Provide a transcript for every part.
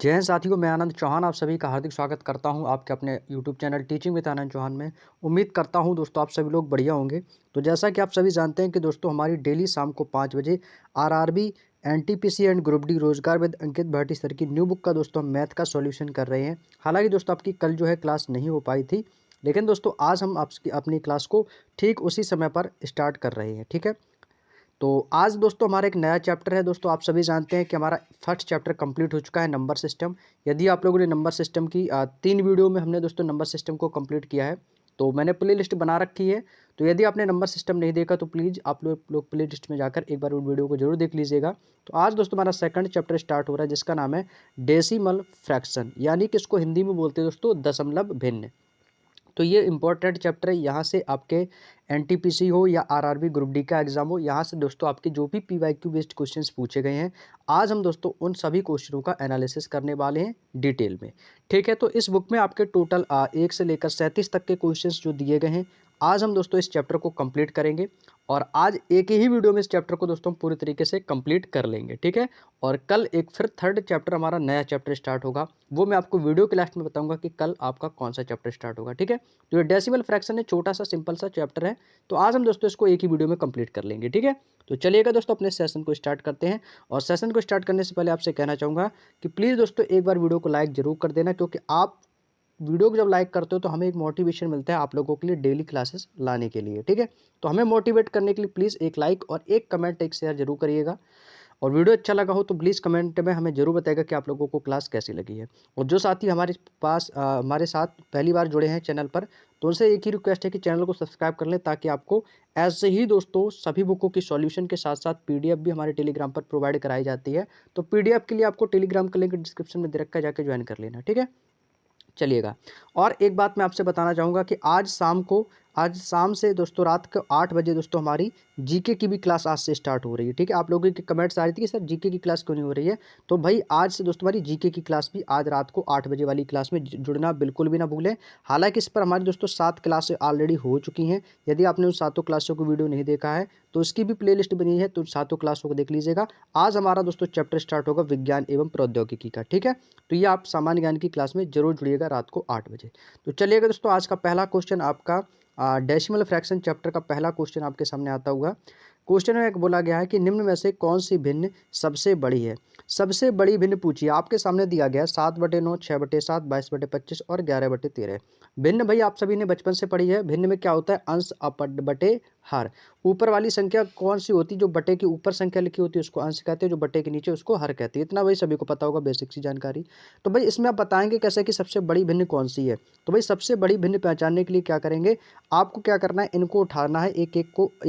जय हिंद साथियों, मैं आनंद चौहान आप सभी का हार्दिक स्वागत करता हूं आपके अपने यूट्यूब चैनल टीचिंग विद आनंद चौहान में। उम्मीद करता हूं दोस्तों आप सभी लोग बढ़िया होंगे। तो जैसा कि आप सभी जानते हैं कि दोस्तों हमारी डेली शाम को 5 बजे RRB, NTPC and group D रोजगार विद अंकित भाटी सर की न्यू बुक का दोस्तों हम मैथ का सॉल्यूशन कर रहे हैं। हालांकि दोस्तों आपकी कल जो है क्लास नहीं हो पाई थी, लेकिन दोस्तों आज हम आपकी अपनी क्लास को ठीक उसी समय पर स्टार्ट कर रहे हैं। ठीक है, तो आज दोस्तों हमारा एक नया चैप्टर है। दोस्तों आप सभी जानते हैं कि हमारा फर्स्ट चैप्टर कंप्लीट हो चुका है, नंबर सिस्टम। यदि आप लोगों ने नंबर सिस्टम की 3 वीडियो में हमने दोस्तों नंबर सिस्टम को कंप्लीट किया है, तो मैंने प्ले लिस्ट बना रखी है। तो यदि आपने नंबर सिस्टम नहीं देखा तो प्लीज़ आप लोग प्ले लिस्ट में जाकर एक बार उन वीडियो को जरूर देख लीजिएगा। तो आज दोस्तों हमारा सेकंड चैप्टर स्टार्ट हो रहा है, जिसका नाम है डेसिमल फ्रैक्शन, यानी कि इसको हिंदी में बोलते हैं दोस्तों दशमलव भिन्न। तो ये इंपॉर्टेंट चैप्टर है। यहाँ से आपके एनटीपीसी हो या आरआरबी ग्रुप डी का एग्जाम हो, यहाँ से दोस्तों आपके जो भी पीवाईक्यू बेस्ड क्वेश्चंस पूछे गए हैं, आज हम दोस्तों उन सभी क्वेश्चनों का एनालिसिस करने वाले हैं डिटेल में। ठीक है, तो इस बुक में आपके टोटल 1 से लेकर 37 तक के क्वेश्चंस जो दिए गए हैं, आज हम दोस्तों इस चैप्टर को कंप्लीट करेंगे। और आज एक ही वीडियो में इस चैप्टर को दोस्तों पूरी तरीके से कंप्लीट कर लेंगे। ठीक है, और कल एक फिर थर्ड चैप्टर, हमारा नया चैप्टर स्टार्ट होगा। वो मैं आपको वीडियो के लास्ट में बताऊंगा कि कल आपका कौन सा चैप्टर स्टार्ट होगा। ठीक है, तो ये डेसिमल फ्रैक्शन है, छोटा सा सिंपल सा चैप्टर है। तो आज हम दोस्तों इसको एक ही वीडियो में कंप्लीट कर लेंगे। ठीक है, तो चलिएगा दोस्तों अपने सेशन को स्टार्ट करते हैं। और सेशन को स्टार्ट करने से पहले आपसे कहना चाहूँगा कि प्लीज़ दोस्तों एक बार वीडियो को लाइक जरूर कर देना, क्योंकि आप वीडियो को जब लाइक करते हो तो हमें एक मोटिवेशन मिलता है आप लोगों के लिए डेली क्लासेस लाने के लिए। ठीक है, तो हमें मोटिवेट करने के लिए प्लीज़ एक लाइक और एक कमेंट, एक शेयर जरूर करिएगा। और वीडियो अच्छा लगा हो तो प्लीज़ कमेंट में हमें जरूर बताएगा कि आप लोगों को क्लास कैसी लगी है। और जो साथी हमारे पास हमारे साथ पहली बार जुड़े हैं चैनल पर, तो उनसे एक ही रिक्वेस्ट है कि चैनल को सब्सक्राइब कर लें, ताकि आपको ऐसे ही दोस्तों सभी बुकों की सॉल्यूशन के साथ साथ पीडीएफ भी हमारे टेलीग्राम पर प्रोवाइड कराई जाती है। तो पीडीएफ के लिए आपको टेलीग्राम का लिंक डिस्क्रिप्शन में दे रखा है, जाकर ज्वाइन कर लेना। ठीक है, चलिएगा। और एक बात मैं आपसे बताना चाहूँगा कि आज शाम से दोस्तों रात को 8 बजे दोस्तों हमारी जीके की भी क्लास आज से स्टार्ट हो रही है। ठीक है, आप लोगों की कमेंट्स आ रही थी कि सर जीके की क्लास क्यों नहीं हो रही है, तो भाई आज से दोस्तों हमारी जीके की क्लास भी आज रात को 8 बजे वाली क्लास में जुड़ना बिल्कुल भी ना भूलें। हालांकि इस पर हमारी दोस्तों 7 क्लासें ऑलरेडी हो चुकी हैं। यदि आपने उन 7 क्लासों को वीडियो नहीं देखा है तो उसकी भी प्ले बनी है, तो 7 क्लासों को देख लीजिएगा। आज हमारा दोस्तों चैप्टर स्टार्ट होगा विज्ञान एवं प्रौद्योगिकी का। ठीक है, तो ये आप सामान्य ज्ञान की क्लास में जरूर जुड़िएगा रात को 8 बजे। तो चलिएगा दोस्तों, आज का पहला क्वेश्चन आपका डेसिमल फ्रैक्शन चैप्टर का पहला क्वेश्चन आपके सामने आता हुआ। क्वेश्चन में एक बोला गया है कि निम्न में से कौन सी भिन्न सबसे बड़ी है। सबसे बड़ी भिन्न पूछिए। आपके सामने दिया गया 7/9, 6/7, 22/25 और 11/13। भिन्न भाई आप सभी ने बचपन से पढ़ी है। भिन्न में क्या होता है, अंश अपड बटे हर। ऊपर वाली संख्या कौन सी होती है, जो बटे के ऊपर संख्या लिखी होती है उसको अंश कहते हैं, जो बटे के नीचे उसको हर कहते हैं। इतना भाई सभी को पता होगा, बेसिक सी जानकारी। तो भाई इसमें आप बताएंगे कैसे कि सबसे बड़ी भिन्न कौन सी है। तो भाई सबसे बड़ी भिन्न पहचानने के लिए क्या करेंगे, आपको क्या करना है, इनको उठाना है, एक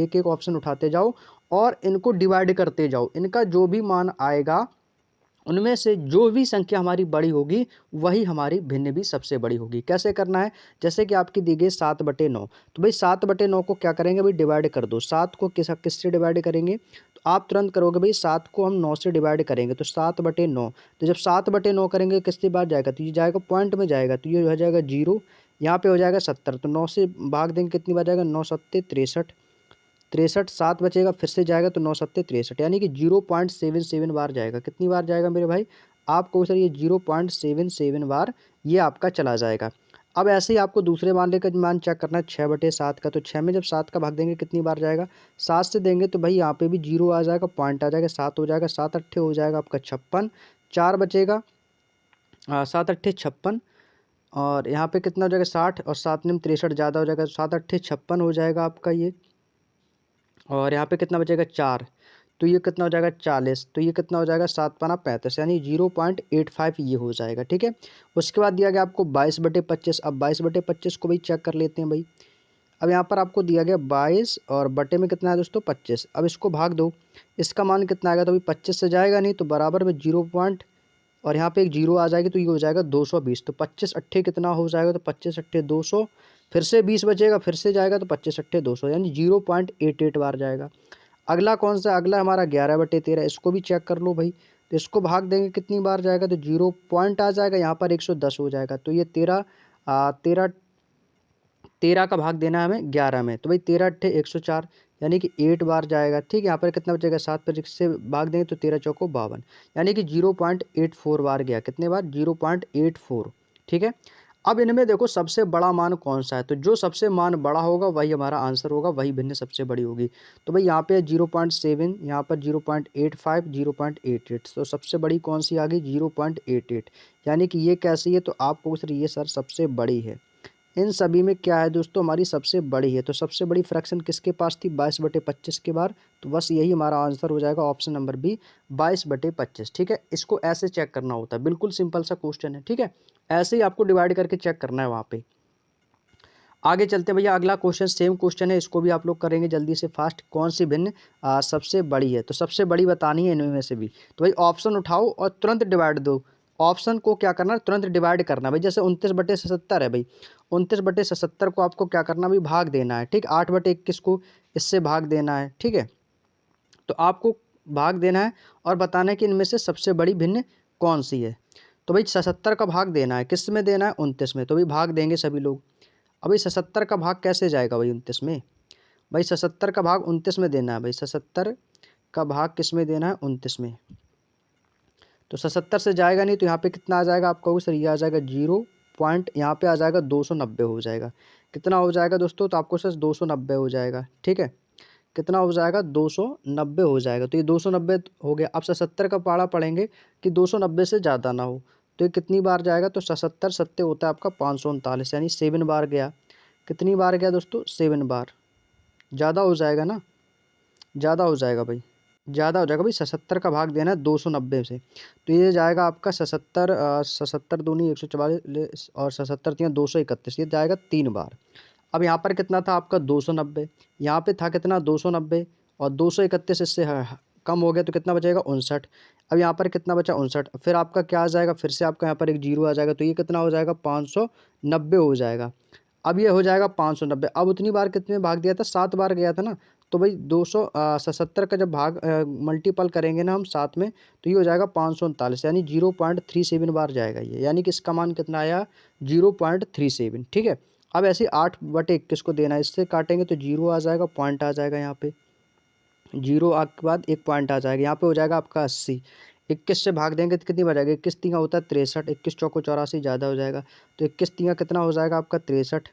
एक ऑप्शन उठाते जाओ और इनको डिवाइड करते जाओ। इनका जो भी मान आएगा उनमें से जो भी संख्या हमारी बड़ी होगी वही हमारी भिन्न भी सबसे बड़ी होगी। कैसे करना है, जैसे कि आपकी दी गई 7/9। तो भाई 7/9 को क्या करेंगे भाई, डिवाइड कर दो। 7 को किससे डिवाइड करेंगे, तो आप तुरंत करोगे भाई 7 को हम 9 से डिवाइड करेंगे, तो 7/9। तो जब 7/9 करेंगे किससे बार जाएगा, तो ये जाएगा पॉइंट में जाएगा, तो ये हो जाएगा 0। यहाँ पे हो जाएगा 70, तो 9 से भाग देंगे कितनी बार जाएगा, 9 सत्ते 63। 63 7 बचेगा, फिर से जाएगा तो 9 सत्ते 63, यानी कि 0.77 बार जाएगा। कितनी बार जाएगा मेरे भाई, आपको सर ये 0.77 बार ये आपका चला जाएगा। अब ऐसे ही आपको दूसरे मान लेकर मान चेक करना है 6/7 का। तो 6 में जब 7 का भाग देंगे कितनी बार जाएगा, 7 से देंगे तो भाई यहाँ पे भी 0 आ जाएगा, पॉइंट आ जाएगा, 7 हो जाएगा, 7 अट्ठे हो जाएगा आपका 56, 4 बचेगा, 7 अट्ठे 56। और यहाँ पे कितना हो जाएगा 60, और 7 में 63 ज़्यादा हो जाएगा, 7 अट्ठे 56 हो जाएगा आपका ये। और यहाँ पे कितना बचेगा 4, तो ये कितना हो जाएगा 40, तो ये कितना हो जाएगा 7×5 = 35, यानी 0.85 ये हो जाएगा। ठीक है, उसके बाद दिया गया आपको 22/25। अब 22/25 को भाई चेक कर लेते हैं भाई। अब यहाँ पर आपको दिया गया 22 और बटे में कितना है दोस्तों 25। अब इसको भाग दो, इसका मान कितना आएगा, तो भाई 25 से जाएगा नहीं, तो बराबर में 0 पॉइंट और यहाँ पे एक 0 आ जाएगी, तो ये हो जाएगा 220। तो 25 अट्ठे कितना हो जाएगा, तो 25 अट्ठे 200, फिर से 20 बचेगा, फिर से जाएगा, तो 25 अट्ठे 200, यानी 0.88 बार जाएगा। अगला कौन सा, अगला हमारा 11/13। इसको भी चेक कर लो भाई। तो इसको भाग देंगे कितनी बार जाएगा, तो 0 पॉइंट आ जाएगा, यहाँ पर 110 हो जाएगा। तो ये 13 का भाग देना है हमें 11 में, तो भाई 13 अट्ठे 104, यानी कि 8 बार जाएगा। ठीक है, यहाँ पर कितना बचेगा 7 पर से भाग देंगे तो 13 चौको 52, यानी कि 0.84 बार गया। कितने बार? 0.84। ठीक है, अब इनमें देखो सबसे बड़ा मान कौन सा है, तो जो सबसे मान बड़ा होगा वही हमारा आंसर होगा, वही भिन्न सबसे बड़ी होगी। तो भाई यहाँ पे 0.7, यहाँ पर 0.85, 0.88, तो सबसे बड़ी कौन सी आ गई? 0.88, यानी कि ये कैसी है? तो आप पूछ रही है सर सबसे बड़ी है। इन सभी में क्या है दोस्तों? हमारी सबसे बड़ी है। तो सबसे बड़ी फ्रैक्शन किसके पास थी? 22/25 के बार। तो बस यही हमारा आंसर हो जाएगा, ऑप्शन नंबर बी, 22/25। ठीक है, इसको ऐसे चेक करना होता है, बिल्कुल सिंपल सा क्वेश्चन है। ठीक है, ऐसे ही आपको डिवाइड करके चेक करना है वहाँ पे। आगे चलते हैं भैया, अगला क्वेश्चन सेम क्वेश्चन है, इसको भी आप लोग करेंगे जल्दी से फास्ट। कौन सी भिन्न सबसे बड़ी है? तो सबसे बड़ी बतानी है इनमें से भी। तो भाई ऑप्शन उठाओ और तुरंत डिवाइड दो। ऑप्शन को क्या करना है? तुरंत डिवाइड करना है भाई। जैसे 29/77 है भाई, 29/77 को आपको क्या करना है भाई? भाग देना है। ठीक, 8/21 को इससे भाग देना है। ठीक है, तो आपको भाग देना है और बताना है कि इनमें से सबसे बड़ी भिन्न कौन सी है। तो भाई 77 का भाग देना है, किस में देना है? 29 में। तो भाई भाग देंगे सभी लोग। अभी 77 का भाग कैसे जाएगा भाई 29 में? भाई 77 का भाग 29 में देना है भाई, 77 का भाग किस में देना है? 29 में। तो 77 से जाएगा नहीं, तो यहाँ पे कितना आ जाएगा आपका? सर ये आ जाएगा 0 पॉइंट, यहाँ पे आ जाएगा 290 हो जाएगा। कितना हो जाएगा दोस्तों? तो आपको सर 290 हो जाएगा। ठीक है, कितना हो जाएगा? 290 हो जाएगा। तो ये 290 हो गया। अब 77 का पहाड़ा पढ़ेंगे कि 290 से ज़्यादा ना हो, तो ये कितनी बार जाएगा? तो 77 सत्ते होता है आपका 539, यानी 7 बार गया। कितनी बार गया दोस्तों? 7 बार। ज़्यादा हो जाएगा ना, ज़्यादा हो जाएगा भाई, ज़्यादा हो जाएगा भाई। 77 का भाग देना है 290 से, तो ये जाएगा आपका 77, 77 दूनी 144 और 77 तियाँ 231, ये जाएगा 3 बार। अब यहाँ पर कितना था आपका? 290, यहाँ पे था कितना? 290, और 231 इससे कम हो गया, तो कितना बचेगा? 59। अब यहाँ पर कितना बचा? 59। फिर आपका क्या आ जाएगा? फिर से आपका यहाँ पर एक जीरो आ जाएगा, तो ये कितना हो जाएगा? 590 हो जाएगा। अब ये हो जाएगा 590। अब उतनी बार कितने में भाग दिया था? 7 बार गया था ना। तो भाई 277 का जब भाग मल्टीपल करेंगे ना हम 7 में, तो ये हो जाएगा 539, यानी 0.37 बार जाएगा ये, यानी कि इसका मान कितना आया? 0.37। ठीक है, अब ऐसे 8/21 को देना है, इससे काटेंगे तो 0 आ जाएगा, पॉइंट आ जाएगा यहाँ पे। 0 आने के बाद एक पॉइंट आ जाएगा, यहाँ पे हो जाएगा आपका 80। 21 से भाग देंगे तो कितनी बार जाएगा? 21 तियाँ होता है 63, 21 चौको 84, ज़्यादा हो जाएगा। तो 21 तियाँ कितना हो जाएगा आपका? 63।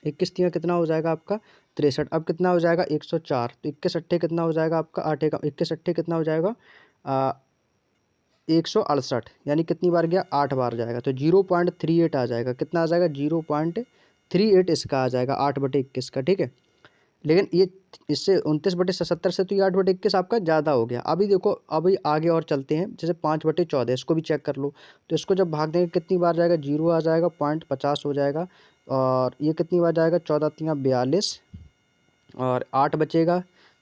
21 तियाँ कितना हो जाएगा आपका? 63। अब कितना हो जाएगा? 104। तो 21 अट्ठे कितना हो जाएगा आपका? 8 एकम 21 अट्ठे कितना हो जाएगा? 168, यानी कितनी बार गया? 8 बार जाएगा। तो 0.38 आ जाएगा। कितना आ जाएगा? 0.38 इसका आ जाएगा 8/21 का। ठीक है, लेकिन ये इससे 29/77 से तो ये 8/21 आपका ज़्यादा हो गया। अभी देखो, अभी आगे और चलते हैं, जैसे 5/14 इसको भी चेक कर लो। तो इसको जब भाग देंगे कितनी बार जाएगा? 0 आ जाएगा, 0.50 हो जाएगा। और ये कितनी बार जाएगा? 14 तियाँ 42, और 8 बचेगा।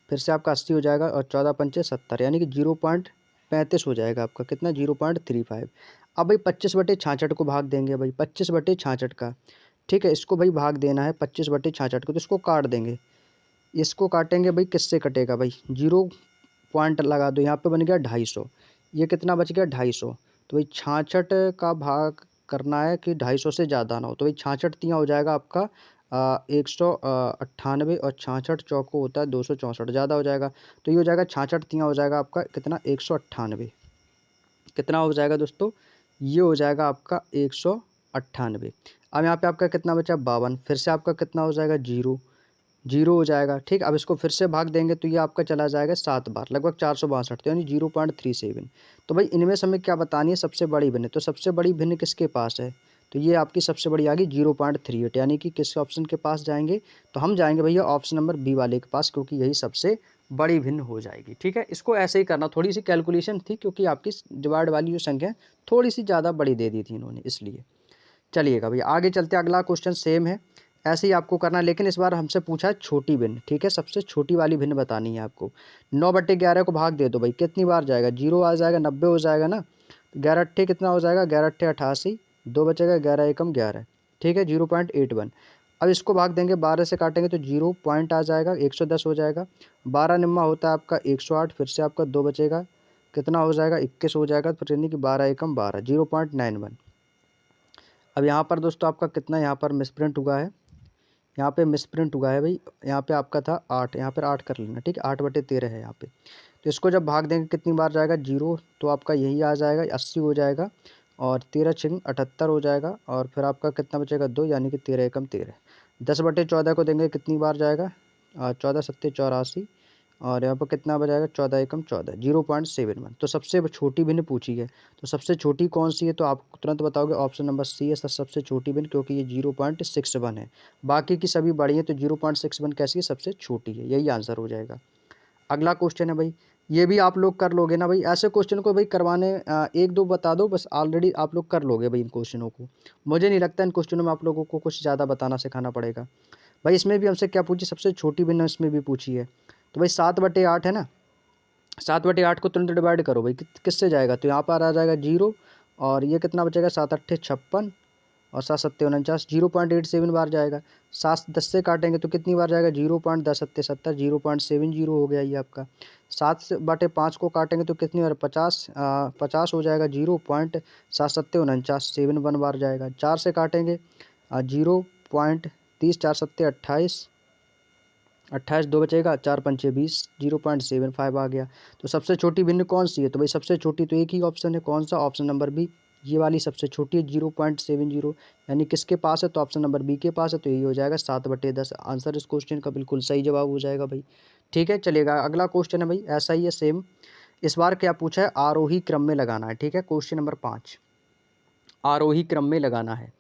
फिर से आपका 80 हो जाएगा, और 14 पंचे 70, यानी कि 0.35 हो जाएगा आपका। कितना? 0.35। अब भाई 25/66 को भाग देंगे भाई, 25/66 का। ठीक है, इसको भाई भाग देना है 25/66 को, तो इसको काट देंगे। इसको काटेंगे भाई, किससे कटेगा भाई? 0 पॉइंट लगा दो, यहाँ पे बन गया 250। ये कितना बच गया? 250। तो भाई 66 का भाग करना है कि 250 से ज़्यादा ना हो। तो भाई 66 तियाँ हो जाएगा आपका 198, और 66 चौको होता है 264, ज़्यादा हो जाएगा। तो ये हो जाएगा 66 तियाँ हो जाएगा आपका कितना? 198। कितना हो जाएगा दोस्तों? ये हो जाएगा आपका 198। अब यहाँ पे आपका कितना बचा? 52। फिर से आपका कितना हो जाएगा? 0 0 हो जाएगा। ठीक, अब इसको फिर से भाग देंगे तो ये आपका चला जाएगा 7 बार, लगभग 462, तो यानी 0.37। तो भाई इनमें से हमें क्या बतानी है? सबसे बड़ी भिन्न। तो सबसे बड़ी भिन्न किसके पास है? तो ये आपकी सबसे बड़ी आ गई 0.38, यानी कि किस ऑप्शन के पास जाएंगे? तो हम जाएंगे भैया ऑप्शन नंबर बी वाले के पास, क्योंकि यही सबसे बड़ी भिन्न हो जाएगी। ठीक है, इसको ऐसे ही करना, थोड़ी सी कैलकुलेशन थी, क्योंकि आपकी डिवाइड वाली जो संख्या है थोड़ी सी ज़्यादा बड़ी दे दी थी इन्होंने, इसलिए। चलिएगा भैया आगे चलते, अगला क्वेश्चन सेम है, ऐसे ही आपको करना है, लेकिन इस बार हमसे पूछा है छोटी भिन्न। ठीक है, सबसे छोटी वाली भिन्न बतानी है आपको। 9/11 को भाग दे दो भाई, कितनी बार जाएगा? 0 आ जाएगा, 90 हो जाएगा ना। 11 अट्ठे कितना हो जाएगा? 11 अट्ठे 88, 2 बचेगा, 11 एकम 11। ठीक है, 0.81। अब इसको भाग देंगे, 12 से काटेंगे तो 0 पॉइंट आ जाएगा, 110 हो जाएगा। 12 निम्मा होता है आपका 108, फिर से आपका 2 बचेगा, कितना हो जाएगा? 21 हो जाएगा। फिर यानी कि 12 एकम 12, 0.91। अब यहाँ पर दोस्तों आपका कितना यहाँ पर मिसप्रिंट हुआ है? यहाँ पे मिसप्रिंट हुआ है भाई, यहाँ पे आपका था 8, यहाँ पर 8 कर लेना, ठीक है। 8/13 है यहाँ पे। तो इसको जब भाग देंगे कितनी बार जाएगा 0, तो आपका यही आ जाएगा 80 हो जाएगा, और 13×6 = 78 हो जाएगा, और फिर आपका कितना बचेगा 2, यानी कि 13×1 = 13। 10/14 को देंगे कितनी बार जाएगा 14×7 = 84, और यहाँ पर कितना बचाएगा 14×1 = 14, 0.71। तो सबसे छोटी भिन्न पूछी है, तो सबसे छोटी कौन सी है, तो आप तुरंत बताओगे ऑप्शन नंबर सी है सबसे छोटी भिन्न, क्योंकि ये 0.61 है। बाकी की सभी बड़ी है, तो 0.61 कैसी है, सबसे छोटी है, यही आंसर हो जाएगा। अगला क्वेश्चन है भाई, ये भी आप लोग कर लोगे ना भाई, ऐसे क्वेश्चन को भाई करवाने एक दो बता दो बस, ऑलरेडी आप लोग कर लोगे भाई इन क्वेश्चनों को। मुझे नहीं लगता इन क्वेश्चनों में आप लोगों को कुछ ज़्यादा बताना सिखाना पड़ेगा। भाई इसमें भी हमसे क्या पूछी, सबसे छोटी भिन्न इसमें भी पूछी है। तो भाई 7/8 है ना, 7/8 को तुरंत डिवाइड करो भाई, किससे जाएगा, तो यहाँ पर आ जाएगा 0, और ये कितना बचेगा 7×8 = 56, और 7×7 = 49, 0.87 बार जाएगा। 7 10 से काटेंगे तो कितनी बार जाएगा 0.10×7 = 70, 0.70 हो गया ये आपका। 7/5 को काटेंगे तो कितनी बार 50 हो जाएगा, 0.7 = 7 1 बार जाएगा। 4 से काटेंगे 0.30, 4 7 28, 28 2 बचेगा, 4 5 20, 0.75 आ गया। तो सबसे छोटी भिन्न कौन सी है, तो भाई सबसे छोटी तो एक ही ऑप्शन है, कौन सा, ऑप्शन नंबर बी, ये वाली सबसे छोटी है 0.70, यानी किसके पास है, तो ऑप्शन नंबर बी के पास है, तो यही हो जाएगा 7/10। आंसर इस क्वेश्चन का बिल्कुल सही जवाब हो जाएगा भाई। ठीक है, चलेगा। अगला क्वेश्चन है भाई ऐसा ही है सेम, इस बार क्या पूछा है, आरोही क्रम में लगाना है। ठीक है, क्वेश्चन नंबर 5 आरोही क्रम में लगाना है।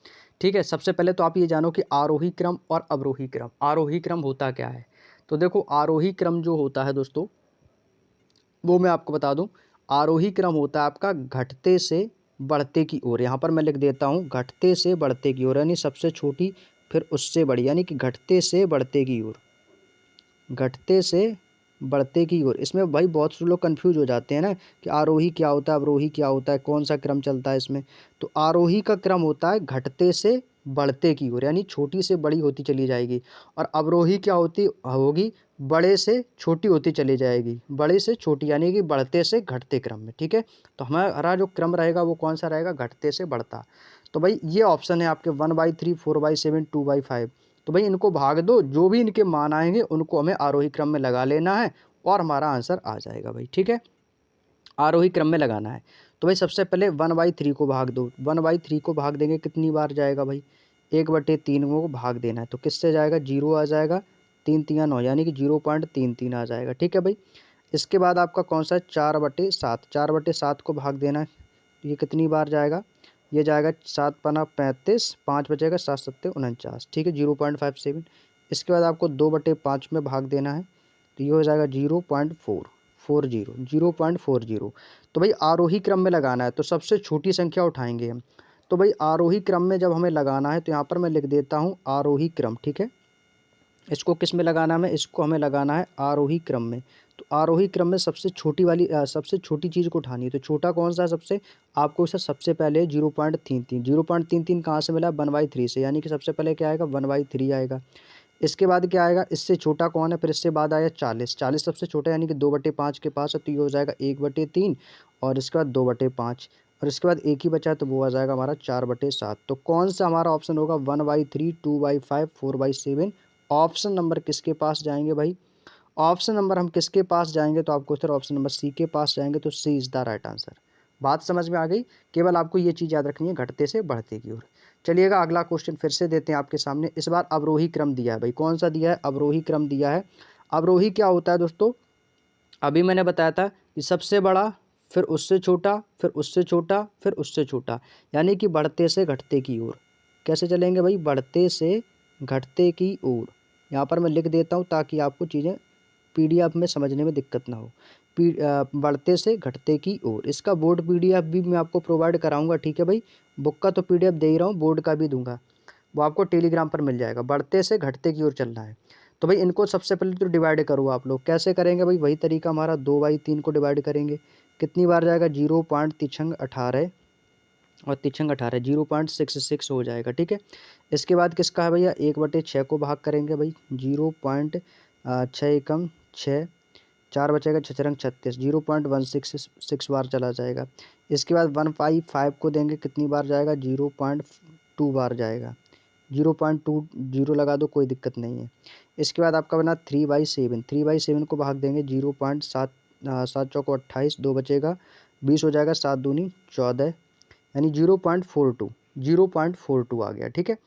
ठीक है, सबसे पहले तो आप ये जानो कि आरोही क्रम और अवरोही क्रम, आरोही क्रम होता क्या है। तो देखो आरोही क्रम जो होता है दोस्तों, वो मैं आपको बता दूं, आरोही क्रम होता है आपका घटते से बढ़ते की ओर। यहाँ पर मैं लिख देता हूँ घटते से बढ़ते की ओर, यानी सबसे छोटी फिर उससे बड़ी, यानी कि घटते से बढ़ते की ओर, घटते से बढ़ते की ओर। इसमें भाई बहुत से लोग कंफ्यूज हो जाते हैं ना कि आरोही क्या होता है, अवरोही क्या होता है, कौन सा क्रम चलता है इसमें। तो आरोही का क्रम होता है घटते से बढ़ते की ओर, यानी छोटी से बड़ी होती चली जाएगी। और अवरोही क्या होती होगी, बड़े से छोटी होती चली जाएगी, बड़े से छोटी, यानी कि बढ़ते से घटते क्रम में। ठीक है, तो हमारा जो क्रम रहेगा वो कौन सा रहेगा, घटते से बढ़ता। तो भाई ये ऑप्शन है आपके 1/3, 4/7, 2/5। तो भाई इनको भाग दो, जो भी इनके मान आएंगे उनको हमें आरोही क्रम में लगा लेना है, और हमारा आंसर आ जाएगा भाई। ठीक है, आरोही क्रम में लगाना है। तो भाई सबसे पहले 1/3 को भाग दो, 1/3 को भाग देंगे कितनी बार जाएगा भाई, 1/3 को भाग देना है, तो किससे जाएगा 0 आ जाएगा, 3 3 9, यानी कि 0.33 आ जाएगा। ठीक है भाई, इसके बाद आपका कौन सा है 4/7, 4/7 को भाग देना है, तो ये कितनी बार जाएगा, ये जाएगा 7 पना 35, 5 बचेगा, 7 7 49, ठीक है 0.57। इसके बाद आपको 2/5 में भाग देना है, तो ये हो जाएगा 0.40, तो भाई आरोही क्रम में लगाना है, तो सबसे छोटी संख्या उठाएंगे हम। तो भाई आरोही क्रम में जब हमें लगाना है, तो यहाँ पर मैं लिख देता हूँ आरोही क्रम। ठीक है, इसको किस में लगाना है, हमें इसको हमें लगाना है आरोही क्रम में। तो आरोही क्रम में सबसे छोटी वाली सबसे छोटी चीज़ को उठानी है, तो छोटा कौन सा है सबसे, आपको इसे सबसे पहले 0.33, 0.33 कहाँ से मिला, 1/3 से, यानी कि सबसे पहले क्या आएगा 1/3 आएगा। इसके बाद क्या आएगा, इससे छोटा कौन है, फिर इससे बाद आया 40, 40 सबसे छोटा, यानी कि 2/5 के पास है, तो ये हो जाएगा 1/3, और इसके बाद 2/5, और इसके बाद एक ही बचा है, तो वो आ जाएगा हमारा 4/7। तो कौन सा हमारा ऑप्शन होगा 1/3, 2/5, 4/7। ऑप्शन नंबर किसके पास जाएंगे भाई, ऑप्शन नंबर हम किसके पास जाएंगे, तो आपको सर ऑप्शन नंबर सी के पास जाएंगे, तो सी इज़ द राइट आंसर। बात समझ में आ गई, केवल आपको ये चीज़ याद रखनी है घटते से बढ़ते की ओर। चलिएगा अगला क्वेश्चन फिर से देते हैं आपके सामने, इस बार अवरोही क्रम दिया है भाई, कौन सा दिया है, अवरोही क्रम दिया है। अवरोही क्या होता है दोस्तों, अभी मैंने बताया था कि सबसे बड़ा, फिर उससे छोटा, फिर उससे छोटा, फिर उससे छोटा, यानी कि बढ़ते से घटते की ओर। कैसे चलेंगे भाई, बढ़ते से घटते की ओर। यहाँ पर मैं लिख देता हूँ ताकि आपको चीज़ें पीडीएफ में समझने में दिक्कत ना हो। बढ़ते से घटते की ओर, इसका बोर्ड पीडीएफ भी मैं आपको प्रोवाइड कराऊंगा। ठीक है भाई, बुक का तो पीडीएफ दे ही रहा हूँ, बोर्ड का भी दूंगा, वो आपको टेलीग्राम पर मिल जाएगा। बढ़ते से घटते की ओर चलना है, तो भाई इनको सबसे पहले तो डिवाइड करो आप लोग। कैसे करेंगे भाई, वही तरीका हमारा, 2/3 को डिवाइड करेंगे, कितनी बार जाएगा 0.18, और 18 0.66 हो जाएगा। ठीक है, इसके बाद किसका है भैया, 1/6 को भाग करेंगे भाई, 0.6 × 6, 4 बचेगा, 6×36, 0.166 बार चला जाएगा। इसके बाद 1/5 को देंगे, कितनी बार जाएगा 0.2 बार जाएगा, 0.20 लगा दो, कोई दिक्कत नहीं है। इसके बाद आपका बना 3/7, 3/7 को भाग देंगे 0.7, 7 चौको 28, 2 बचेगा 20 हो जाएगा, 7 दूनी 14, यानी 0.42 आ गया। ठीक है,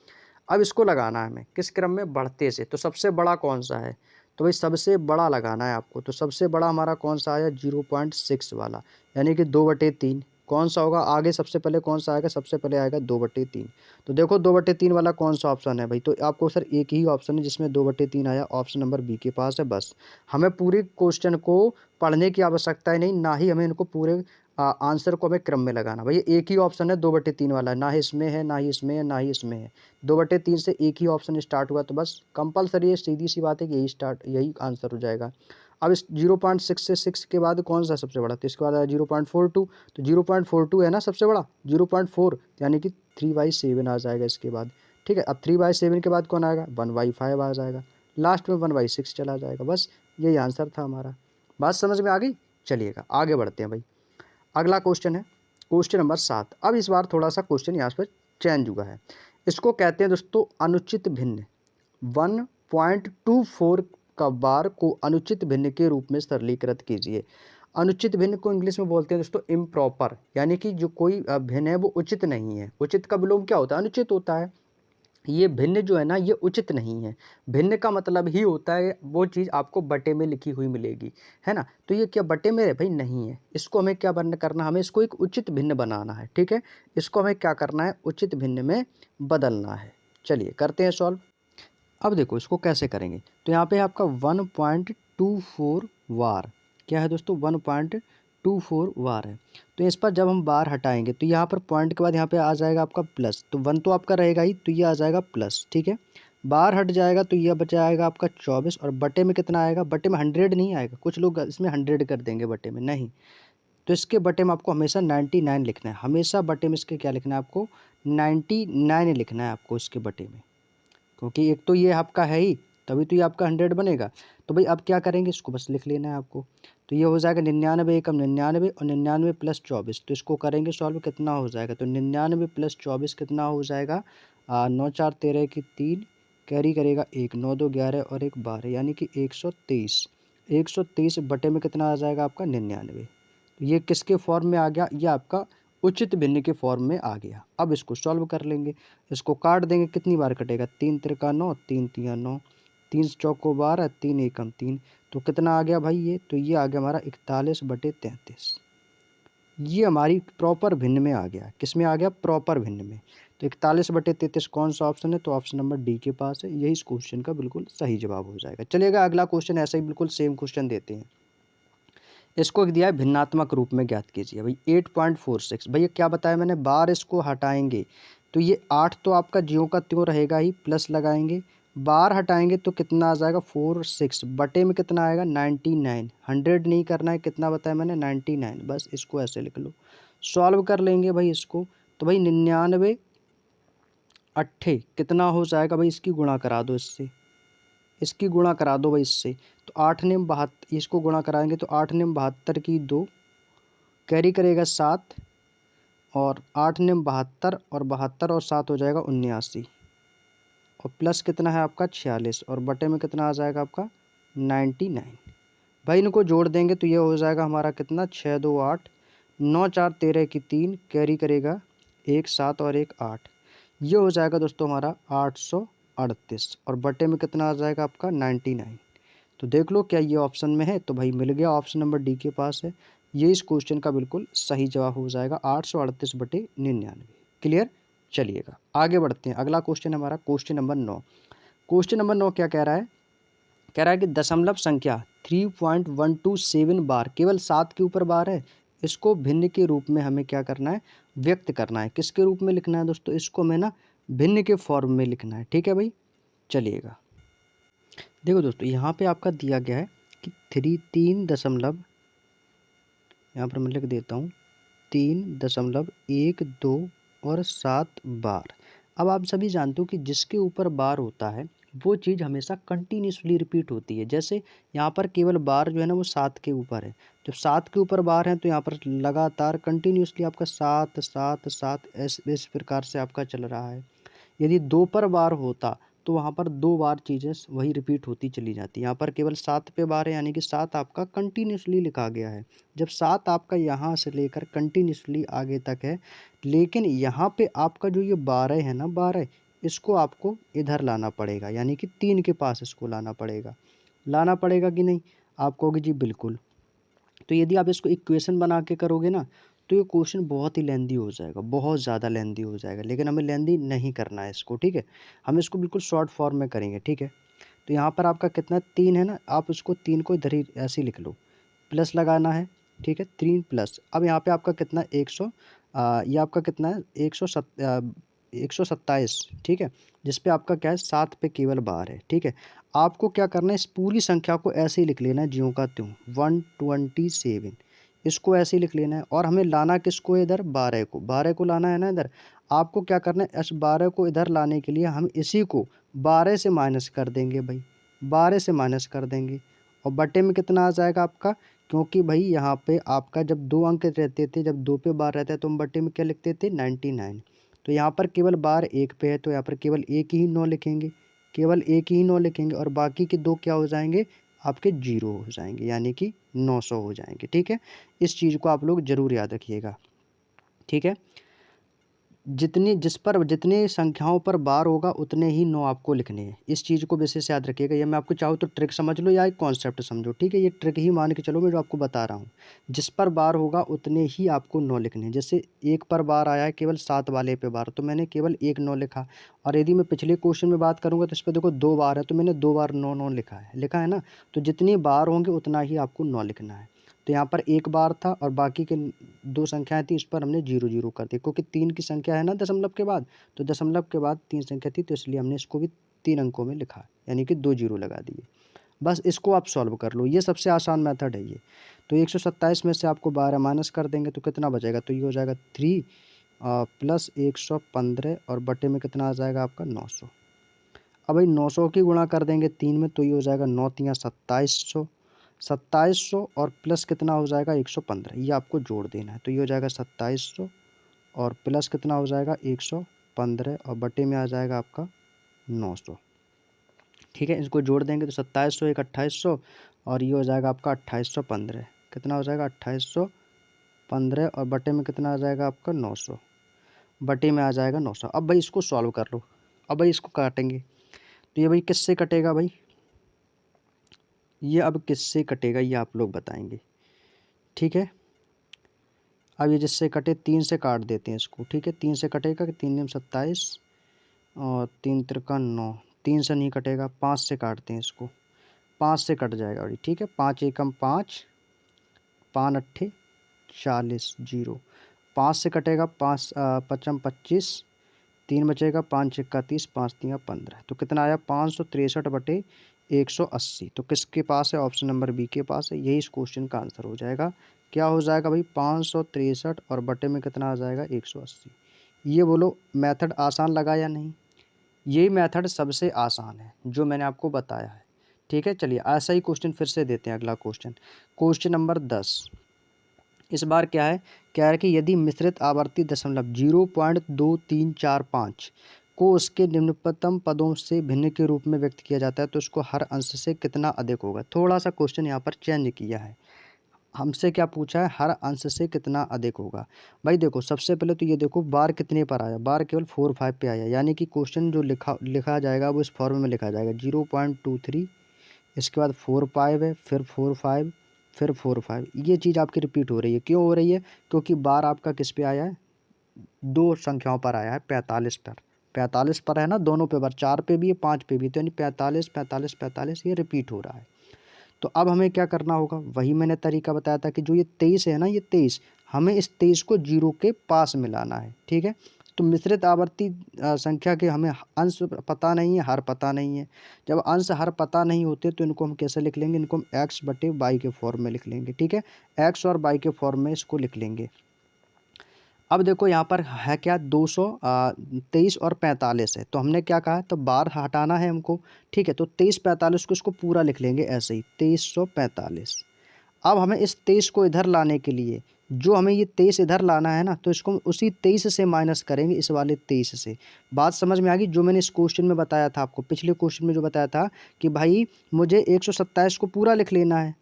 अब इसको लगाना है हमें किस क्रम में, बढ़ते से। तो सबसे बड़ा कौन सा है, तो भाई सबसे बड़ा लगाना है आपको। तो सबसे बड़ा हमारा कौन सा आया, 0.6 वाला, यानी कि 2/3। कौन सा होगा आगे, सबसे पहले कौन सा आएगा, सबसे पहले आएगा 2/3। तो देखो 2/3 वाला कौन सा ऑप्शन है भाई, तो आपको सर एक ही ऑप्शन है जिसमें 2/3 आया, ऑप्शन नंबर बी के पास है। बस हमें पूरी क्वेश्चन को पढ़ने की आवश्यकता ही नहीं, ना ही हमें इनको पूरे आंसर को हमें क्रम में लगाना। भैया एक ही ऑप्शन है 2/3 वाला, ना ही इसमें है, ना ही इसमें है, ना ही इसमें है। 2/3 से एक ही ऑप्शन स्टार्ट हुआ, तो बस कंपलसरी है, सीधी सी बात है कि यही आंसर हो जाएगा। अब इस 0.6 से 6 के बाद कौन सा सबसे बड़ा, तो इसके बाद आया 0.42। तो 0.42 है ना सबसे बड़ा, 0.4, यानी कि 3/7 आ जाएगा इसके बाद। ठीक है, अब 3/7 के बाद कौन आएगा, 1/5 आ जाएगा, लास्ट में 1/6 चला जाएगा। बस यही आंसर था हमारा। बात समझ में आ गई। चलिएगा आगे बढ़ते हैं भाई। अगला क्वेश्चन है क्वेश्चन नंबर 7। अब इस बार थोड़ा सा क्वेश्चन यहाँ पर चेंज हुआ है। इसको कहते हैं दोस्तों अनुचित भिन्न। 1.24 का बार को अनुचित भिन्न के रूप में सरलीकृत कीजिए। अनुचित भिन्न को इंग्लिश में बोलते हैं दोस्तों इम्प्रॉपर, यानी कि जो कोई भिन्न है वो उचित नहीं है। उचित का विलोम क्या होता है, अनुचित होता है। ये भिन्न जो है ना, ये उचित नहीं है। भिन्न का मतलब ही होता है वो चीज़ आपको बटे में लिखी हुई मिलेगी, है ना। तो ये क्या बटे में है भाई, नहीं है। इसको हमें क्या करना, हमें इसको एक उचित भिन्न बनाना है। ठीक है, इसको हमें क्या करना है, उचित भिन्न में बदलना है। चलिए करते हैं सॉल्व। अब देखो इसको कैसे करेंगे, तो यहाँ पे आपका 1.24 वार क्या है दोस्तों, 1.24 वार है। तो इस पर जब हम बार हटाएंगे तो यहाँ पर पॉइंट के बाद यहाँ पे आ जाएगा आपका प्लस, तो 1 तो आपका रहेगा ही, तो ये आ जाएगा प्लस। ठीक है, बार हट जाएगा तो यह बच जाएगा आपका 24, और बटे में कितना आएगा, बटे में 100 नहीं आएगा। कुछ लोग इसमें 100 कर देंगे बटे में, नहीं। तो इसके बटे में आपको हमेशा 99 लिखना है, हमेशा बटे में इसके क्या लिखना है आपको, 99 लिखना है आपको इसके बटे में, क्योंकि एक तो ये आपका है ही, तभी तो ये आपका 100 बनेगा। तो भाई अब क्या करेंगे, इसको बस लिख लेना है आपको। तो ये हो जाएगा 99 एकम 99, और 99 प्लस 24। तो इसको करेंगे सॉल्व, कितना हो जाएगा, तो 99 प्लस 24 कितना हो जाएगा, 9 4 13 की 3, कैरी करेगा 1, 9 2 11 और 1 12, यानी कि 123। 123 बटे में कितना आ जाएगा आपका 99। तो ये किसके फॉर्म में आ गया, ये आपका उचित भिन्न के फॉर्म में आ गया। अब इसको सॉल्व कर लेंगे, इसको काट देंगे, कितनी बार कटेगा, 3 त्रिका 9, 3 तिया 9, 3 चौको 12, 3 एकम 3। तो कितना आ गया भाई ये, तो ये आ गया हमारा 41/33। ये हमारी प्रॉपर भिन्न में आ गया, किस में आ गया, प्रॉपर भिन्न में। तो 41/33 कौन सा ऑप्शन है, तो ऑप्शन नंबर डी के पास है, यही इस क्वेश्चन का बिल्कुल सही जवाब हो जाएगा। चलिएगा अगला क्वेश्चन ऐसा ही बिल्कुल सेम क्वेश्चन देते हैं। इसको दिया है भिन्नात्मक रूप में ज्ञात कीजिए। भाई 8.46, भैया क्या बताया मैंने, बार इसको हटाएंगे तो ये 8 तो आपका ज्यों का त्यों रहेगा ही, प्लस लगाएंगे, बार हटाएंगे तो कितना आ जाएगा 46, बटे में कितना आएगा 99। 100 नहीं करना है, कितना बताया मैंने 99, बस इसको ऐसे लिख लो। सॉल्व कर लेंगे भाई इसको, तो भाई 99 अट्ठे कितना हो जाएगा भाई, इसकी गुणा करा दो इससे, इसकी गुणा करा दो भाई इससे। तो 8 निम 72, इसको गुणा कराएंगे तो 8 निम 72 की 2, कैरी करेगा 7, और 8 निम 72, और 72 और 7 हो जाएगा 79, और प्लस कितना है आपका 46, और बटे में कितना आ जाएगा आपका 99। भाई इनको जोड़ देंगे तो ये हो जाएगा हमारा कितना, 6 2 8, 9 4 13 की 3, कैरी करेगा 1 7 और 1 8। ये हो जाएगा दोस्तों हमारा 838, और बटे में कितना आ जाएगा आपका 99। तो देख लो क्या ये ऑप्शन में है, तो भाई मिल गया, ऑप्शन नंबर डी के पास है, ये इस क्वेश्चन का बिल्कुल सही जवाब हो जाएगा, 838/99। क्लियर। चलिएगा आगे बढ़ते हैं। अगला क्वेश्चन हमारा क्वेश्चन नंबर 9। क्वेश्चन नंबर 9 क्या कह रहा है, कह रहा है कि दशमलव संख्या 3.127 बार केवल 7 के ऊपर बार है, इसको भिन्न के रूप में हमें क्या करना है, व्यक्त करना है। किसके रूप में लिखना है दोस्तों, इसको हमें ना भिन्न के फॉर्म में लिखना है। ठीक है भाई, चलिएगा देखो दोस्तों यहाँ पे आपका दिया गया है कि 3 दशमलव, यहाँ पर मैं लिख देता हूँ 3.12 और 7 बार। अब आप सभी जानते हो कि जिसके ऊपर बार होता है वो चीज़ हमेशा कंटिन्यूसली रिपीट होती है। जैसे यहाँ पर केवल बार जो है ना वो 7 के ऊपर है, जब 7 के ऊपर बार है तो यहाँ पर लगातार कंटिन्यूसली आपका 7 7 7 इस प्रकार से आपका चल रहा है। यदि 2 पर बार होता तो वहाँ पर 2 बार चीज़ें वही रिपीट होती चली जाती। यहाँ पर केवल 7 पे बार है, यानी कि 7 आपका कंटिन्यूअसली लिखा गया है। जब 7 आपका यहाँ से लेकर कंटिन्यूअसली आगे तक है, लेकिन यहाँ पे आपका जो ये 12 है ना, 12 इसको आपको इधर लाना पड़ेगा, यानी कि 3 के पास इसको लाना पड़ेगा। लाना पड़ेगा कि नहीं? आप कहोगे जी बिल्कुल। तो यदि आप इसको इक्वेशन बना के करोगे ना, तो ये क्वेश्चन बहुत ही लेंदी हो जाएगा, बहुत ज़्यादा लेंदी हो जाएगा, लेकिन हमें लेंदी नहीं करना है इसको, ठीक है। हम इसको बिल्कुल शॉर्ट फॉर्म में करेंगे, ठीक है। तो यहाँ पर आपका कितना 3 है ना, आप उसको 3 को इधर ही ऐसे ही लिख लो, प्लस लगाना है, ठीक है। 3 प्लस, अब यहाँ पे आपका कितना 100, ये आपका कितना है 127, ठीक है। जिस पे आपका क्या है 7 पे केवल बार है, ठीक है। आपको क्या करना है, इस पूरी संख्या को ऐसे ही लिख लेना है, ज्यों का त्यों 127, इसको ऐसे ही लिख लेना है। और हमें लाना किसको है इधर, 12 को, 12 को लाना है ना इधर। आपको क्या करना है, इस 12 को इधर लाने के लिए हम इसी को 12 से माइनस कर देंगे भाई, 12 से माइनस कर देंगे। और बटे में कितना आ जाएगा आपका, क्योंकि भाई यहाँ पे आपका जब 2 अंक रहते थे, जब 2 पे बार रहता है तो हम बटे में क्या लिखते थे 99। तो यहाँ पर केवल बार 1 पे है, तो यहाँ पर केवल एक ही 9 लिखेंगे, केवल एक ही 9 लिखेंगे, और बाकी के 2 क्या हो जाएंगे आपके 0 हो जाएंगे, यानी कि 900 हो जाएंगे, ठीक है। इस चीज़ को आप लोग ज़रूर याद रखिएगा, ठीक है। जिस पर जितनी संख्याओं पर बार होगा उतने ही 9 आपको लिखने हैं। इस चीज़ को विशेष याद रखिएगा। ये मैं आपको चाहूँ तो ट्रिक समझ लो या एक कॉन्सेप्ट समझो, ठीक है। ये ट्रिक ही मान के चलो, मैं जो आपको बता रहा हूँ। जिस पर बार होगा उतने ही आपको 9 लिखने हैं। जैसे 1 पर बार आया है केवल 7 वाले पे बार, तो मैंने केवल 1 9 लिखा। और यदि मैं पिछले क्वेश्चन में बात करूँगा तो इस पर देखो 2 बार है, तो मैंने 2 बार 9 9 लिखा है ना। तो जितनी बार होंगे उतना ही आपको 9 लिखना है। तो यहाँ पर 1 बार था और बाकी के 2 संख्याएँ थी, इस पर हमने 0 0 कर दिया, क्योंकि 3 की संख्या है ना दशमलव के बाद, तो दशमलव के बाद 3 संख्या थी, तो इसलिए हमने इसको भी 3 अंकों में लिखा, यानी कि 2 0 लगा दिए। बस इसको आप सॉल्व कर लो, ये सबसे आसान मेथड है ये। तो 127 में से आपको 12 माइनस कर देंगे तो कितना बचेगा, तो ये हो जाएगा 3 प्लस 115, और बटे में कितना आ जाएगा आपका 900। अब भाई 900 की गुणा कर देंगे 3 में, तो ये हो जाएगा 9 तियाँ 2700, 2700 और प्लस कितना हो जाएगा 115, ये आपको जोड़ देना है। तो ये हो जाएगा 2700 और प्लस कितना हो जाएगा 115, और बटे में आ जाएगा आपका 900, ठीक है। इसको जोड़ देंगे तो 2700 एक 2800, और ये हो जाएगा आपका 2815, कितना हो जाएगा 2815, और बटे में कितना आ जाएगा आपका 900, बटे में आ जाएगा 900। अब भाई इसको सॉल्व कर लो। अब भाई इसको काटेंगे, तो ये भाई किससे कटेगा भाई, ये अब किससे कटेगा ये आप लोग बताएंगे, ठीक है। अब ये जिससे कटे 3 से काट देते हैं इसको, ठीक है। 3 से कटेगा कि 3 दूनी 27 और 3 तिरका 9, 3 से नहीं कटेगा, 5 से काटते हैं इसको, 5 से कट जाएगा भाई, ठीक है। 5 एकम 5, 5 अट्ठे 40, 0, 5 से कटेगा, 5 पचम 25, 3 बचेगा, 5 छक्का 30, 5 तियाँ 15, तो कितना आया 563 बटे 180। तो किसके पास है, ऑप्शन नंबर बी के पास है। यही इस क्वेश्चन का आंसर हो जाएगा। क्या हो जाएगा भाई 563 और बटे में कितना आ जाएगा 180। ये बोलो मेथड आसान लगा या नहीं। यही मेथड सबसे आसान है जो मैंने आपको बताया है, ठीक है। चलिए ऐसा ही क्वेश्चन फिर से देते हैं। अगला क्वेश्चन, क्वेश्चन नंबर 10। इस बार क्या है, क्या है कि यदि मिश्रित आवर्ती दशमलव 0.2345 को उसके निम्नतम पदों से भिन्न के रूप में व्यक्त किया जाता है तो उसको हर अंश से कितना अधिक होगा। थोड़ा सा क्वेश्चन यहाँ पर चेंज किया है। हमसे क्या पूछा है, हर अंश से कितना अधिक होगा। भाई देखो सबसे पहले तो ये देखो बार कितने पर आया, बार केवल 4 5 पे आया, यानी कि क्वेश्चन जो लिखा जाएगा वो इस फॉर्म में लिखा जाएगा 0.23, इसके बाद 4 5 है, फिर 4 5, फिर 4 5। ये चीज़ आपकी रिपीट हो रही है, क्यों हो रही है, क्योंकि बार आपका किस पे आया है, 2 संख्याओं पर आया है, 45 पर, 45 पर है ना, दोनों पे बार, 4 पे भी है 5 पे भी, तो यानी 45 45 45 ये रिपीट हो रहा है। तो अब हमें क्या करना होगा, वही मैंने तरीका बताया था कि जो ये 23 है ना, ये 23, हमें इस 23 को 0 के पास मिलाना है, ठीक है। तो मिश्रित आवर्ती संख्या के हमें अंश पता नहीं है, हर पता नहीं है। जब अंश हर पता नहीं होते तो इनको हम कैसे लिख लेंगे, इनको हम x बटे वाई के फॉर्म में लिख लेंगे, ठीक है। x और y के फॉर्म में इसको लिख लेंगे। अब देखो यहाँ पर है क्या, 223 और 45 है, तो हमने क्या कहा, तो बार हटाना है हमको, ठीक है। तो 23 45 को इसको पूरा लिख लेंगे ऐसे ही, 2345। अब हमें इस 23 को इधर लाने के लिए जो हमें ये 23 इधर लाना है ना, तो इसको हम उसी 23 से माइनस करेंगे, इस वाले 23 से। बात समझ में आ गई? जो मैंने इस क्वेश्चन में बताया था आपको, पिछले क्वेश्चन में जो बताया था कि भाई मुझे 127 को पूरा लिख लेना है,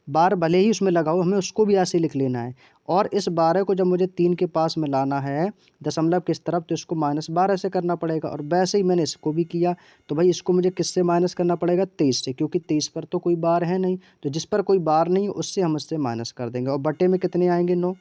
बार भले ही उसमें लगाओ, हमें उसको भी ऐसे लिख लेना है। और इस 12 को जब मुझे 3 के पास में लाना है दशमलव किस तरफ, तो इसको -12 से करना पड़ेगा। और वैसे ही मैंने इसको भी किया, तो भाई इसको मुझे किससे माइनस करना पड़ेगा? 23 से, क्योंकि 23 पर तो कोई बार है नहीं, तो जिस पर कोई बार नहीं उससे हम इससे माइनस कर देंगे। और बटे में कितने आएंगे? 9।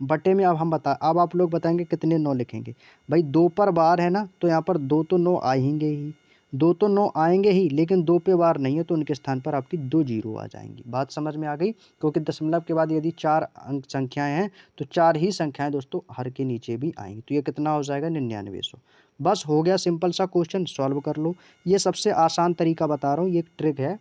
बटे में अब आप लोग बताएंगे कितने 9 लिखेंगे। भाई 2 पर बार है ना, तो यहाँ पर 2 तो 9 आएंगे ही, 2 तो 9 आएंगे ही, लेकिन 2 पे बार नहीं है, तो उनके स्थान पर आपकी 2 जीरो आ जाएंगी। बात समझ में आ गई? क्योंकि दशमलव के बाद यदि 4 अंक संख्याएं हैं तो 4 ही संख्याएं दोस्तों हर के नीचे भी आएंगी। तो ये कितना हो जाएगा? 9900। बस हो गया, सिंपल सा क्वेश्चन, सॉल्व कर लो। ये सबसे आसान तरीका बता रहा हूँ, ये एक ट्रिक है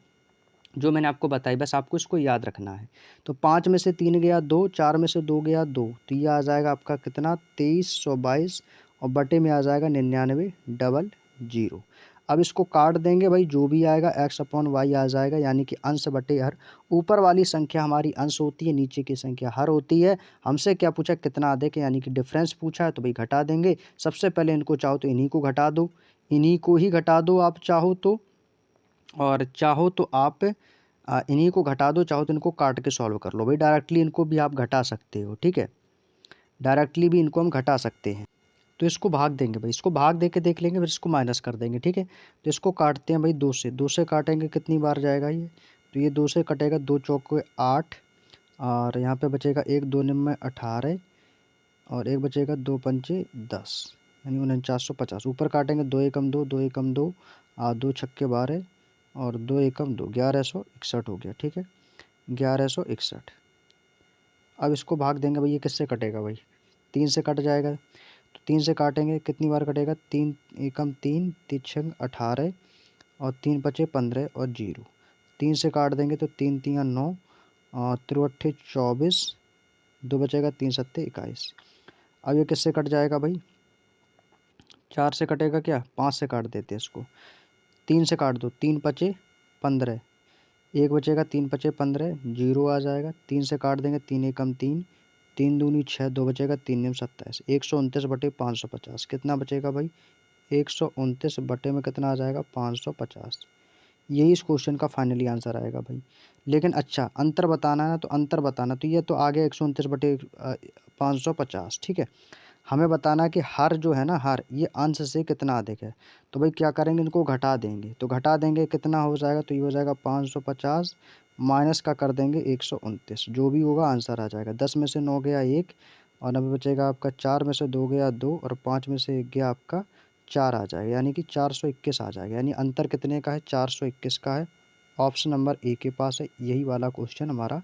जो मैंने आपको बताई, बस आपको इसको याद रखना है। तो 5 में से 3 गया 2, 4 में से 2 गया 2, तो ये आ जाएगा आपका कितना? 2322, और बटे में आ जाएगा 9900। अब इसको काट देंगे भाई, जो भी आएगा x/y आ जाएगा, यानी कि अंश बटे हर। ऊपर वाली संख्या हमारी अंश होती है, नीचे की संख्या हर होती है। हमसे क्या पूछा? कितना अधिक है, यानी कि डिफरेंस पूछा है, तो भाई घटा देंगे। सबसे पहले इनको चाहो तो इन्हीं को घटा दो, इन्हीं को ही घटा दो आप चाहो तो, और चाहो तो आप इन्हीं को घटा दो, चाहो तो इनको काट के सॉल्व कर लो। भाई डायरेक्टली इनको भी आप घटा सकते हो, ठीक है, डायरेक्टली भी इनको हम घटा सकते हैं। तो इसको भाग देंगे भाई, इसको भाग दे के देख लेंगे, फिर इसको माइनस कर देंगे, ठीक है। तो इसको काटते हैं भाई 2 से, 2 से काटेंगे कितनी बार जाएगा ये? तो ये 2 से कटेगा, 2 चौके 8, और यहाँ पे बचेगा 1 2 निम्न 18, और एक बचेगा 2 पंचे 10, यानी 4950। ऊपर काटेंगे 2 एकम 2, 2 एकम 2, 2 छक्के 12, और 2 एकम 2, 1161 हो गया, ठीक है, 1161। अब इसको भाग देंगे भाई, ये किससे कटेगा भाई? 3 से कट जाएगा, तो 3 से काटेंगे कितनी बार कटेगा? 3 एकम 3, 3 छंग 18, और 3 बचे 15 और 0। 3 से काट देंगे तो 3 3 9, और 3 24, 2 बचेगा 3 सत्ते 21। अब ये किससे कट जाएगा भाई? 4 से कटेगा क्या? 5 से काट देते हैं इसको। 3 से काट दो, 3 पचे 15, एक बचेगा 3 पचे 15, 0 आ जाएगा। 3 से काट देंगे, 3 एकम 3, 3 दूनी 6, 2 बचेगा 3 निम 27, 129 बटे 550 कितना बचेगा भाई? 129 बटे में कितना आ जाएगा? 550। यही इस क्वेश्चन का फाइनली आंसर आएगा भाई। लेकिन अच्छा अंतर बताना है, तो अंतर बताना, तो ये तो आ गया 129 बटे 550, ठीक है। हमें बताना है कि हर जो है ना, हर ये अंश से कितना अधिक है। तो भाई क्या करेंगे? इनको घटा देंगे, तो घटा देंगे कितना हो जाएगा? तो ये हो जाएगा 550, माइनस का कर देंगे 129, जो भी होगा आंसर आ जाएगा। 10 में से 9 गया 1, और अब बचेगा आपका 4 में से 2 गया 2, और 5 में से 1 गया आपका 4 आ जाएगा, यानी कि 421 आ जाएगा। यानी अंतर कितने का है? 421 का है। ऑप्शन नंबर ए के पास है, यही वाला क्वेश्चन हमारा,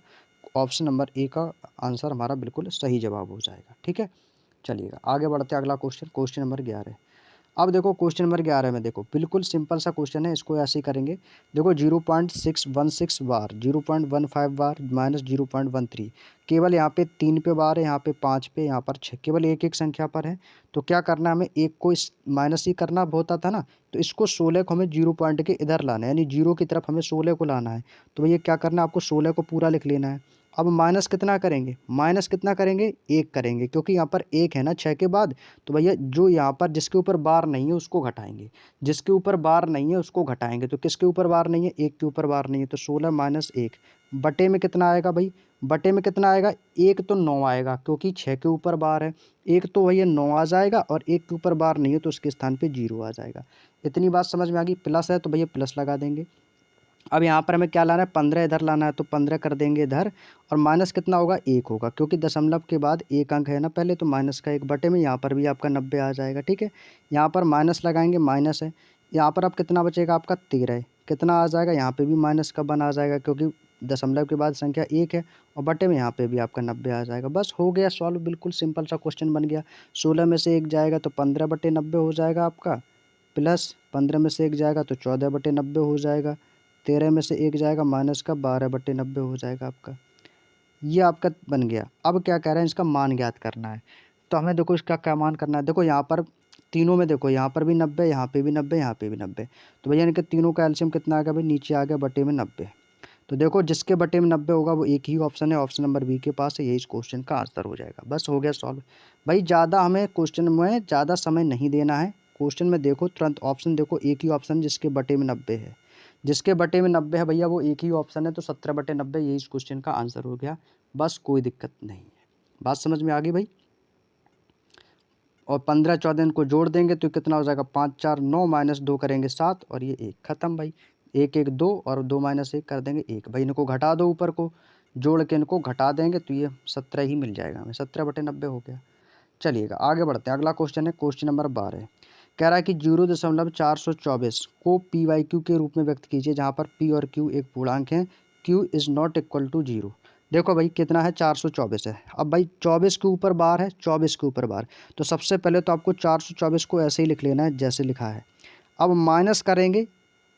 ऑप्शन नंबर ए का आंसर हमारा बिल्कुल सही जवाब हो जाएगा, ठीक है। चलिएगा आगे बढ़ते हैं, अगला क्वेश्चन, क्वेश्चन नंबर 11। अब देखो क्वेश्चन नंबर 11 में देखो, बिल्कुल सिंपल सा क्वेश्चन है, इसको ऐसे ही करेंगे। देखो 0.616 बार, 0.15 बार, -0.13, केवल यहाँ पे 3 पे बार है, यहाँ पे 5 पे, यहाँ पर 6, केवल एक एक संख्या पर है। तो क्या करना है हमें? एक को इस माइनस ही करना होता था ना, तो इसको 16 को हमें 0 पॉइंट के इधर लाना है, यानी 0 की तरफ हमें 16 को लाना है। तो भैया क्या करना है? आपको 16 को पूरा लिख लेना है। अब माइनस कितना करेंगे? माइनस कितना करेंगे? 1 करेंगे, क्योंकि यहाँ पर 1 है ना 6 के बाद। तो भैया जो यहाँ पर जिसके ऊपर बार नहीं है उसको घटाएंगे, जिसके ऊपर बार नहीं है उसको घटाएंगे। तो किसके ऊपर बार नहीं है? 1 के ऊपर बार नहीं है, तो 16 माइनस 1 बटे में कितना आएगा भाई? बटे में कितना आएगा? 1 तो 9 आएगा, क्योंकि 6 के ऊपर बार है। 1 तो भैया 9 आ जाएगा, और 1 के ऊपर बार नहीं है तो उसके स्थान पे 0 आ जाएगा। इतनी बात समझ में आ गई? प्लस है तो भैया प्लस लगा देंगे। अब यहाँ पर हमें क्या लाना है? 15 इधर लाना है, तो 15 कर देंगे इधर, और माइनस कितना होगा? 1 होगा, क्योंकि दशमलव के बाद एक अंक है ना पहले, तो माइनस का 1 बटे में यहाँ पर भी आपका 90 आ जाएगा, ठीक है। यहाँ पर माइनस लगाएंगे, माइनस है। यहाँ पर अब कितना बचेगा आपका? 13, कितना आ जाएगा? यहाँ पे भी माइनस का 1 आ जाएगा, क्योंकि दशमलव के बाद संख्या 1 है, और बटे में यहाँ पे भी आपका 90 आ जाएगा। बस हो गया सॉल्व, बिल्कुल सिंपल सा क्वेश्चन बन गया। 16 में से 1 जाएगा तो 15 बटे 90 हो जाएगा आपका, प्लस 15 में से 1 जाएगा तो 14 बटे 90 हो जाएगा, 13 में से 1 जाएगा माइनस का 12 बटे 90 हो जाएगा आपका। ये आपका बन गया। अब क्या कह रहे हैं? इसका मान ज्ञात करना है। तो हमें देखो इसका क्या मान करना है। देखो यहाँ पर तीनों में देखो, यहाँ पर भी 90, यहाँ पे भी 90, यहाँ पे भी 90, तो भैया इनके तीनों का एलसीएम कितना आ गया भाई? नीचे आ गया बटे में 90। तो देखो जिसके बटे में 90 होगा वो एक ही ऑप्शन है, ऑप्शन नंबर बी के पास है, यही इस क्वेश्चन का आंसर हो जाएगा। बस हो गया सॉल्व। भाई ज़्यादा हमें क्वेश्चन में ज़्यादा समय नहीं देना है। क्वेश्चन में देखो तुरंत ऑप्शन देखो, एक ही ऑप्शन जिसके बटे में 90 है, जिसके बटे में 90 है भैया वो एक ही ऑप्शन है, तो 17/90 यही इस क्वेश्चन का आंसर हो गया। बस कोई दिक्कत नहीं है। बात समझ में आ गई भाई। और 15-14 इनको जोड़ देंगे तो कितना हो जाएगा, 5 4 9 -2 करेंगे 7 और ये 1 खत्म भाई। 1 1 2 और 2 -1 कर देंगे 1 भाई। इनको घटा दो, ऊपर को जोड़ के इनको घटा देंगे तो ये 17 ही मिल जाएगा हमें। 17/90 हो गया। चलिएगा आगे बढ़ते हैं। अगला क्वेश्चन है क्वेश्चन नंबर 12। कह रहा है कि 0.424 को पी वाई क्यू के रूप में व्यक्त कीजिए, जहाँ पर पी और क्यू एक पूर्णांक है, Q is not equal to 0। देखो भाई कितना है, 424 है। अब भाई 24 के ऊपर बार है, 24 के ऊपर बार, तो सबसे पहले तो आपको 424 को ऐसे ही लिख लेना है जैसे लिखा है। अब माइनस करेंगे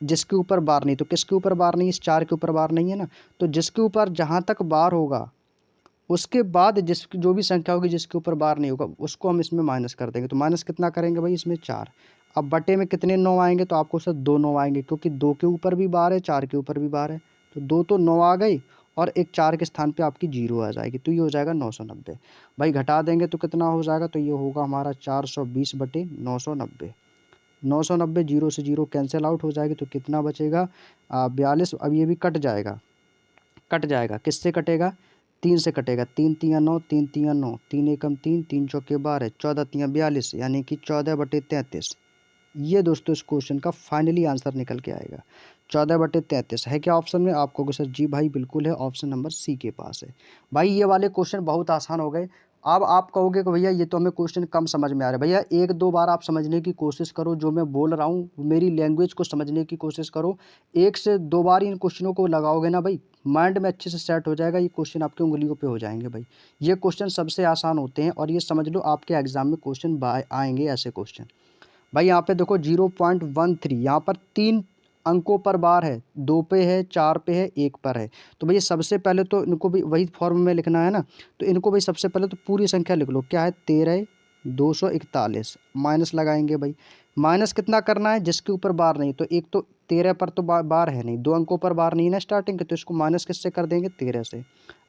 जिसके ऊपर बार नहीं, तो किसके ऊपर बार नहीं, इस 4 के ऊपर बार नहीं है ना, तो जिसके ऊपर जहाँ तक बार होगा उसके बाद जिस जो भी संख्या होगी जिसके ऊपर बार नहीं होगा उसको हम इसमें माइनस कर देंगे। तो माइनस कितना करेंगे भाई, इसमें 4। अब बटे में कितने 9 आएंगे, तो आपको सर 2 9 आएंगे, क्योंकि 2 के ऊपर भी बार है, 4 के ऊपर भी बार है, तो 2 तो 9 आ गई और एक 4 के स्थान पे आपकी 0 आ जाएगी, तो ये हो जाएगा 990। भाई घटा देंगे तो कितना हो जाएगा, तो ये होगा हमारा 420/990। 990 जीरो से जीरो कैंसिल आउट हो जाएगी, तो कितना बचेगा 42। अब ये भी कट जाएगा, कट जाएगा किससे कटेगा, 3 से कटेगा। 3 तियाँ 9, 3 तियाँ 9, 3 एकम 3, 3 चौके 12, 14 तियाँ 42, यानी कि 14/33। ये दोस्तों इस क्वेश्चन का फाइनली आंसर निकल के आएगा। 14/33 है क्या ऑप्शन में, आपको कहोगे सर जी भाई बिल्कुल है, ऑप्शन नंबर सी के पास है। भाई ये वाले क्वेश्चन बहुत आसान हो गए। अब आप कहोगे कि भैया ये तो हमें क्वेश्चन कम समझ में आ रहा है। भैया 1-2 बार आप समझने की कोशिश करो, जो मैं बोल रहा हूँ मेरी लैंग्वेज को समझने की कोशिश करो। 1 से 2 बार इन क्वेश्चनों को लगाओगे ना भाई, माइंड में अच्छे से सेट हो जाएगा, ये क्वेश्चन आपकी उंगलियों पे हो जाएंगे भाई। ये क्वेश्चन सबसे आसान होते हैं और ये समझ लो आपके एग्जाम में क्वेश्चन आएंगे ऐसे क्वेश्चन। भाई यहाँ पे देखो 0.13, यहाँ पर 3 अंकों पर बार है, 2 पे है, 4 पे है, 1 पर है। तो भैया सबसे पहले तो इनको भी वही फॉर्म में लिखना है ना, तो इनको भाई सबसे पहले तो पूरी संख्या लिख लो। क्या है, 13,241 माइनस लगाएंगे भाई। माइनस कितना करना है, जिसके ऊपर बार नहीं, तो एक तो 13 पर तो बार है नहीं, 2 अंकों पर बार नहीं है ना स्टार्टिंग के, तो इसको माइनस किससे कर देंगे, 13 से।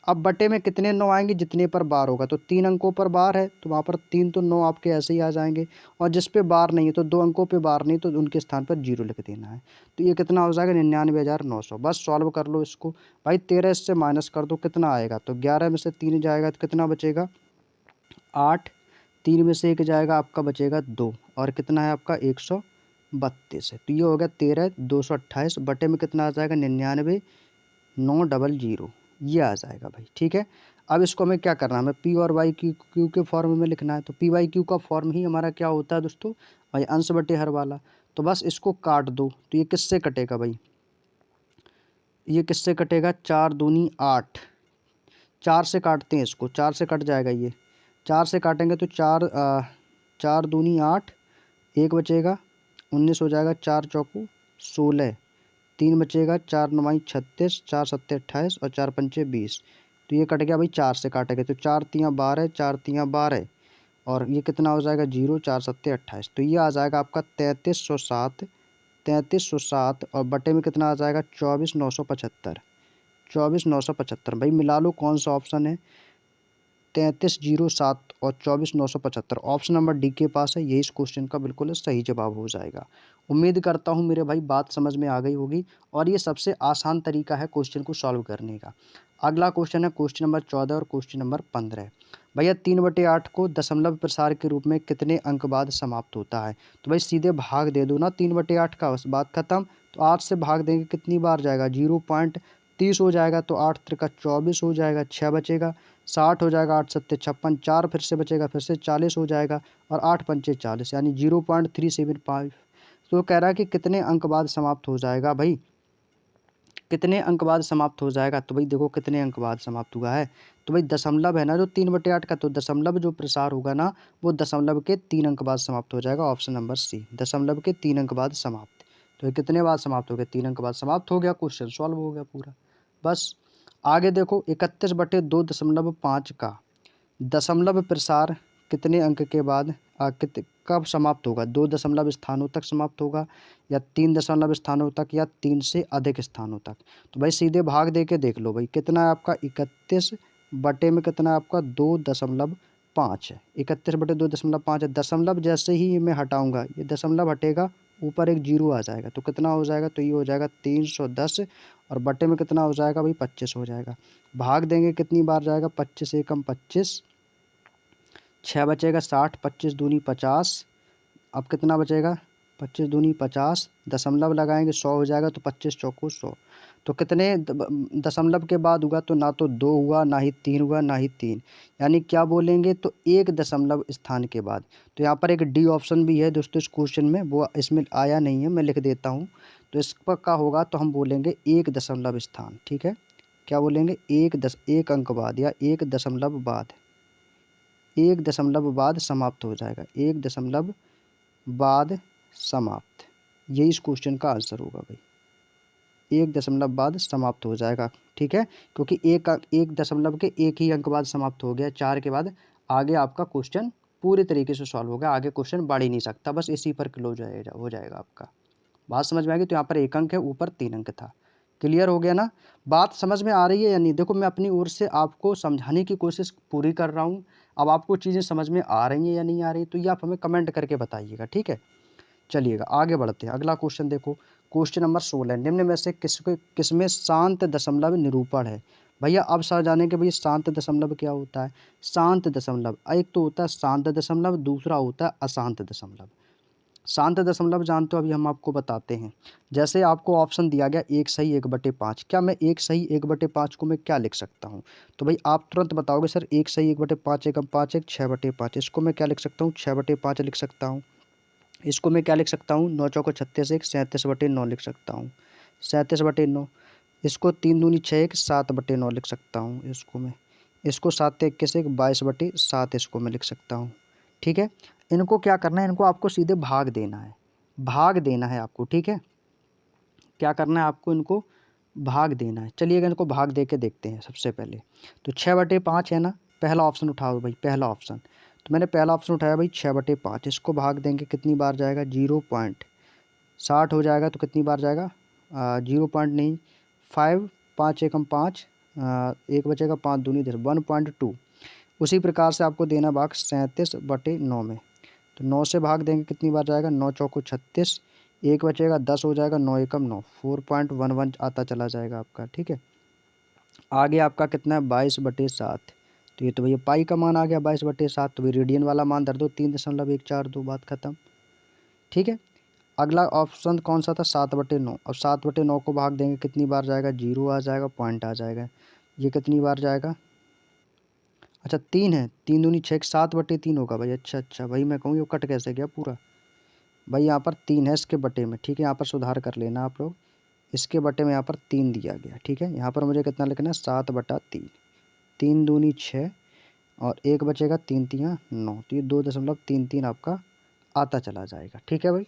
अब बटे में कितने 9 आएंगे, जितने पर बार होगा, तो 3 अंकों पर बार है तो वहाँ पर 3 तो 9 आपके ऐसे ही आ जाएंगे, और जिस पे बार नहीं है तो 2 अंकों पे बार नहीं, तो उनके स्थान पर 0 लिख देना है। तो ये कितना हो जाएगा, 99,900। बस सॉल्व कर लो इसको भाई। 13 इससे माइनस कर दो, कितना आएगा, तो 11 में से 3 जाएगा तो कितना बचेगा 8, 3 में से 1 जाएगा आपका बचेगा 2, और कितना है आपका 132 है। तो ये हो गया 13,228 बटे में कितना आ जाएगा 99,900, ये आ जाएगा भाई। ठीक है, अब इसको हमें क्या करना है, हमें पी और वाई क्यू के फॉर्म में लिखना है। तो पी वाई क्यू का फॉर्म ही हमारा क्या होता है दोस्तों, भाई अंश बटे हर वाला। तो बस इसको काट दो, तो ये किससे कटेगा भाई, ये किससे कटेगा, 4 दूनी 8, 4 से काटते हैं इसको, 4 से कट जाएगा ये। 4 से काटेंगे तो 4 दूनी 8, 1 बचेगा 19 हो जाएगा, 4 चौको 16, 3 बचेगा, 4 9 36, 4 7 28 और 4 पंचे 20। तो ये कट गया भाई, 4 से काटेंगे तो 4 तियाँ 12, 4 तियाँ 12, और ये कितना हो जाएगा 0, 4 7 28। तो ये आ जाएगा आपका 3307, 3307, और बटे में कितना आ जाएगा 24,975, 24,975। भाई मिला लो कौन सा ऑप्शन है, 3307 और 24,975, ऑप्शन नंबर डी के पास है, यही इस क्वेश्चन का बिल्कुल सही जवाब हो जाएगा। उम्मीद करता हूँ मेरे भाई बात समझ में आ गई होगी, और ये सबसे आसान तरीका है क्वेश्चन को सॉल्व करने का। अगला क्वेश्चन है क्वेश्चन नंबर 14 और क्वेश्चन नंबर 15। भैया 3/8 को दशमलव प्रसार के रूप में कितने अंक बाद समाप्त होता है। तो भाई सीधे भाग दे दो ना 3/8 का, बस बात खत्म। तो 8 से भाग देंगे कितनी बार जाएगा, 0.30 हो जाएगा, तो 8 त्रिका 24 हो जाएगा, 6 बचेगा, 60 हो जाएगा, 8 सत्ते 56, 4 फिर से बचेगा, फिर से 40 हो जाएगा, और 8 पंचे 40, यानी 0.375। तो कह रहा है कि कितने अंक बाद समाप्त हो जाएगा भाई, कितने अंक बाद समाप्त हो जाएगा। तो भाई देखो कितने अंक बाद समाप्त हुआ है, तो भाई दशमलव है ना जो 3/8 का, तो दशमलव जो प्रसार होगा ना वो दशमलव के 3 अंक बाद समाप्त हो जाएगा, ऑप्शन नंबर सी, दशमलव के 3 अंक बाद समाप्त। तो ये कितने बाद समाप्त हो गया, 3 अंक बाद समाप्त हो गया, क्वेश्चन सॉल्व हो गया पूरा। बस आगे देखो 31/2.5 का दशमलव प्रसार कितने अंक के बाद कब समाप्त होगा, 2 दशमलव स्थानों तक समाप्त होगा या 3 दशमलव स्थानों तक या 3 से अधिक स्थानों तक। तो भाई सीधे भाग दे के देख लो भाई, कितना है आपका 31 बटे में कितना है आपका 2.5 है। 31 बटे 2.5 है। दशमलव जैसे ही मैं हटाऊंगा, ये दशमलव हटेगा, ऊपर एक जीरो आ जाएगा, तो कितना हो जाएगा, तो ये हो जाएगा 310 और बटे में कितना हो जाएगा भाई 25 हो जाएगा। भाग देंगे कितनी बार जाएगा, 25 एकम 25, 6 बचेगा 60, 25 दूनी 50। अब कितना बचेगा, 25 दूनी 50, दशमलव लगाएंगे 100 हो जाएगा, तो 25 चौको 100। तो कितने दशमलव के बाद हुआ, तो ना तो 2 हुआ, ना ही 3 हुआ, ना ही 3, यानी क्या बोलेंगे, तो 1 दशमलव स्थान के बाद। तो यहाँ पर एक डी ऑप्शन भी है दोस्तों इस क्वेश्चन में, वो इसमें आया नहीं है, मैं लिख देता हूँ। तो इस पर क्या होगा, तो हम बोलेंगे 1 दशमलव स्थान, ठीक है। क्या बोलेंगे, 1 अंक बाद या 1 दशमलव बाद, 1 दशमलव बाद समाप्त हो जाएगा, 1 दशमलव बाद समाप्त, यही इस क्वेश्चन का आंसर होगा भाई, 1 दशमलव बाद समाप्त हो जाएगा, ठीक है। क्योंकि एक दशमलव के 1 ही अंक बाद समाप्त हो गया, 4 के बाद आगे आपका क्वेश्चन पूरे तरीके से सॉल्व होगा, आगे क्वेश्चन बढ़ ही नहीं सकता, बस इसी पर क्लोज हो जाएगा आपका। बात समझ में आ गई, तो यहाँ पर 1 अंक है, ऊपर 3 अंक था। क्लियर हो गया ना, बात समझ में आ रही है या नहीं। देखो मैं अपनी ओर से आपको समझाने की कोशिश पूरी कर रहा हूँ, अब आपको चीज़ें समझ में आ रही हैं या नहीं आ रही, तो ये आप हमें कमेंट करके बताइएगा, ठीक है। चलिएगा आगे बढ़ते हैं, अगला क्वेश्चन देखो, क्वेश्चन नंबर 16, निम्न में से किसमें शांत दशमलव निरूपण है। भैया अब समझ जाने के भैया शांत दशमलव क्या होता है। शांत दशमलव एक तो होता है शांत दशमलव, दूसरा होता है अशांत दशमलव। शांत दशमलव जानते हो, अभी हम आपको बताते हैं। जैसे आपको ऑप्शन दिया गया 1 सही 1/5, क्या मैं 1 सही 1/5 को मैं क्या लिख सकता हूँ, तो भाई आप तुरंत बताओगे सर 1 सही 1/5 एकम 5 1 6/5, इसको मैं क्या लिख सकता हूँ 6/5 लिख सकता हूँ। इसको मैं क्या लिख सकता हूँ 9 चौको 36 1 37/9 लिख सकता हूँ, 37/9। इसको 3 दूनी 6 1 7/9 लिख सकता हूँ, इसको मैं, इसको 7 21 1 22/7 इसको मैं लिख सकता हूँ, ठीक है। इनको क्या करना है, इनको आपको सीधे भाग देना है, भाग देना है आपको, ठीक है। क्या करना है आपको, इनको भाग देना है। चलिएगा इनको भाग दे के देखते हैं सबसे पहले। तो 6/5 है ना, पहला ऑप्शन उठाओ भाई, पहला ऑप्शन। तो मैंने पहला ऑप्शन उठाया भाई 6/5, इसको भाग देंगे कितनी बार जाएगा, 0.60 हो जाएगा, तो कितनी बार जाएगा 0 पॉइंट नहीं 5, 5 एकम 5, एक बचेगा 5 दूनी 10 1.2। उसी प्रकार से आपको देना भाग 37/9 में। तो 9 से भाग देंगे कितनी बार जाएगा, 9 चौको 36, एक बचेगा 10 हो जाएगा, 9 एकम 9 4.11 आता चला जाएगा आपका, ठीक है। आगे आपका कितना है 22/7, तो ये तो भैया पाई का मान आ गया 22/7, तो भाई रेडियन वाला मान धर दो 3.142, बात खत्म, ठीक है। अगला ऑप्शन कौन सा था 7/9, अब 7/9 को भाग देंगे कितनी बार जाएगा, 0 आ जाएगा, पॉइंट आ जाएगा, ये कितनी बार जाएगा, अच्छा 3 है, 3 दूनी 6 7/3 होगा भाई, अच्छा भाई मैं कहूँ ये कट कैसे गया पूरा, भाई यहाँ पर 3 है इसके बटे में, ठीक है, यहाँ पर सुधार कर लेना आप लोग, इसके बटे में यहाँ पर 3 दिया गया, ठीक है। यहाँ पर मुझे कितना लिखना है 7/3, 3 दूनी 6 और एक बचेगा 3 तियाँ 9, तो ये 2.33 आपका आता चला जाएगा, ठीक है भाई।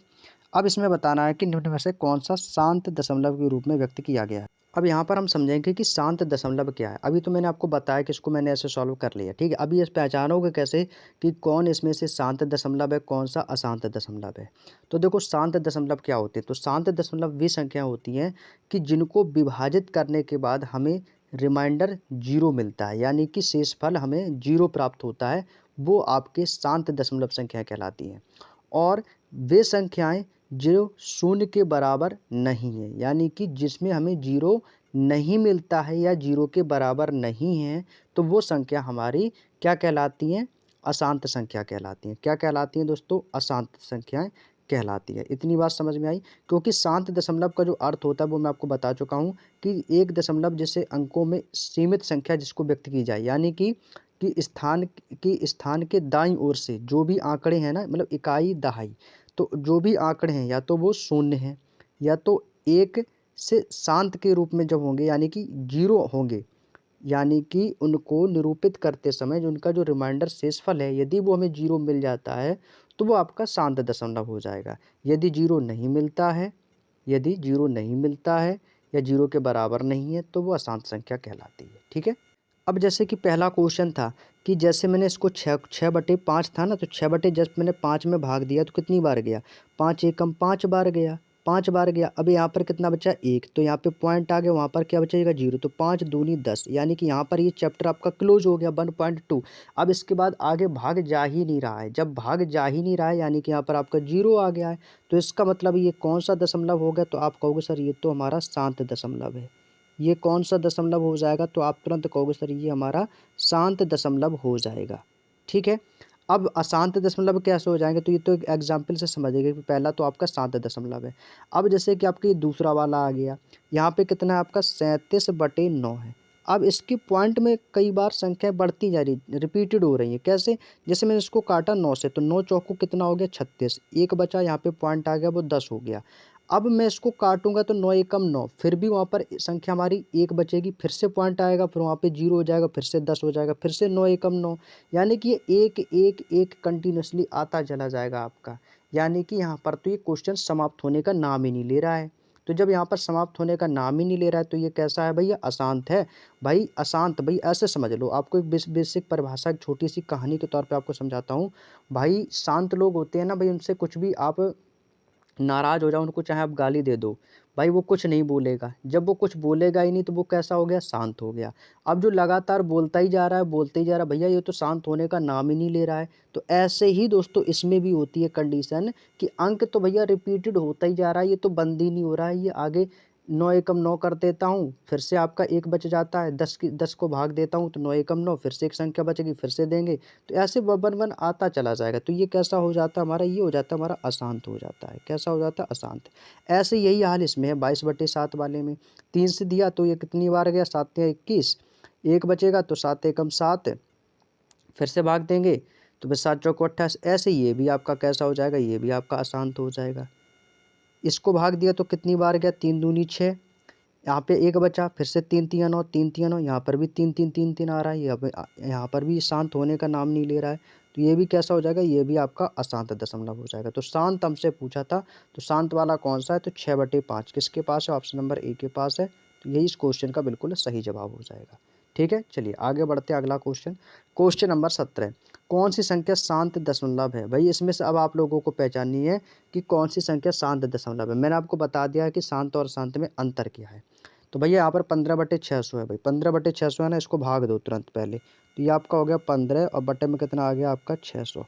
अब इसमें बताना है कि निम्न में से कौन सा शांत दशमलव के रूप में व्यक्त किया गया है। अब यहाँ पर हम समझेंगे कि शांत दशमलव क्या है। अभी तो मैंने आपको बताया कि इसको मैंने ऐसे सॉल्व कर लिया, ठीक है। अभी इस पहचानोगे कैसे कि कौन इसमें से शांत दशमलव है, कौन सा अशांत दशमलव है। तो देखो शांत दशमलव क्या होते हैं, तो शांत दशमलव वे संख्या होती हैं कि जिनको विभाजित करने के बाद हमें रिमाइंडर 0 मिलता है, यानी कि शेषफल हमें 0 प्राप्त होता है, वो आपके शांत दशमलव संख्या कहलाती हैं। और वे संख्याएं जो शून्य के बराबर नहीं है, यानी कि जिसमें हमें 0 नहीं मिलता है या 0 के बराबर नहीं है, तो वो संख्या हमारी क्या कहलाती हैं, अशांत संख्या कहलाती हैं। क्या कहलाती हैं दोस्तों, अशांत संख्याएं कहलाती है। इतनी बात समझ में आई। क्योंकि शांत दशमलव का जो अर्थ होता है वो मैं आपको बता चुका हूँ कि एक दशमलव जैसे अंकों में सीमित संख्या जिसको व्यक्त की जाए, यानी कि स्थान के दाईं ओर से जो भी आंकड़े हैं ना, मतलब इकाई दहाई, तो जो भी आंकड़े हैं या तो वो शून्य हैं या तो एक से शांत के रूप में जब होंगे, यानी कि 0 होंगे, यानी कि उनको निरूपित करते समय जो उनका जो रिमाइंडर शेषफल है, यदि वो हमें 0 मिल जाता है तो वो आपका शांत दशमलव हो जाएगा। यदि 0 नहीं मिलता है, यदि 0 नहीं मिलता है या 0 के बराबर नहीं है, तो वो अशांत संख्या कहलाती है, ठीक है। अब जैसे कि पहला क्वेश्चन था कि जैसे मैंने इसको 6/5 था ना, तो 6/, जस्ट मैंने 5 में भाग दिया तो कितनी बार गया, 5 एकम 5 बार गया, 5 बार गया। अब यहाँ पर कितना बचा 1, तो यहाँ पे पॉइंट आ गया, वहाँ पर क्या बचेगा 0, तो 5 दूनी 10, यानी कि यहाँ पर ये चैप्टर आपका क्लोज हो गया 1.2। अब इसके बाद आगे भाग जा ही नहीं रहा है। जब भाग जा ही नहीं रहा है यानी कि यहाँ पर आपका 0 आ गया है, तो इसका मतलब ये कौन सा दशमलव हो गया, तो आप कहोगे सर ये तो हमारा शांत दशमलव है। ये कौन सा दशमलव हो जाएगा, तो आप तुरंत कहोगे सर ये हमारा शांत दशमलव हो जाएगा। ठीक है, अब अशांत दशमलव कैसे हो जाएंगे, तो ये तो एक एग्जाम्पल से समझिएगा कि पहला तो आपका शांत दशमलव है। अब जैसे कि आपके दूसरा वाला आ गया, यहाँ पे कितना है आपका 37/9 है। अब इसकी पॉइंट में कई बार संख्याएं बढ़ती जा रही, रिपीटेड हो रही हैं। कैसे, जैसे मैंने इसको काटा 9 से, तो 9 चौको कितना हो गया 36, एक बचा, यहाँ पे पॉइंट आ गया वो 10 हो गया। अब मैं इसको काटूंगा तो 9 एकम 9, फिर भी वहाँ पर संख्या हमारी एक बचेगी, फिर से पॉइंट आएगा, फिर वहाँ पे 0 हो जाएगा, फिर से 10 हो जाएगा, फिर से 9 एकम 9, यानी कि ये एक एक एक कंटिन्यूसली आता चला जाएगा आपका। यानी कि यहाँ पर तो ये क्वेश्चन समाप्त होने का नाम ही नहीं ले रहा है। तो जब यहाँ पर समाप्त होने का नाम ही नहीं ले रहा है तो ये कैसा है भैया, अशांत है। भाई अशांत, भाई ऐसे समझ लो, आपको एक बेसिक परिभाषा, एक छोटी सी कहानी के तौर पे आपको समझाता हूँ। भाई शांत लोग होते हैं ना भाई, उनसे कुछ भी आप नाराज़ हो जाओ, उनको चाहे आप गाली दे दो, भाई वो कुछ नहीं बोलेगा। जब वो कुछ बोलेगा ही नहीं तो वो कैसा हो गया, शांत हो गया। अब जो लगातार बोलता ही जा रहा है, बोलते ही जा रहा है, भैया ये तो शांत होने का नाम ही नहीं ले रहा है। तो ऐसे ही दोस्तों इसमें भी होती है कंडीशन कि अंक तो भैया रिपीटेड होता ही जा रहा है, ये तो बंद ही नहीं हो रहा है। ये आगे 9 एकम 9 कर देता हूँ, फिर से आपका 1 बच जाता है, 10 को भाग देता हूँ तो 9 एकम 9, फिर से एक संख्या बचेगी, फिर से देंगे, तो ऐसे 1 आता चला जाएगा। तो ये कैसा हो जाता है हमारा, ये हो जाता है हमारा अशांत हो जाता है। कैसा हो जाता है, अशांत। ऐसे यही हाल इसमें है 22/7 वाले में। 3 से दिया तो ये कितनी बार गया, 7 या 21, एक बचेगा तो 7 एकम 7, फिर से भाग देंगे तो बस 7 चौको 28। ऐसे ये भी आपका कैसा हो जाएगा, ये भी आपका अशांत हो जाएगा। इसको भाग दिया तो कितनी बार गया, 3 दूनी 6, यहाँ पे एक बचा, फिर से 3 3 9, 3 3 9, यहाँ पर भी 3 3 3 3 आ रहा है, यहाँ पर भी शांत होने का नाम नहीं ले रहा है। तो ये भी कैसा हो जाएगा, ये भी आपका अशांत दशमलव हो जाएगा। तो शांत हमसे पूछा था, तो शांत वाला कौन सा है, तो 6/5 किसके पास है, ऑप्शन नंबर ए के पास है। तो यही इस क्वेश्चन का बिल्कुल सही जवाब हो जाएगा। ठीक है, चलिए आगे बढ़ते हैं। अगला क्वेश्चन, क्वेश्चन नंबर 17, कौन सी संख्या शांत दशमलव है। भाई इसमें से अब आप लोगों को पहचाननी है कि कौन सी संख्या शांत दशमलव है। मैंने आपको बता दिया है कि शांत और शांत में अंतर क्या है। तो भैया यहाँ पर 15/600 है। भाई 15/600 है ना, इसको भाग दो तुरंत पहले, तो ये आपका हो गया 15 और बटे में कितना आ गया आपका 600।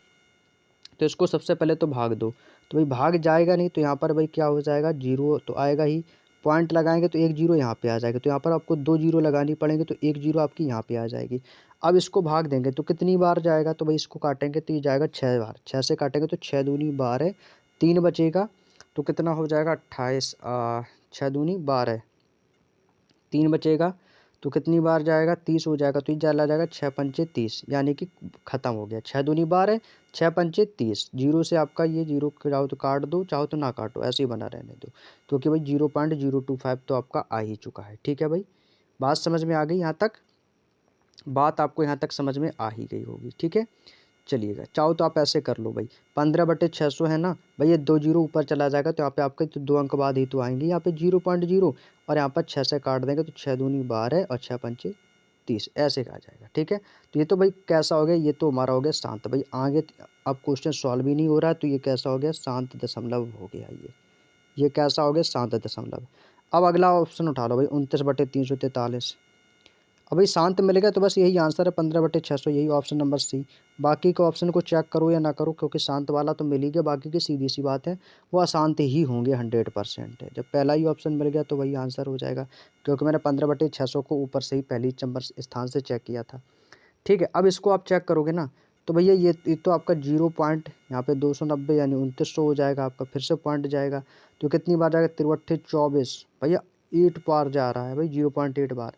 तो इसको सबसे पहले तो भाग दो, तो भाई भाग जाएगा नहीं, तो यहाँ पर भाई क्या हो जाएगा, 0 तो आएगा ही। पॉइंट लगाएंगे तो 1 0 यहाँ पे आ जाएगा, तो यहाँ पर आपको 2 0 लगानी पड़ेंगे, तो 1 0 आपकी यहाँ पे आ जाएगी। अब इसको भाग देंगे तो कितनी बार जाएगा, तो भाई इसको काटेंगे तो ये जाएगा 6 बार, 6 से काटेंगे तो 6 दूनी 12, 3 बचेगा तो कितना हो जाएगा 28, 6 दूनी 12, 3 बचेगा तो कितनी बार जाएगा, 30 हो जाएगा, तो ये चला जाएगा 6 पंचे 30, यानी कि खत्म हो गया। 6 दूनी 12, 6 पंचे 30, 0 से आपका ये 0 चाहो तो काट दो, चाहो तो ना काटो, ऐसे ही बना रहने दो, क्योंकि भाई 0.025 तो आपका आ ही चुका है। ठीक है भाई, बात समझ में आ गई यहाँ तक, बात आपको यहाँ तक समझ में आ ही गई होगी। ठीक है, चलिएगा, चाहो तो आप ऐसे कर लो भाई, 15/600 है ना भाई, ये 2 0 ऊपर चला जाएगा तो यहाँ पे आपके तो 2 अंक बाद ही तो आएंगे, यहाँ पे 0.0 और यहाँ पर 6 से काट देंगे तो 6 दूनी 12 और 6 पंचे 30, ऐसे आ जाएगा। ठीक है, तो ये तो भाई कैसा हो गया, ये तो हमारा हो गया शांत। भाई आगे अब क्वेश्चन सॉल्व ही नहीं हो रहा है, तो ये कैसा हो गया, शांत दशमलव हो गया। ये कैसा हो गया, शांत दशमलव। अब अगला ऑप्शन उठा लो भाई, 29/343। अब भाई शांत मिलेगा तो बस यही आंसर है, 15/600, यही ऑप्शन नंबर सी। बाकी के ऑप्शन को चेक करो या ना करो, क्योंकि शांत वाला तो मिल ही गया, बाकी की सीधी सी बात है वो अशांत ही होंगे, 100% है। जब पहला ही ऑप्शन मिल गया तो वही आंसर हो जाएगा, क्योंकि मैंने 15/600 को ऊपर से ही पहली नंबर स्थान से चेक किया था। ठीक है, अब इसको आप चेक करोगे ना, तो भैया ये तो आपका 0 पॉइंट यहाँ पे 290 यानी 2900 हो जाएगा आपका, फिर से पॉइंट जाएगा तो कितनी बार जाएगा, 63 24, भैया 8 बार जा रहा है भाई, 0.8 बार।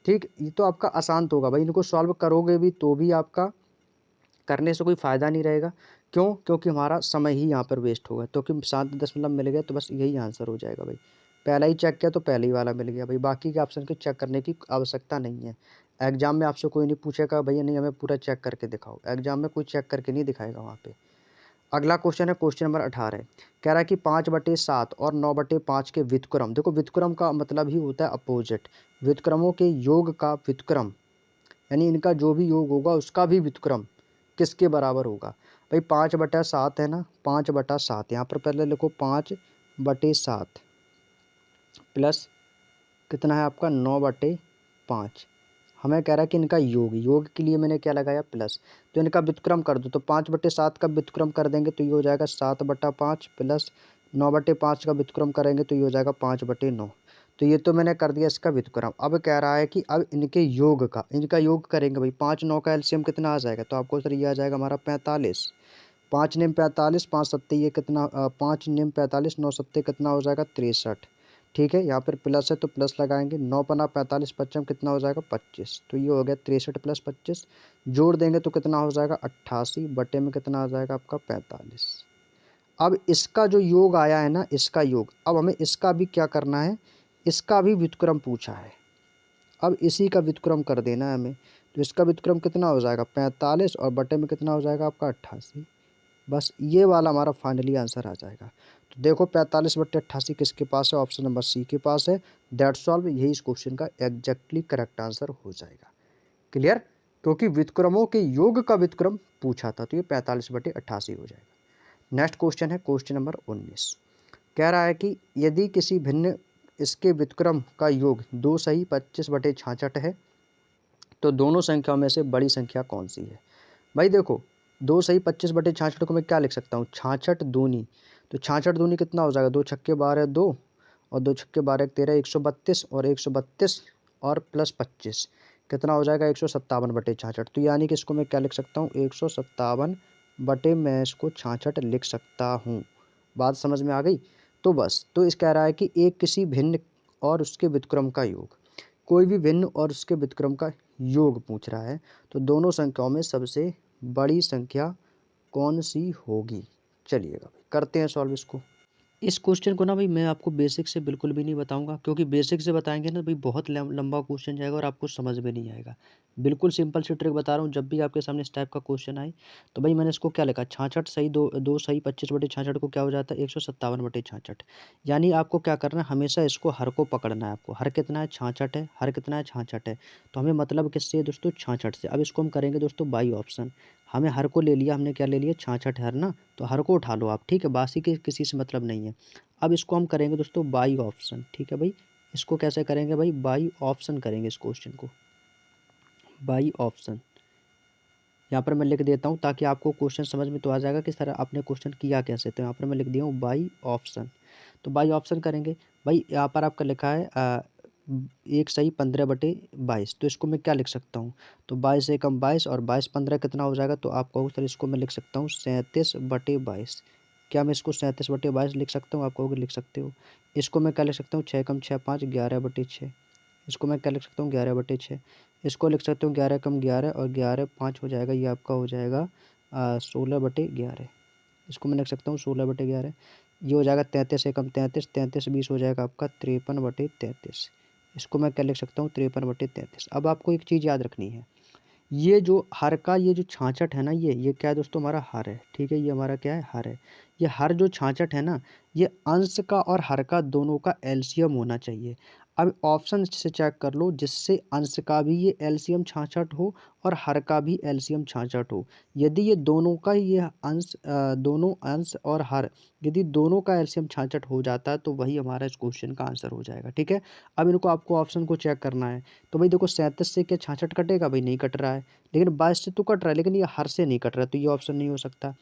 ठीक, ये तो आपका अशांत होगा भाई, इनको सॉल्व करोगे भी तो भी आपका करने से कोई फ़ायदा नहीं रहेगा। क्यों, क्योंकि हमारा समय ही यहाँ पर वेस्ट होगा। तो कि 7 दशमलव मिल गया तो बस यही आंसर हो जाएगा भाई, पहला ही चेक किया तो पहले ही वाला मिल गया भाई, बाकी के ऑप्शन को चेक करने की आवश्यकता नहीं है। एग्जाम में आपसे कोई नहीं पूछेगा भैया नहीं हमें पूरा चेक करके दिखाओ, एग्जाम में कोई चेक करके नहीं दिखाएगा वहाँ पे। अगला क्वेश्चन है क्वेश्चन नंबर 18, कह रहा है कि 5/7 और 9/5 के व्युत्क्रम। देखो व्युत्क्रम का मतलब ही होता है अपोजिट, व्युत्क्रमों के योग का व्युत्क्रम यानी इनका जो भी योग होगा उसका भी व्युत्क्रम किसके बराबर होगा। भाई 5/7 है ना, 5/7 यहाँ पर पहले लिखो 5/7 प्लस कितना है आपका 9/5। हमें कह रहा है कि इनका योग के लिए मैंने क्या लगाया प्लस, तो इनका व्युत्क्रम कर दो। तो 5/7 का व्युत्क्रम कर देंगे तो ये हो जाएगा 7/5 प्लस 9/5 का व्युत्क्रम करेंगे तो ये हो जाएगा 5/9। तो ये तो मैंने कर दिया इसका व्युत्क्रम। अब कह रहा है कि अब इनके इनका योग करेंगे भाई। 5 9 का एलसीएम कितना आ जाएगा, तो आपको सर ये आ जाएगा हमारा 45। 5 निम 45, 5 सत्ते ये कितना 5 निम 45, 9 सत्ते कितना हो जाएगा 63। ठीक है, यहाँ पर प्लस है तो प्लस लगाएंगे। 9 पना 45 पच्चम कितना हो जाएगा 25। तो ये हो गया 63 प्लस 25, जोड़ देंगे तो कितना हो जाएगा 88 बटे में कितना आ जाएगा आपका 45। अब इसका जो योग आया है ना, इसका योग, अब हमें इसका भी क्या करना है, इसका भी व्युत्क्रम पूछा है। अब इसी का व्युत्क्रम कर देना है हमें। तो इसका व्युत्क्रम कितना हो जाएगा 45 और बटे में कितना हो जाएगा आपका 88। बस ये वाला हमारा फाइनली आंसर आ जाएगा। तो देखो 45/88 किसके पास है, ऑप्शन नंबर सी के पास है। दैट्स ऑल, यही इस क्वेश्चन का एग्जैक्टली करेक्ट आंसर हो जाएगा। क्लियर, क्योंकि व्युत्क्रमों के योग का व्युत्क्रम पूछा था तो ये 45/88 हो जाएगा। नेक्स्ट क्वेश्चन है क्वेश्चन नंबर 19। कह रहा है कि यदि किसी भिन्न इसके व्युत्क्रम का योग 2 सही 25/66 है तो दोनों संख्याओं में से बड़ी संख्या कौन सी है। भाई देखो 2 सही 25/66 को मैं क्या लिख सकता हूँ, 66 दूनी। तो 66 दूनी कितना हो जाएगा, 2 छक्के 12 2 और 2 छक्के 12 13 132 और 132 और प्लस 25 कितना हो जाएगा 157/66। तो यानी कि इसको मैं क्या लिख सकता हूँ 157 बटे, मैं इसको 66 लिख सकता हूँ। बात समझ में आ गई। तो बस, तो इस कह रहा है कि एक किसी भिन्न और उसके व्युत्क्रम का योग, कोई भी भिन्न और उसके व्युत्क्रम का योग पूछ रहा है तो दोनों संख्याओं में सबसे बड़ी संख्या कौन सी होगी। चलिएगा करते हैं सॉल्व इसको। इस क्वेश्चन को ना भाई मैं आपको बेसिक से बिल्कुल भी नहीं बताऊंगा, क्योंकि बेसिक से बताएंगे ना भाई बहुत लंबा क्वेश्चन जाएगा और आपको समझ में नहीं आएगा। बिल्कुल सिंपल सी ट्रिक बता रहा हूँ, जब भी आपके सामने इस टाइप का क्वेश्चन आए तो भाई मैंने इसको क्या लिखा, 66 सही 2 सही 25/66 को क्या हो जाता है 157/66। यानी आपको क्या करना है, हमेशा इसको हर को पकड़ना है आपको। हर कितना है 66 है, हर कितना है 66 है। तो हमें मतलब किससे है दोस्तों 66 से। अब इसको हम करेंगे दोस्तों बाई ऑप्शन। हमें हर को ले लिया, हमने क्या ले लिया 66 हर ना, तो हर को उठा लो आप, ठीक है, बासी के किसी से मतलब नहीं है। अब इसको हम करेंगे दोस्तों बाई ऑप्शन, ठीक है भाई। इसको कैसे करेंगे भाई, बाई ऑप्शन करेंगे इस क्वेश्चन को, बाई ऑप्शन। यहाँ पर मैं लिख देता हूँ ताकि आपको क्वेश्चन समझ में तो आ जाएगा कि सर आपने क्वेश्चन किया कैसे। तो यहाँ पर मैं लिख दिया हूँ बाई ऑप्शन। तो बाई ऑप्शन करेंगे भाई। यहाँ पर आपका लिखा है 1 सही 15/22। तो इसको मैं क्या लिख सकता हूँ, तो 22 से कम 22 और 22 15 कितना हो जाएगा। तो आप कहोगे सर इसको मैं लिख सकता हूँ 37/22। क्या मैं इसको 37/22 लिख सकता हूँ, आप कहोगे लिख सकते हो। इसको मैं क्या लिख सकता हूँ 6 कम 6 5 11/6। इसको मैं क्या लिख सकता हूँ 11/6। इसको लिख सकता हूँ 11 कम 11 और 11 5 हो जाएगा, ये आपका हो जाएगा 16/11। इसको मैं लिख सकता हूँ 16/11। ये हो जाएगा 33 एकम 33, 33 20 हो जाएगा आपका 53/33। इसको मैं क्या लिख सकता हूँ 53/33। अब आपको एक चीज़ याद रखनी है, ये जो हर का ये जो 66 है ना, ये क्या है दोस्तों हमारा हर है, ठीक है। ये हमारा क्या है हर है। ये हर जो 66 है ना, ये अंश का और हर का दोनों का एलसीएम होना चाहिए। अब ऑप्शन से चेक कर लो जिससे अंश का भी ये एलसीएम 66 हो और हर का भी एलसीएम 66 हो। यदि ये दोनों का ये अंश दोनों अंश और हर, यदि दोनों का एलसीएम 66 हो जाता है तो वही हमारा इस क्वेश्चन का आंसर हो जाएगा, ठीक है। अब इनको आपको ऑप्शन को चेक करना है। तो भाई देखो 37 से क्या 66 कटेगा, भाई नहीं कट रहा है। लेकिन 22 से तो कट रहा है, लेकिन ये हर से नहीं कट रहा है, तो ये ऑप्शन नहीं हो सकता।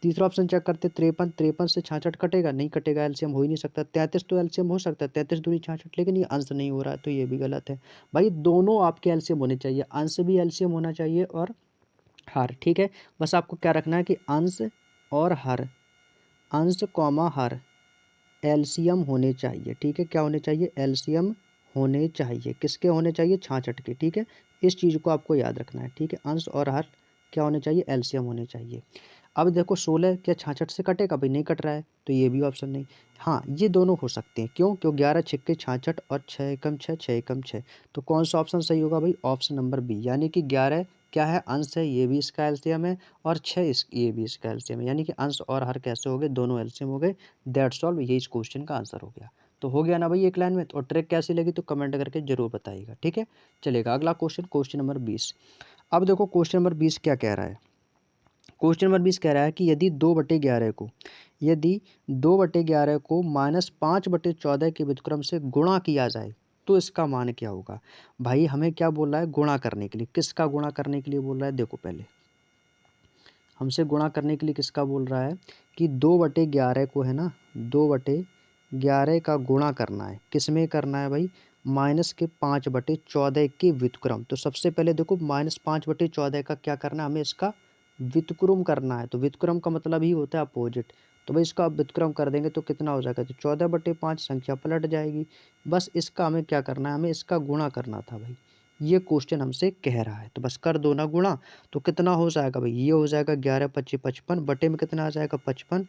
तीसरा ऑप्शन चेक करते 53, 53 से 66 कटेगा, नहीं कटेगा, एलसीएम हो ही नहीं सकता। 33 तो एलसीएम हो सकता है, 33 दूनी 66, लेकिन ये अंश नहीं हो रहा है, तो ये भी गलत है। भाई दोनों आपके एलसीएम होने चाहिए, अंश भी एलसीएम होना चाहिए और हर, ठीक है। बस आपको क्या रखना है कि अंश और हर, अंश कॉमा हर एलसीएम होने चाहिए, ठीक है। क्या होने चाहिए, एलसीएम होने चाहिए। किसके होने चाहिए, 66 के, ठीक है। इस चीज़ को आपको याद रखना है, ठीक है। अंश और हर क्या होने चाहिए, एलसीएम होने चाहिए। अब देखो 16 क्या 66 से कटेगा, भाई नहीं कट रहा है, तो ये भी ऑप्शन नहीं। हाँ ये दोनों हो सकते हैं, क्यों, क्यों 11 छक्के 66 और 6 एकम 6 6 एकम 6। तो कौन सा ऑप्शन सही होगा भाई, ऑप्शन नंबर बी, यानी कि 11 क्या है अंश है, ये भी इसका एलसीएम है, और 6 ये भी इसका एलसीएम है। यानी कि अंश और हर कैसे हो गए, दोनों एलसीएम हो गए। दैट्स ऑल, ये इस क्वेश्चन का आंसर हो गया। तो हो गया ना भाई एक लाइन में। और ट्रिक कैसी लगी तो कमेंट करके जरूर बताइएगा, ठीक है। चलेगा अगला क्वेश्चन, क्वेश्चन नंबर 20। अब देखो क्वेश्चन नंबर 20 क्या कह रहा है। क्वेश्चन नंबर 20 कह रहा है कि यदि 2/11 को -5/14 के व्युत्क्रम से गुणा किया जाए तो इसका मान क्या होगा। भाई हमें क्या बोल रहा है, गुणा करने के लिए। किसका गुणा करने के लिए बोल रहा है, देखो पहले हमसे गुणा करने के लिए किसका बोल रहा है कि 2/11 को है ना, 2/11 का गुणा करना है। किस में करना है भाई, -5/14 के व्युत्क्रम। तो सबसे पहले देखो -5/14 का क्या करना है, हमें इसका व्युत्क्रम करना है। तो व्युत्क्रम का मतलब ही होता है अपोजिट। तो भाई इसका व्युत्क्रम कर देंगे तो कितना हो जाएगा, तो 14/5 संख्या पलट जाएगी। बस इसका हमें क्या करना है, हमें इसका गुणा करना था भाई। ये क्वेश्चन हमसे कह रहा है, तो बस कर दो ना गुणा। तो कितना हो जाएगा भाई, ये हो जाएगा 11×25 = 55, बटे में कितना आ जाएगा 55,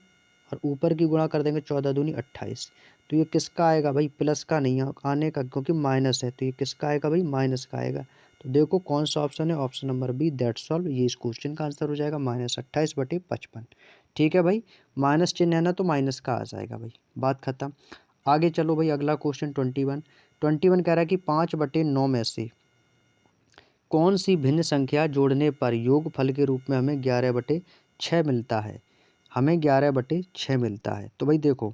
और ऊपर की गुणा कर देंगे 14×2 = 28। तो ये किसका आएगा भाई, प्लस का नहीं आने का, क्योंकि माइनस है। तो ये किसका आएगा भाई, माइनस का आएगा। तो देखो कौन सा ऑप्शन है, option number B, that's all. ये इस क्वेश्चन का आंसर हो जाएगा -28/55। ठीक है भाई, माइनस चिन्ह है ना तो माइनस का आ जाएगा भाई, बात खत्म। आगे चलो भाई, अगला क्वेश्चन 21 कह रहा है कि 5/9 में से कौन सी भिन्न संख्या जोड़ने पर योगफल के रूप में हमें 11/6 मिलता है। हमें 11/6 मिलता है। तो भाई देखो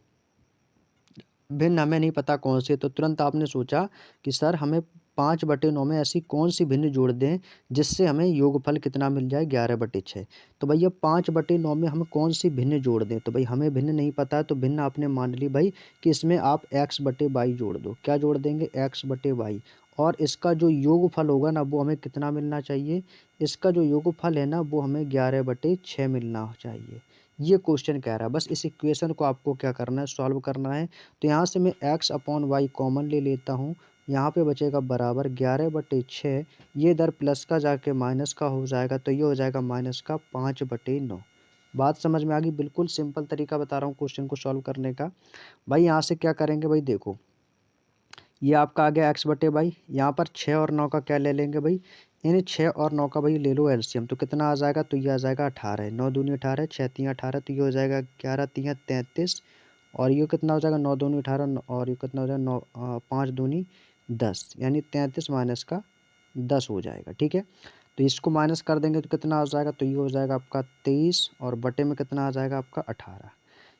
भिन्न हमें नहीं पता कौन सी है, तो तुरंत आपने सोचा कि सर हमें 5/9 में ऐसी कौन सी भिन्न जोड़ दें जिससे हमें योगफल कितना मिल जाए, 11/6। तो भैया 5/9 में हम कौन सी भिन्न जोड़ दें, तो भाई हमें भिन्न नहीं पता है, तो भिन्न आपने मान ली भाई कि इसमें आप x/y जोड़ दो। क्या जोड़ देंगे, x/y। और इसका जो योगफल होगा ना वो हमें कितना मिलना चाहिए, इसका जो योगफल है ना वो हमें 11/6 मिलना चाहिए। ये क्वेश्चन कह रहा है। बस इस इक्वेशन को आपको क्या करना है, सॉल्व करना है। तो यहाँ से मैं x/y कॉमन ले लेता हूँ। यहाँ पे बचेगा बराबर 11/6। ये इधर प्लस का जाके माइनस का हो जाएगा, तो ये हो जाएगा माइनस का 5/9। बात समझ में आ गई। बिल्कुल सिंपल तरीका बता रहा हूँ क्वेश्चन को सॉल्व करने का। भाई यहाँ से क्या करेंगे भाई, देखो ये आपका आ गया x/y। यहाँ पर 6 और 9 का क्या ले लेंगे भाई, इन 6 और 9 का भाई ले लो एलसीएम। तो कितना आ जाएगा, तो ये आ जाएगा 18। 9×2 = 18, 6×3 = 18, तो ये हो जाएगा 11×3 = 33। और ये कितना हो जाएगा, 9×2 = 18, और ये कितना हो जाएगा 5×2 = 10, यानी 33 माइनस का 10 हो जाएगा। ठीक है, तो इसको माइनस कर देंगे तो कितना हो जाएगा, तो ये हो जाएगा आपका 23, और बटे में कितना आ जाएगा आपका 18।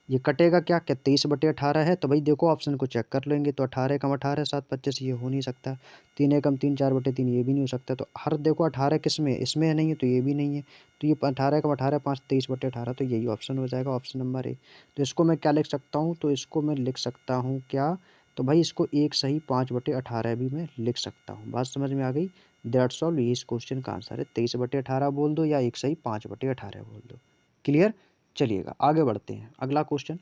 ये कटेगा क्या, 23/18 है। तो भाई देखो ऑप्शन को चेक कर लेंगे, तो 18 कम 18 7 25, ये हो नहीं सकता। 3 एकम 3 4/3, ये भी नहीं हो सकता। तो हर देखो 18 किस में, इसमें नहीं है, तो ये भी नहीं है। तो ये 18 कम 18 5 23/18, तो यही ऑप्शन हो जाएगा, ऑप्शन नंबर ए। तो इसको मैं क्या लिख सकता हूँ, तो इसको मैं लिख सकता हूँ क्या, तो भाई इसको एक सही 5/18 भी मैं लिख सकता हूँ। बात समझ में आ गई। दैट्स ऑल, ये इस क्वेश्चन का आंसर है। 23/18 बोल दो या एक सही 5/18 बोल दो। क्लियर। चलिएगा आगे बढ़ते हैं, अगला क्वेश्चन,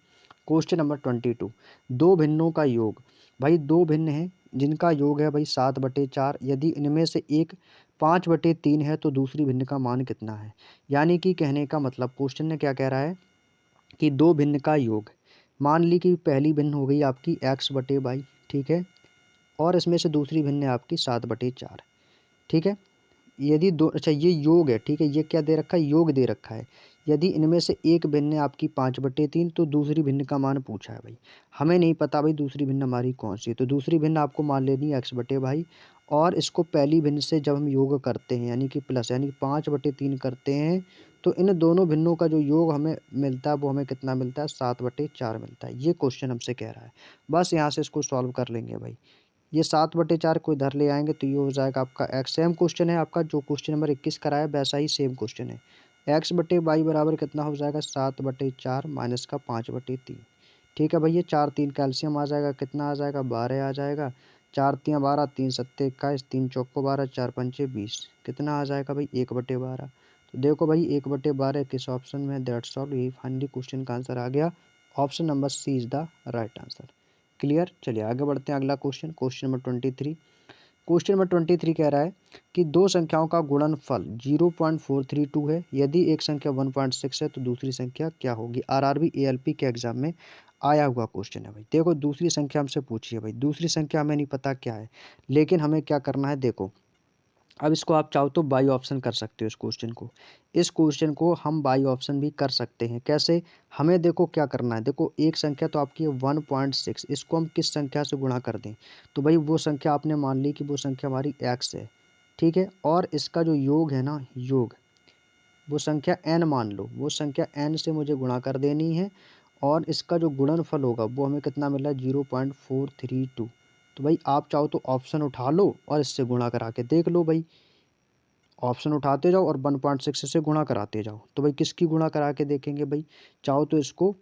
क्वेश्चन नंबर 22। दो भिन्नों का योग। भाई दो भिन्न हैं जिनका योग है भाई 7/4। यदि इनमें से एक 5/3 है तो दूसरी भिन्न का मान कितना है। यानी कि कहने का मतलब क्वेश्चन ने क्या कह रहा है कि दो भिन्न का योग, मान ली कि पहली भिन्न हो गई आपकी x/y, ठीक है, और इसमें से दूसरी भिन्न है आपकी 7/4। ठीक है, यदि दो, अच्छा ये योग है, ठीक है, ये क्या दे रखा है, योग दे रखा है। यदि इनमें से एक भिन्न है आपकी 5/3, तो दूसरी भिन्न का मान पूछा है भाई। हमें नहीं पता भाई दूसरी भिन्न हमारी कौन सी है, तो दूसरी भिन्न आपको मान लेनी है x/y। और इसको पहली भिन्न से जब हम योग करते हैं यानी कि प्लस, यानी 5/3 करते हैं, तो इन दोनों भिन्नों का जो योग हमें मिलता है वो हमें कितना मिलता है, 7/4 मिलता है। ये क्वेश्चन हमसे कह रहा है। बस यहाँ से इसको सॉल्व कर लेंगे भाई। ये 7/4 को इधर ले आएंगे तो ये हो जाएगा आपका x। सेम क्वेश्चन है आपका जो क्वेश्चन नंबर 21 कराया, वैसा ही सेम क्वेश्चन है। x/y बराबर कितना हो जाएगा, 7/4 माइनस का 5/3। ठीक है भैया, 4 3 कैल्शियम आ जाएगा, कितना आ जाएगा, 12 आ जाएगा। 4 3 12, 3 7 21, 3 चौक 12, 4 5 20, कितना आ जाएगा भाई, 1/12। तो देखो भाई 1/12 किस ऑप्शन में है, दैट्स ऑल। यही फाइनली क्वेश्चन का आंसर आ गया। Option number C is the right answer. Clear. चलिए आगे बढ़ते हैं, अगला question, question number 23। Question number 23 कह रहा है कि दो संख्याओं का गुणनफल 0.432 है। यदि एक संख्या 1.6 है तो दूसरी संख्या क्या होगी। आरआरबी एएलपी के एग्जाम में आया हुआ क्वेश्चन है भाई। देखो दूसरी संख्या हमसे पूछी है भाई, दूसरी संख्या हमें नहीं पता क्या है, लेकिन हमें क्या करना है, देखो अब इसको आप चाहो तो बाई ऑप्शन कर सकते हो इस क्वेश्चन को हम बाई ऑप्शन भी कर सकते हैं। कैसे? हमें देखो क्या करना है, देखो एक संख्या तो आपकी है 1.6, इसको हम किस संख्या से गुणा कर दें, तो भाई वो संख्या आपने मान ली कि वो संख्या हमारी x है, ठीक है, और इसका जो योग है ना, योग, वो संख्या n मान लो, वो संख्या n से मुझे गुणा कर देनी है, और इसका जो गुणनफल होगा वो हमें कितना मिला है, 0.432। तो भाई आप चाहो तो ऑप्शन उठा लो और इससे गुणा करा के देख लो भाई, ऑप्शन उठाते जाओ और 1.6 से गुणा कराते जाओ। तो भाई किसकी गुणा करा के देखेंगे भाई, चाहो तो इसको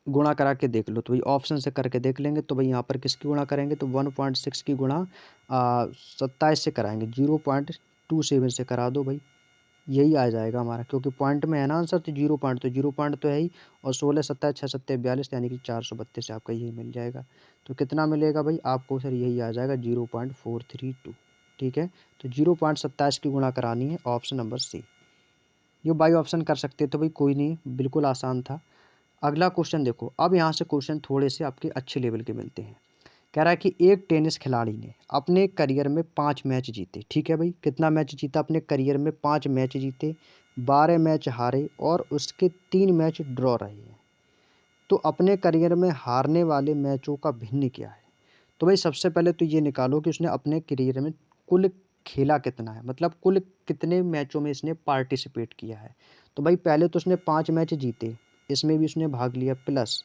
गुणा करा के देख लो, तो भाई ऑप्शन से करके देख लेंगे। तो भाई यहाँ पर किसकी गुणा करेंगे, तो 1.6 की गुणा 27 से कराएंगे, 0.27 से करा दो भाई, यही आ जाएगा हमारा, क्योंकि पॉइंट में है ना आंसर, तो जीरो पॉइंट तो है ही, और 16 सत्ता 6 सत्ते 42, यानी कि 432 से आपका यही मिल जाएगा। तो कितना मिलेगा भाई आपको, सर यही आ जाएगा 0.432, ठीक है। तो 0.27 की गुणा करानी है, ऑप्शन नंबर सी। ये बाई ऑप्शन कर सकते तो भाई कोई नहीं, बिल्कुल आसान था। अगला क्वेश्चन देखो, अब यहाँ से क्वेश्चन थोड़े से आपके अच्छे लेवल के मिलते हैं। कह रहा है कि एक टेनिस खिलाड़ी ने अपने करियर में 5 मैच जीते, ठीक है भाई, कितना मैच जीता अपने करियर में, 5 मैच जीते, 12 मैच हारे और उसके 3 मैच ड्रॉ रहे हैं। तो अपने करियर में हारने वाले मैचों का भिन्न क्या है? तो भाई सबसे पहले तो ये निकालो कि उसने अपने करियर में कुल खेला कितना है, मतलब कुल कितने मैचों में इसने पार्टिसिपेट किया है। तो भाई पहले तो उसने 5 मैच जीते, इसमें भी उसने भाग लिया, प्लस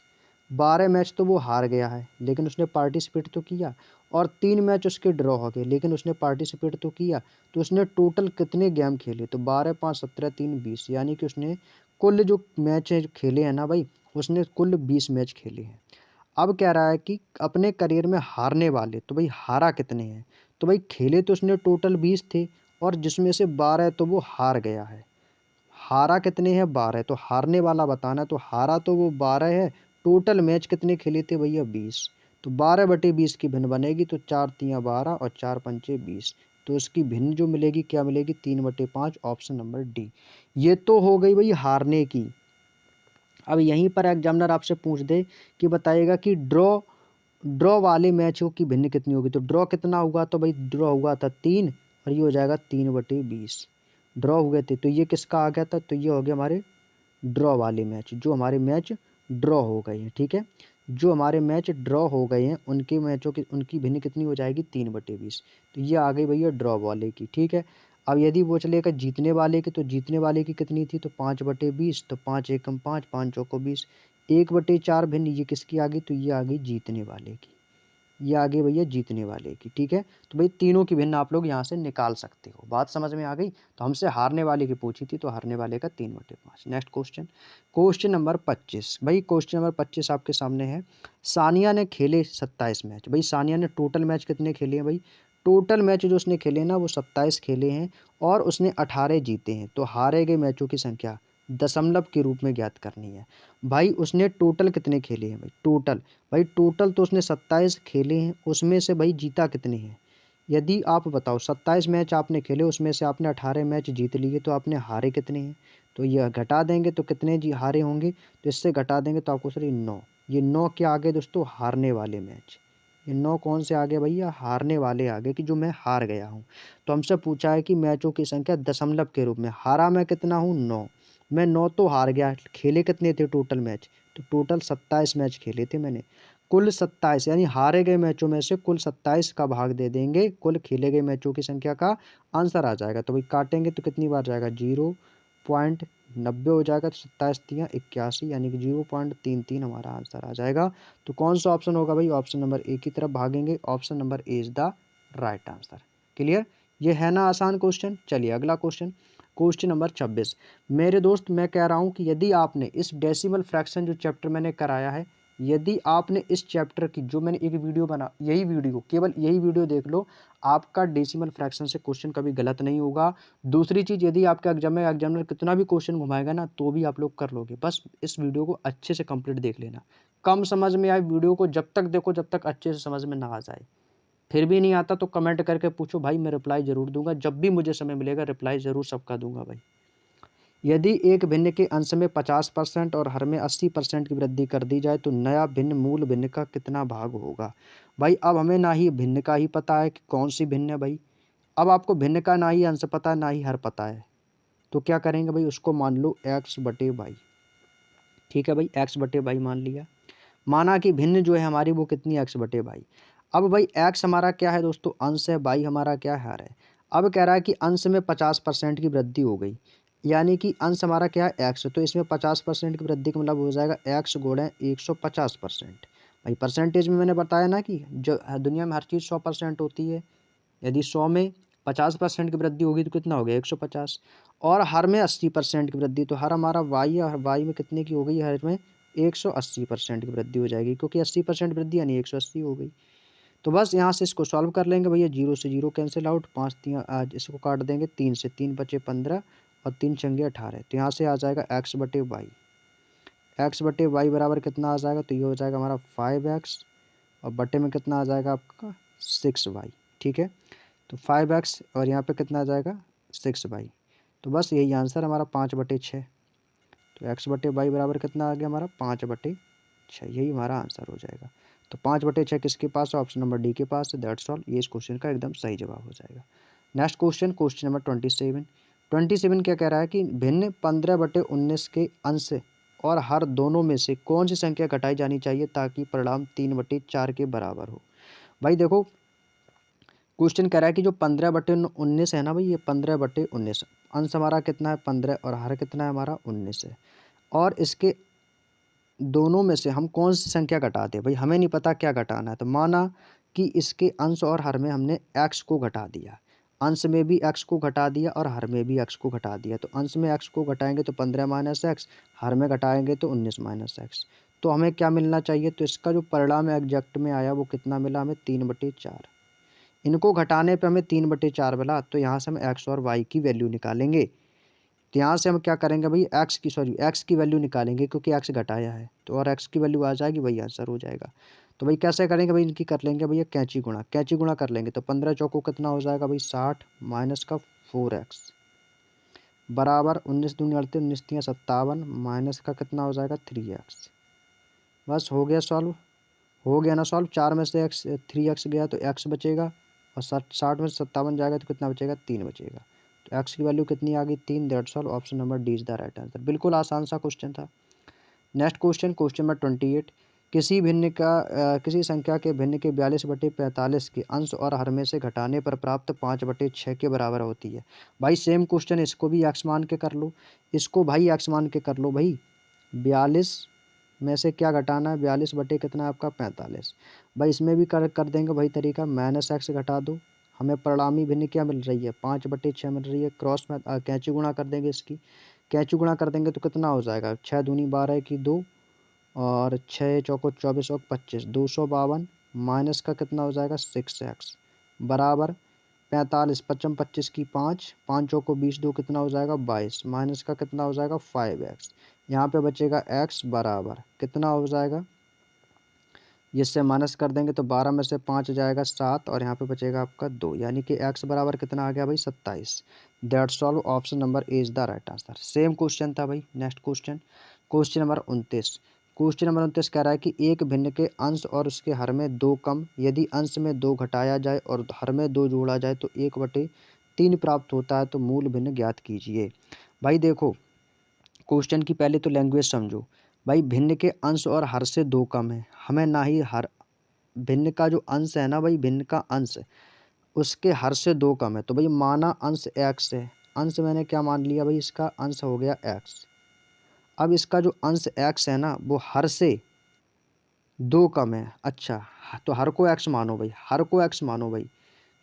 12 मैच तो वो हार गया है लेकिन उसने पार्टिसिपेट तो किया, और 3 मैच उसके ड्रॉ हो गए लेकिन उसने पार्टिसिपेट तो किया। तो उसने टोटल कितने गेम खेले, तो 12 5 17 3 20, यानी कि उसने कुल जो मैच खेले हैं ना भाई, उसने कुल 20 मैच खेले हैं। अब कह रहा है कि अपने करियर में हारने वाले, तो भाई हारा कितने हैं, तो भाई खेले तो उसने टोटल 20 थे, और जिसमें से 12 तो वो हार गया है। हारा कितने हैं, 12, तो हारने वाला बताना है, तो हारा तो वो 12 है, टोटल मैच कितने खेले थे भैया, 20। तो 12/20 की भिन्न बनेगी, तो 4 तियाँ 12 और 4 पंचे 20। तो इसकी भिन्न जो मिलेगी क्या मिलेगी, 3/5, ऑप्शन नंबर डी। ये तो हो गई भाई हारने की। अब यहीं पर एग्जामिनर आपसे पूछ दे कि बताइएगा कि ड्रॉ ड्रॉ वाले मैचों की भिन्न कितनी होगी, तो ड्रॉ कितना हुआ, तो भाई ड्रॉ हुआ था 3, और ये हो जाएगा 3/20 ड्रॉ हुए थे। तो ये किसका आ गया था, तो ये हो गया हमारे ड्रॉ वाले मैच, जो हमारे मैच ड्रॉ हो गए हैं, ठीक है, जो हमारे मैच ड्रॉ हो गए हैं उनके मैचों की उनकी भिन्न कितनी हो जाएगी, 3/20। तो ये आ गई भैया ड्रॉ वाले की, ठीक है। अब यदि वो चलेगा जीतने वाले की, तो जीतने वाले की कितनी थी, तो 5/20, तो 5 एकम 5, 5 चौको 20, 1/4 भिन्न ये किसकी आ गई, तो ये आ गई जीतने वाले की, ये आ गई भैया जीतने वाले की, ठीक है। तो भाई तीनों की भिन्न आप लोग यहाँ से निकाल सकते हो, बात समझ में आ गई। तो हमसे हारने वाले की पूछी थी, तो हारने वाले का 3/5। Next question, question number 25। भाई क्वेश्चन नंबर 25 आपके सामने है। सानिया ने खेले 27 मैच, भाई सानिया ने टोटल मैच कितने खेले हैं भाई, टोटल मैच जो उसने खेले ना वो 27 खेले हैं, और उसने 18 जीते हैं। तो हारे गए मैचों की संख्या दशमलव के रूप में ज्ञात करनी है। भाई उसने टोटल कितने खेले हैं भाई, टोटल, भाई टोटल तो उसने 27 खेले हैं, उसमें से भाई जीता कितने हैं, यदि आप बताओ 27 मैच आपने खेले, उसमें से आपने 18 मैच जीत लिए, तो आपने हारे कितने हैं। तो यह घटा देंगे तो कितने जी हारे होंगे, तो इससे घटा देंगे तो आपको सर 9, ये 9 क्या आ गए दोस्तों, हारने वाले मैच। ये 9 कौन से आ गए भैया, हारने वाले आ गए, कि जो मैं हार गया हूँ। तो हमसे पूछा है कि मैचों की संख्या दशमलव के रूप में, हारा मैं कितना हूँ, 9, मैं 9 तो हार गया, खेले कितने थे टोटल मैच, तो टोटल 27 मैच खेले थे मैंने, कुल 27, यानी हारे गए मैचों में से कुल 27 का भाग दे देंगे कुल खेले गए मैचों की संख्या का, आंसर आ जाएगा। तो भाई काटेंगे तो कितनी बार जाएगा, 0.90 हो जाएगा, तो 27 तियाँ 81, यानी कि 0.33 हमारा आंसर आ जाएगा। तो कौन सा ऑप्शन होगा भाई, ऑप्शन नंबर ए की तरफ भागेंगे, option number A is the right answer. Clear, ये है ना आसान क्वेश्चन। चलिए अगला क्वेश्चन, क्वेश्चन नंबर 26। मेरे दोस्त मैं कह रहा हूँ कि यदि आपने इस डेसिमल फ्रैक्शन जो चैप्टर मैंने कराया है, यदि आपने इस चैप्टर की जो मैंने एक वीडियो बना, यही वीडियो, केवल यही वीडियो देख लो, आपका डेसिमल फ्रैक्शन से क्वेश्चन कभी गलत नहीं होगा। दूसरी चीज़, यदि आपके एग्जाम में एग्जामिनर कितना भी क्वेश्चन घुमाएगा ना, तो भी आप लोग कर लोगे, बस इस वीडियो को अच्छे से कंप्लीट देख लेना। कम समझ में आए वीडियो को जब तक देखो जब तक अच्छे से समझ में ना आ जाए, फिर भी नहीं आता तो कमेंट करके पूछो भाई, मैं रिप्लाई जरूर दूंगा, जब भी मुझे समय मिलेगा रिप्लाई जरूर सबका दूंगा भाई। यदि एक भिन्न के अंश में 50% और हर में 80% की वृद्धि कर दी जाए, तो नया भिन्न मूल भिन्न का कितना भाग होगा। भाई अब हमें ना ही भिन्न का ही पता है कि कौन सी भिन्न है भाई, अब आपको भिन्न का ना ही अंश पता है ना ही हर पता है, तो क्या करेंगे भाई, उसको मान लो एक्स बटे वाई। ठीक है भाई, एक्स बटे वाई मान लिया। माना कि भिन्न जो है हमारी वो कितनी, एक्स बटे वाई। अब भाई एक्स हमारा क्या है दोस्तों, अंश है, वाई हमारा क्या है, हर है। अब कह रहा है कि अंश में 50% की वृद्धि हो गई, यानी कि अंश हमारा क्या है, एक्स, तो इसमें 50% की वृद्धि का मतलब हो जाएगा एक्स गुणे 150%। भाई परसेंटेज में मैंने बताया ना कि जो दुनिया में हर चीज़ 100% होती है। यदि 100 में 50% की वृद्धि होगी तो कितना हो गया, 150। और हर में 80% की वृद्धि, तो हर हमारा वाई है, और वाई में कितने की हो गई, हर में 180% की वृद्धि हो जाएगी, क्योंकि 80% वृद्धि यानी 180 हो गई। तो बस यहाँ से इसको सॉल्व कर लेंगे भैया, 0 से 0 कैंसिल आउट, 5 3 आज इसको काट देंगे, 3 से 3 बचे 15 और 3 छंगे 18। तो यहाँ से आ जाएगा एक्स बटे वाई। एक्स बटे वाई बराबर कितना आ जाएगा, तो ये हो जाएगा हमारा 5x, और बटे में कितना आ जाएगा आपका 6y। ठीक है, तो 5x और यहाँ पे कितना आ जाएगा 6y। तो बस यही आंसर हमारा 5/6। तो x बटे वाई बराबर कितना आ गया हमारा 5/6, यही हमारा आंसर हो जाएगा। तो 5/6 किसके पास है, ऑप्शन नंबर डी के पास है, दैट्स ऑल। ये इस क्वेश्चन का एकदम सही जवाब हो जाएगा। Next question, question number 27। क्या कह रहा है कि भिन्न 15/19 के अंश और हर दोनों में से कौन सी संख्या घटाई जानी चाहिए ताकि परिणाम 3/4 के बराबर हो। भाई देखो, क्वेश्चन कह रहा है कि जो 15/19 है ना भाई, ये 15/19 अंश हमारा कितना है 15 और हर कितना है हमारा 19 है। और इसके दोनों में से हम कौन सी संख्या घटा दें, भाई हमें नहीं पता क्या घटाना है। तो माना कि इसके अंश और हर में हमने x को घटा दिया, अंश में भी x को घटा दिया और हर में भी x को घटा दिया। तो अंश में x को घटाएंगे तो 15 माइनस एक्स, हर में घटाएंगे तो 19 माइनस एक्स। तो हमें क्या मिलना चाहिए, तो इसका जो परिणाम एग्जैक्ट में आया वो कितना मिला हमें, 3/4। इनको घटाने पे हमें 3/4 मिला, तो यहाँ से हम x और y की वैल्यू निकालेंगे। तो यहाँ से हम क्या करेंगे भाई, एक्स की वैल्यू निकालेंगे, क्योंकि एक्स घटाया है तो, और एक्स की वैल्यू आ जाएगी, वही आंसर हो जाएगा। तो भाई कैसे करेंगे भाई, इनकी कर लेंगे भैया कैंची गुणा कर लेंगे। तो 15 चौको कितना हो जाएगा भाई 60 माइनस का 4x बराबर 19 दूनी 38, 19 तियां 57 माइनस का कितना हो जाएगा 3x। बस हो गया सॉल्व, हो गया ना सॉल्व। 4 में से x 3x गया तो x बचेगा, और 60 में से 57 जाएगा तो कितना बचेगा 3 बचेगा। तो x की वैल्यू कितनी आ गई 3, that's all. Option number D is the right answer. बिल्कुल आसान सा क्वेश्चन था। Next question, question number 28। किसी संख्या के भिन्न के 42/45 के अंश और हर में से घटाने पर प्राप्त 5/6 के बराबर होती है। भाई सेम क्वेश्चन, इसको भी x मान के कर लो, इसको भाई x मान के कर लो भाई। 42 में से क्या घटाना है, 42 बटे कितना है आपका 45। भाई इसमें भी कर देंगे भाई तरीका, माइनस एक्स घटा दो, हमें परिणामी भिन्न क्या मिल रही है 5/6 मिल रही है। क्रॉस में कैंची गुणा कर देंगे, इसकी कैंची गुणा कर देंगे तो कितना हो जाएगा, 6 दूनी 12 की 2, और 6 चौको 24 और 25 252 माइनस का कितना हो जाएगा 6x बराबर 45, 55 25 की 5, 5 चौको 20 2 कितना हो जाएगा 22 माइनस का कितना हो जाएगा 5x। यहाँ पे बचेगा x बराबर कितना हो जाएगा, जिससे माइनस कर देंगे तो 12 में से 5 जाएगा 7, और यहाँ पे बचेगा आपका 2, यानी कि x बराबर कितना आ गया भाई 27। That's all. Option number A is the right answer. Same question था भाई। Next question, question number 29। Question number 29 कह रहा है कि एक भिन्न के अंश और उसके हर में 2 कम, यदि अंश में 2 घटाया जाए और हर में 2 जोड़ा जाए तो 1/3 प्राप्त होता है, तो मूल भिन्न ज्ञात कीजिए। भाई देखो, क्वेश्चन की पहले तो लैंग्वेज समझो। भाई भिन्न के अंश और हर से 2 कम है, हमें ना ही हर, भिन्न का जो अंश है ना भाई, भिन्न का अंश उसके हर से 2 कम है। तो भाई माना अंश x है, अंश मैंने क्या मान लिया भाई, इसका अंश हो गया x। अब इसका जो अंश x है ना वो हर से 2 कम है। अच्छा, तो हर को x मानो भाई, हर को x मानो भाई।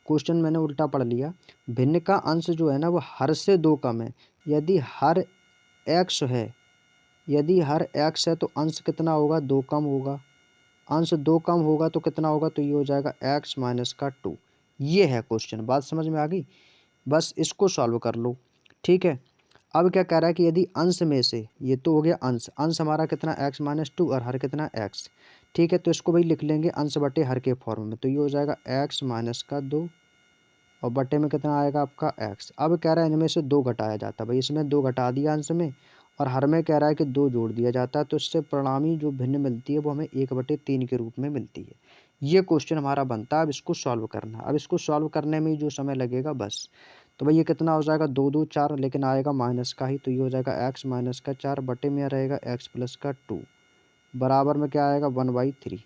क्वेश्चन मैंने उल्टा पढ़ लिया। भिन्न का अंश जो है ना वो हर से 2 कम है। यदि हर x है, यदि हर x है तो अंश कितना होगा 2 कम होगा, अंश 2 कम होगा तो कितना होगा, तो ये हो जाएगा x माइनस का 2। ये है क्वेश्चन, बात समझ में आ गई। बस इसको सॉल्व कर लो। ठीक है, अब क्या कह रहा है कि यदि अंश में से, ये तो हो गया अंश, अंश हमारा कितना x माइनस 2 और हर कितना x। ठीक है, तो इसको भाई लिख लेंगे अंश बटे हर के फॉर्म में। तो ये हो जाएगा x माइनस का 2 और बटे में कितना आएगा आपका x। अब कह रहा है इनमें से 2 घटाया जाता है, भाई इसमें 2 घटा दिया अंश में, और हर में कह रहा है कि 2 जोड़ दिया जाता है। तो इससे परिणामी जो भिन्न मिलती है वो हमें 1/3 के रूप में मिलती है। ये क्वेश्चन हमारा बनता है। अब इसको सॉल्व करना, अब इसको सॉल्व करने में ही जो समय लगेगा बस। तो भाई ये कितना हो जाएगा, 2 2 4, लेकिन आएगा माइनस का ही, तो ये हो जाएगा एक्स माइनस का 4 बटे में रहेगा एक्स प्लस का 2 बराबर में क्या आएगा 1/3।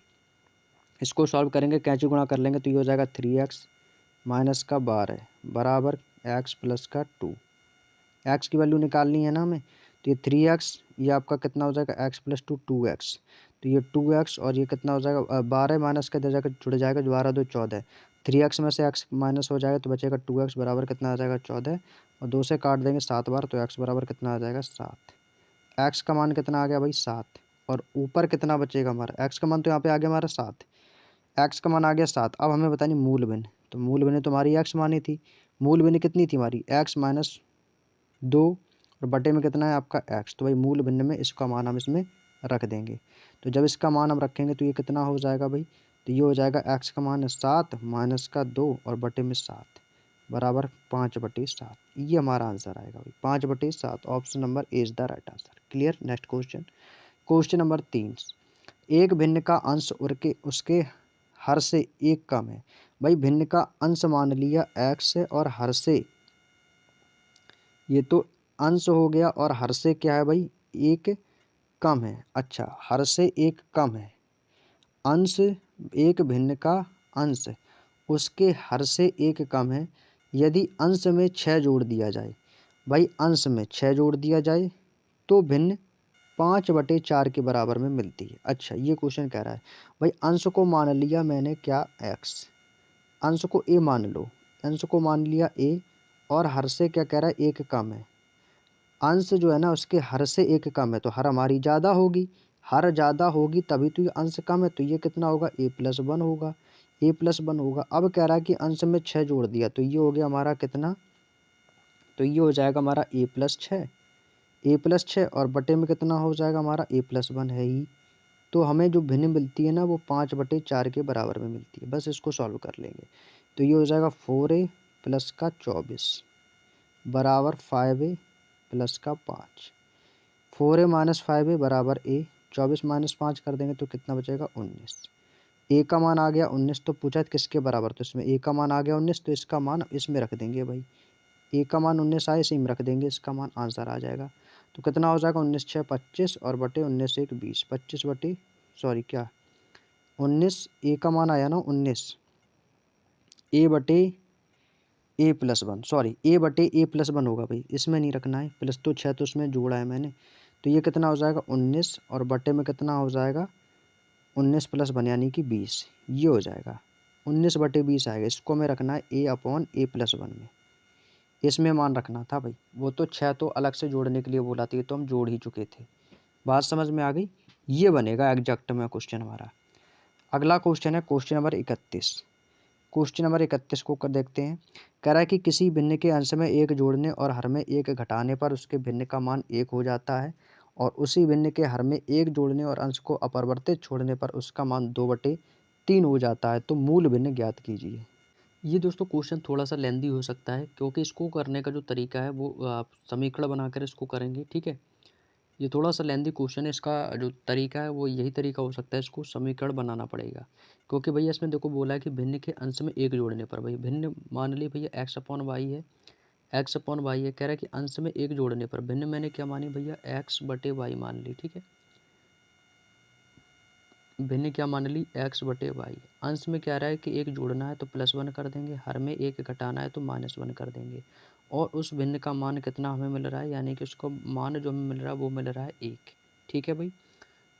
इसको सॉल्व करेंगे, कैंची गुणा कर लेंगे तो ये हो जाएगा 3x माइनस का 12 बराबर एक्स प्लस का 2। एक्स की वैल्यू निकालनी है ना हमें, तो ये 3x, ये आपका कितना हो जाएगा एक्स प्लस 2 2x, तो ये 2x और ये कितना हो जाएगा 12 माइनस का इधर जाकर जुड़ जाएगा, 12 2 14, 3x में से x माइनस हो जाएगा तो बचेगा 2x बराबर कितना आ जाएगा 14, और 2 से काट देंगे 7 बार तो x बराबर कितना आ जाएगा 7। x का मान कितना आ गया भाई 7, और ऊपर कितना बचेगा हमारा, x का मान तो यहाँ पे आ गया हमारा 7, x का मान आ गया 7। अब हमें बतानी मूल भिन्न, तो मूल भिन्न तो हमारी x मानी थी, मूल भिन्न कितनी थी हमारी x माइनस 2 और बटे में कितना है आपका x, तो भाई मूल भिन्न में इसका मान हम इसमें रख देंगे। तो जब इसका मान हम रखेंगे तो ये कितना हो जाएगा भाई, तो ये हो जाएगा x का मान 7 माइनस का 2 और बटे में 7 बराबर 5/7। ये हमारा आंसर आएगा भाई 5/7। Option number A is the right answer. Clear. Next question, question number 3, एक भिन्न का अंश उसके हर से एक कम है। भाई भिन्न का अंश मान लिया x है और हर से, ये तो अंश हो गया और हर से क्या है भाई एक कम है। अच्छा, हर से एक कम है, अंश एक भिन्न का अंश उसके हर से एक कम है यदि अंश में 6 जोड़ दिया जाए। भाई अंश में 6 जोड़ दिया जाए तो भिन्न 5/4 के बराबर में मिलती है। अच्छा, ये क्वेश्चन कह रहा है भाई अंश को मान लिया मैंने क्या x, अंश को a मान लो, अंश को मान लिया a और हर से क्या कह रहा है एक कम है। अंश जो है ना उसके हर से एक कम है तो हर हमारी ज़्यादा होगी, हर ज़्यादा होगी तभी तो ये अंश कम है, तो ये कितना होगा a+1 होगा, a+1 होगा। अब कह रहा है कि अंश में 6 जोड़ दिया तो ये हो गया हमारा कितना, तो ये हो जाएगा हमारा a+6, a+6 और बटे में कितना हो जाएगा हमारा a+1 है ही। तो हमें जो भिन्न मिलती है ना वो 5/4 के बराबर में मिलती है। बस इसको सॉल्व कर लेंगे तो ये हो जाएगा 4a प्लस का 24 बराबर 5a प्लस का 5। 4a माइनस 5a बराबर a, 24 माइनस 5 कर देंगे तो कितना बचेगा 19। a का मान आ गया 19, तो पूछा था किसके बराबर, तो इसमें a का मान आ गया 19 तो इसका मान इसमें रख देंगे भाई, a का मान 19 आए इसी में रख देंगे, इसका मान आंसर आ जाएगा। तो कितना हो जाएगा 19 6 25 और बटे 19 1 20, 25 बटे सॉरी क्या 19, a का मान आया ना 19, a बटे a+1 सॉरी a/a+1 होगा भाई, इसमें नहीं रखना है, प्लस तो 6 तो उसमें जोड़ा है मैंने, तो ये कितना हो जाएगा 19 और बटे में कितना हो जाएगा 19 + 1 यानी कि 20, ये हो जाएगा 19/20 आएगा। इसको हमें रखना है a/a+1 में, इसमें मान रखना था भाई। वो तो 6 तो अलग से जोड़ने के लिए बोला था, ये तो हम जोड़ ही चुके थे। बात समझ में आ गई। ये बनेगा एग्जैक्ट में क्वेश्चन हमारा। अगला क्वेश्चन है क्वेश्चन नंबर 31। क्वेश्चन नंबर 31 को कर देखते हैं। कह रहा है कि किसी भिन्न के अंश में 1 जोड़ने और हर में 1 घटाने पर उसके भिन्न का मान 1 हो जाता है, और उसी भिन्न के हर में 1 जोड़ने और अंश को अपरिवर्तित छोड़ने पर उसका मान 2/3 हो जाता है। तो मूल भिन्न ज्ञात कीजिए। ये दोस्तों क्वेश्चन थोड़ा सा लेंदी हो सकता है, क्योंकि इसको करने का जो तरीका है वो आप समीकरण बनाकर इसको करेंगे, ठीक है। ये थोड़ा सा लेंदी क्वेश्चन है, इसका जो तरीका है वो यही तरीका हो सकता है, इसको समीकरण बनाना पड़ेगा। क्योंकि भैया इसमें देखो बोला है कि भिन्न के अंश में 1 जोड़ने पर, भाई भिन्न मान ली भैया x/y है, x/y है, कह रहा है कि अंश में 1 जोड़ने पर भिन्न मैंने क्या मानी भैया x/y मान ली, ठीक है। भिन्न क्या मान ली x/y। अंश में क्या रहा है कि 1 जोड़ना है तो +1 कर देंगे, हर में 1 घटाना है तो -1 कर देंगे, और उस भिन्न का मान कितना हमें मिल रहा है, यानी कि उसको मान जो हमें मिल रहा है वो मिल रहा है 1, ठीक है भाई।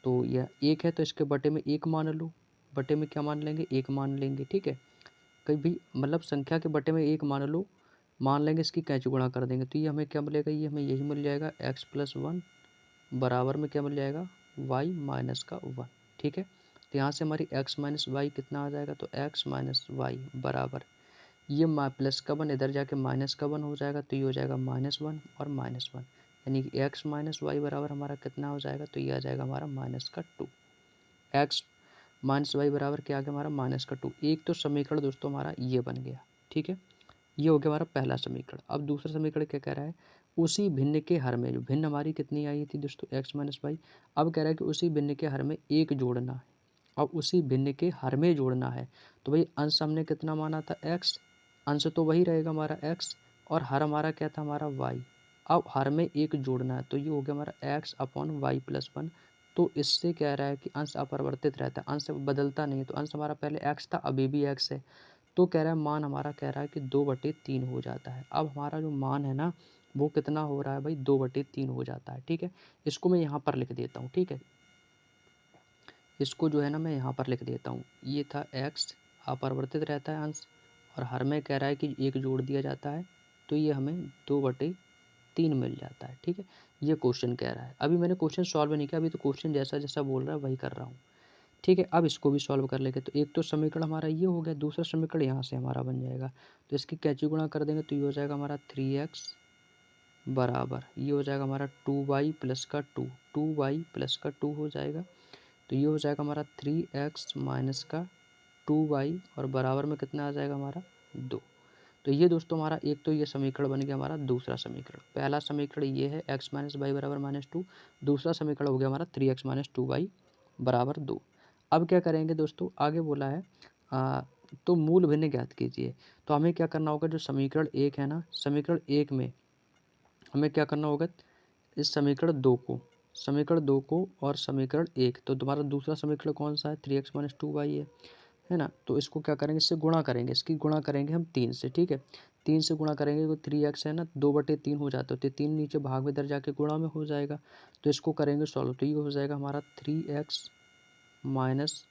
तो यह 1 है तो इसके बटे में 1 मान लो, बटे में क्या मान लेंगे 1 मान लेंगे, ठीक है। कहीं भी मतलब संख्या के बटे में 1 मान लो, मान लेंगे, इसकी कैंची गुणा कर देंगे तो ये हमें क्या मिलेगा, ये हमें यही मिल जाएगा x+1 बराबर में क्या मिल जाएगा y माइनस का 1, ठीक है। तो यहाँ से हमारी x माइनस वाई कितना आ जाएगा, तो x माइनस वाई बराबर ये प्लस का 1 इधर जाके माइनस का 1 हो जाएगा, तो ये हो जाएगा -1 और -1, यानी कि x माइनस वाई बराबर हमारा कितना हो जाएगा, तो ये आ जाएगा हमारा -2। x माइनस वाई बराबर क्या आ गया हमारा -2। एक तो समीकरण दोस्तों हमारा ये बन गया, ठीक है। ये हो गया हमारा पहला समीकरण। अब दूसरा समीकरण क्या कह रहा है, उसी भिन्न के हर में, जो भिन्न हमारी कितनी आई थी दोस्तों x माइनस वाई, अब कह रहा है कि उसी भिन्न के हर में 1 जोड़ना है, अब उसी भिन्न के हर में जोड़ना है। तो भाई अंश हमने कितना माना था x, अंश तो वही रहेगा हमारा x, और हर हमारा क्या था हमारा y। अब हर में एक जोड़ना है, तो ये हो गया हमारा x upon Y plus one. तो इससे कह रहा है कि अंश अपरिवर्तित रहता है, अंश बदलता नहीं है। तो अंश हमारा पहले x था, अभी भी x है। तो कह रहा है मान हमारा कह रहा है कि 2/3 हो जाता है। अब हमारा जो मान है ना वो कितना हो रहा है भाई, 2/3 हो जाता है। ठीक है, इसको मैं यहाँ पर लिख देता हूँ। ठीक है, इसको जो है ना मैं यहाँ पर लिख देता हूँ। ये था x, अपरिवर्तित रहता है अंश, और हर में कह रहा है कि एक जोड़ दिया जाता है, तो ये हमें 2/3 मिल जाता है। ठीक है, ये क्वेश्चन कह रहा है। अभी मैंने क्वेश्चन सॉल्व नहीं किया, अभी तो क्वेश्चन जैसा जैसा बोल रहा है वही कर रहा हूँ। ठीक है, अब इसको भी सॉल्व कर लेंगे। तो एक तो समीकरण हमारा ये हो गया, दूसरा समीकरण यहाँ से हमारा बन जाएगा। तो इसकी कैंची गुणा कर देंगे तो ये हो जाएगा हमारा 3x बराबर, ये हो जाएगा हमारा 2y प्लस का 2, 2y प्लस का 2 हो जाएगा। तो ये हो जाएगा हमारा 3x माइनस का 2y, और बराबर में कितना आ जाएगा हमारा 2। तो ये दोस्तों हमारा एक तो ये समीकरण बन गया हमारा दूसरा समीकरण। पहला समीकरण ये है x माइनस वाई बराबर -2, दूसरा समीकरण हो गया हमारा 3x माइनस 2y बराबर 2। अब क्या करेंगे दोस्तों, आगे बोला है तो मूल भिन्न ज्ञात कीजिए। तो हमें क्या करना होगा, जो समीकरण एक है ना, समीकरण एक में हमें क्या करना होगा, इस समीकरण दो को और समीकरण एक, तो तुम्हारा दूसरा समीकरण कौन सा है, 3x माइनस 2y है ना। तो इसको क्या करेंगे, इससे गुणा करेंगे, इसकी गुणा करेंगे हम 3 से। ठीक है, 3 से गुणा करेंगे तो 3x है ना, 2/3 हो जाता है, तो 3 नीचे भाग में इधर जाके गुणा में हो जाएगा। तो इसको करेंगे सॉल्व, तो ये हो जाएगा हमारा 3x minus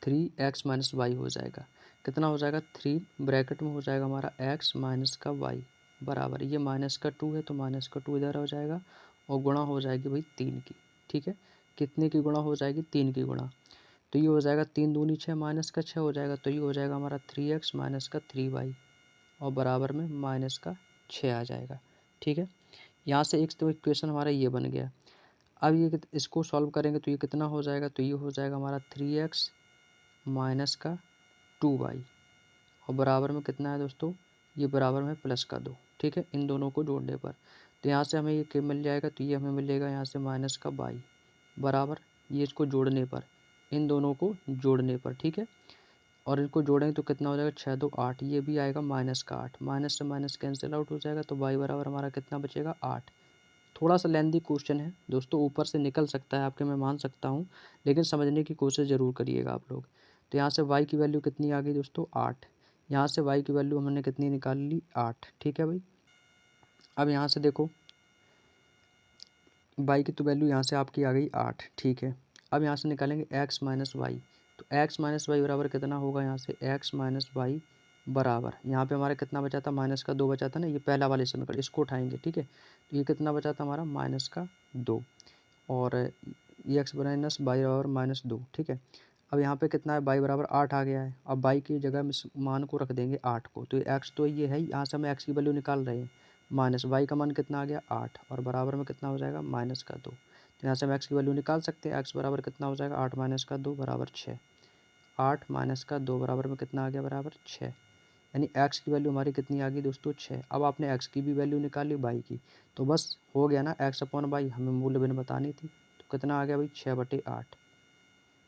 3x minus Y हो जाएगा। कितना हो जाएगा, 3 ब्रैकेट में हो जाएगा हमारा x माइनस का y बराबर, ये माइनस का 2 है तो माइनस का 2 इधर हो जाएगा, और गुणा हो जाएगी भाई 3 की। ठीक है, कितने की गुणा हो जाएगी, 3 की गुणा। तो ये हो जाएगा 3 दूनी 6, माइनस का 6 हो जाएगा। तो ये हो जाएगा हमारा 3x माइनस का 3y, और बराबर में माइनस का 6 आ जाएगा। ठीक है, यहाँ से एक तो इक्वेशन हमारा ये बन गया। अब ये इसको सॉल्व करेंगे तो ये कितना हो जाएगा, तो ये हो जाएगा हमारा 3x माइनस का 2y, और बराबर में कितना है दोस्तों, ये बराबर में प्लस का 2। ठीक है, इन दोनों को जोड़ने पर तो यहाँ से हमें ये क्या मिल जाएगा, तो ये हमें मिलेगा यहाँ से माइनस का y बराबर, ये इसको जोड़ने पर, इन दोनों को जोड़ने पर। ठीक है, और इनको जोड़ेंगे तो कितना हो जाएगा, 6 2 8, ये भी आएगा माइनस का 8, माइनस से माइनस कैंसिल आउट हो जाएगा, तो y बराबर हमारा कितना बचेगा 8। थोड़ा सा लेंदी क्वेश्चन है दोस्तों, ऊपर से निकल सकता है आपके, मैं मान सकता हूँ, लेकिन समझने की कोशिश ज़रूर करिएगा आप लोग। तो यहाँ से y की वैल्यू कितनी आ गई दोस्तों, 8। यहाँ से y की वैल्यू हमने कितनी निकाल ली, 8। ठीक है भाई, अब यहाँ से देखो y की तो वैल्यू यहाँ से आपकी आ गई 8। ठीक है, अब यहाँ से निकालेंगे x माइनस वाई। तो x माइनस वाई बराबर कितना होगा, यहाँ से x माइनस वाई बराबर, यहाँ पे हमारा कितना बचा था, माइनस का 2 बचा था ना, ये पहला वाले समीकरण, इसको उठाएंगे। ठीक है, तो ये कितना बचा था हमारा, माइनस का 2, और ये x माइनस वाई बराबर -2। ठीक है, अब यहाँ पे कितना है, y बराबर 8 आ गया है। अब y की जगह हम इस मान को रख देंगे 8 को, तो x तो ये है, यहाँ से हम x की वैल्यू निकाल रहे हैं, माइनस y का मान कितना आ गया 8, और बराबर में कितना हो जाएगा माइनस का 2। तो यहाँ से हम x की वैल्यू निकाल सकते हैं, x बराबर कितना हो जाएगा, 8 माइनस का 2 बराबर 6, 8 माइनस का 2 बराबर में कितना आ गया, बराबर 6। यानी x की वैल्यू हमारी कितनी आ गई दोस्तों, 6। अब आपने x की भी वैल्यू निकाली, y की, तो बस हो गया ना, x अपॉन वाई, हमें मूल्य भिन्न बतानी थी। तो कितना आ गया भाई, 6/8।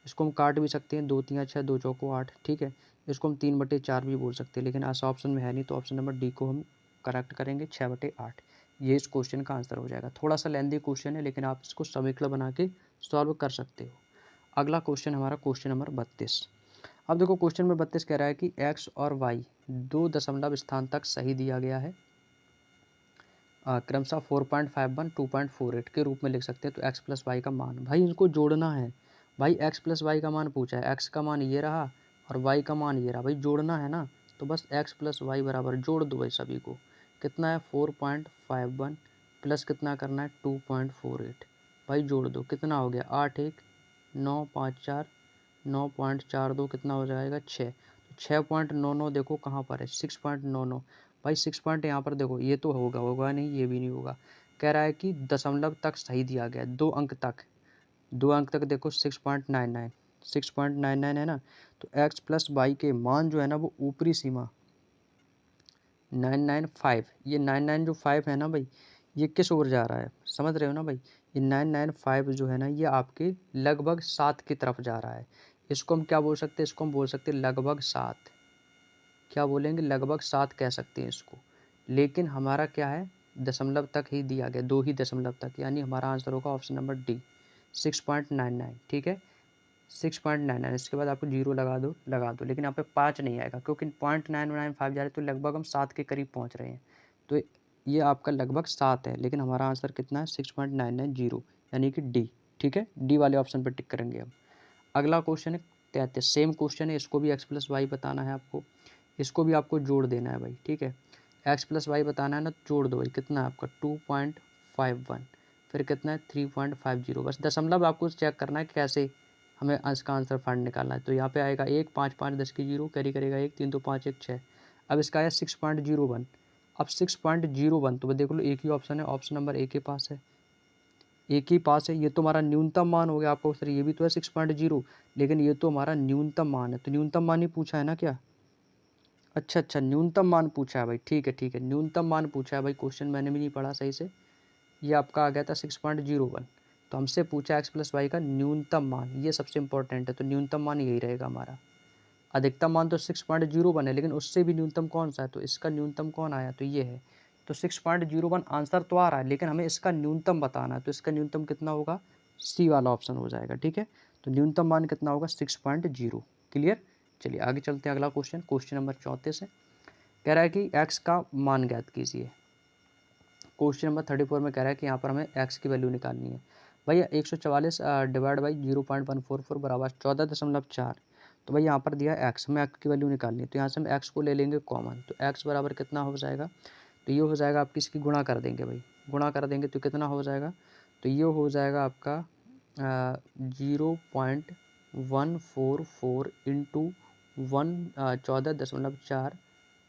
इसको हम काट भी सकते हैं, 2 3 6, 2 चौको 8। ठीक है, इसको हम 3/4 भी बोल सकते हैं, लेकिन ऐसा ऑप्शन में है नहीं, तो ऑप्शन नंबर डी को हम करेक्ट करेंगे, 6/8। ये इस क्वेश्चन का आंसर हो जाएगा। थोड़ा सा लेंदी क्वेश्चन है, लेकिन आप इसको समीकरण बना के सॉल्व कर सकते हो। अगला क्वेश्चन हमारा क्वेश्चन नंबर 32। अब देखो क्वेश्चन नंबर 32 कह रहा है कि x और y दो दशमलव स्थान तक सही दिया गया है, क्रमशः 4.51 2.48 के रूप में लिख सकते हैं। तो x प्लस वाई का मान, भाई इनको जोड़ना है। भाई x प्लस वाई का मान पूछा है, x का मान ये रहा और y का मान ये रहा, भाई जोड़ना है ना। तो बस x प्लस वाई बराबर जोड़ दो भाई सभी को। कितना है 4.51 प्लस कितना करना है 2.48, भाई जोड़ दो, कितना हो गया 8 1 9 5 4 9.42, कितना हो जाएगा 6। तो 6.99 देखो कहाँ पर है, 6.99। भाई 6 पॉइंट यहाँ पर देखो, ये तो होगा, होगा नहीं, ये भी नहीं होगा। कह रहा है कि दशमलव तक सही दिया गया है, 2 अंक तक, 2 अंक तक देखो 6.99, 6.99 है ना। तो x प्लस वाई के मान जो है ना वो ऊपरी सीमा 995, ये 99 जो 5 है ना भाई, ये किस ओर जा रहा है, समझ रहे हो ना भाई। ये 995 जो है ना ये आपके लगभग 7 की तरफ जा रहा है। इसको हम क्या बोल सकते हैं, इसको हम बोल सकते हैं लगभग 7। क्या बोलेंगे, लगभग 7 कह सकते हैं इसको। लेकिन हमारा क्या है, दशमलव तक ही दिया गया, 2 ही दशमलव तक, यानी हमारा आंसर होगा ऑप्शन नंबर डी 6.99। ठीक है, 6.99। इसके बाद आपको जीरो लगा दो, लेकिन यहाँ पे 5 नहीं आएगा क्योंकि 0.995 जा रहे तो लगभग हम 7 के करीब पहुँच रहे हैं। तो ये आपका लगभग 7 है, लेकिन हमारा आंसर कितना है 6.990, यानी कि डी। ठीक है, डी वाले ऑप्शन पर टिक करेंगे हम। अगला क्वेश्चन है 33, सेम क्वेश्चन है, इसको भी x प्लस वाई बताना है आपको। इसको भी आपको जोड़ देना है भाई। ठीक है, x प्लस वाई बताना है ना, जोड़ दो भाई। कितना है आपका 2.51, फिर कितना है 3.50। बस दशमलव आपको चेक करना है कैसे हमें इसका आंसर फाइंड निकालना है। तो यहाँ पे आएगा 1, 5, 5, 10 की जीरो, कैरी करेगा 1, 3, 2, 5, 1, 6। अब इसका है 6.01। अब 6.01 तो देख लो एक ही ऑप्शन है, ऑप्शन नंबर ए के पास है, एक ही पास है। ये तो हमारा न्यूनतम मान हो गया आपका, सर ये भी तो है 6.0, लेकिन ये तो हमारा न्यूनतम मान है। तो न्यूनतम मान ही पूछा है ना क्या, अच्छा अच्छा न्यूनतम मान पूछा है भाई। ठीक है ठीक है, न्यूनतम मान पूछा है भाई, क्वेश्चन मैंने भी नहीं पढ़ा सही से। ये आपका आ गया था 6.01। तो हमसे पूछा एक्स प्लस वाई का न्यूनतम मान, ये सबसे इंपॉर्टेंट है। तो न्यूनतम मान यही रहेगा हमारा। अधिकतम मान तो 6.01 है, लेकिन उससे भी न्यूनतम कौन सा है, तो इसका न्यूनतम कौन आया, तो ये है। तो 6.01 आंसर तो आ रहा है, लेकिन हमें इसका न्यूनतम बताना है। तो इसका न्यूनतम कितना होगा, सी वाला ऑप्शन हो जाएगा। ठीक है, तो न्यूनतम मान कितना होगा 6.0। क्लियर। चलिए आगे चलते हैं, अगला क्वेश्चन, क्वेश्चन नंबर 34 है। कह रहा है कि एक्स का मान ज्ञात कीजिए। क्वेश्चन नंबर 34 में कह रहा है कि यहाँ पर हमें एक्स की वैल्यू निकालनी है। भैया 144 डिवाइड बाई 0.144 बराबर 14.4। तो भाई यहाँ पर दिया है एक्स, हमें एक्स की वैल्यू निकालनी है। तो यहाँ से हम एक्स को ले लेंगे कॉमन, तो एक्स बराबर कितना हो जाएगा, तो ये हो जाएगा आप किसकी गुणा कर देंगे भाई, गुणा कर देंगे तो कितना हो जाएगा, तो ये हो जाएगा आपका 0.144 इंटू 14.4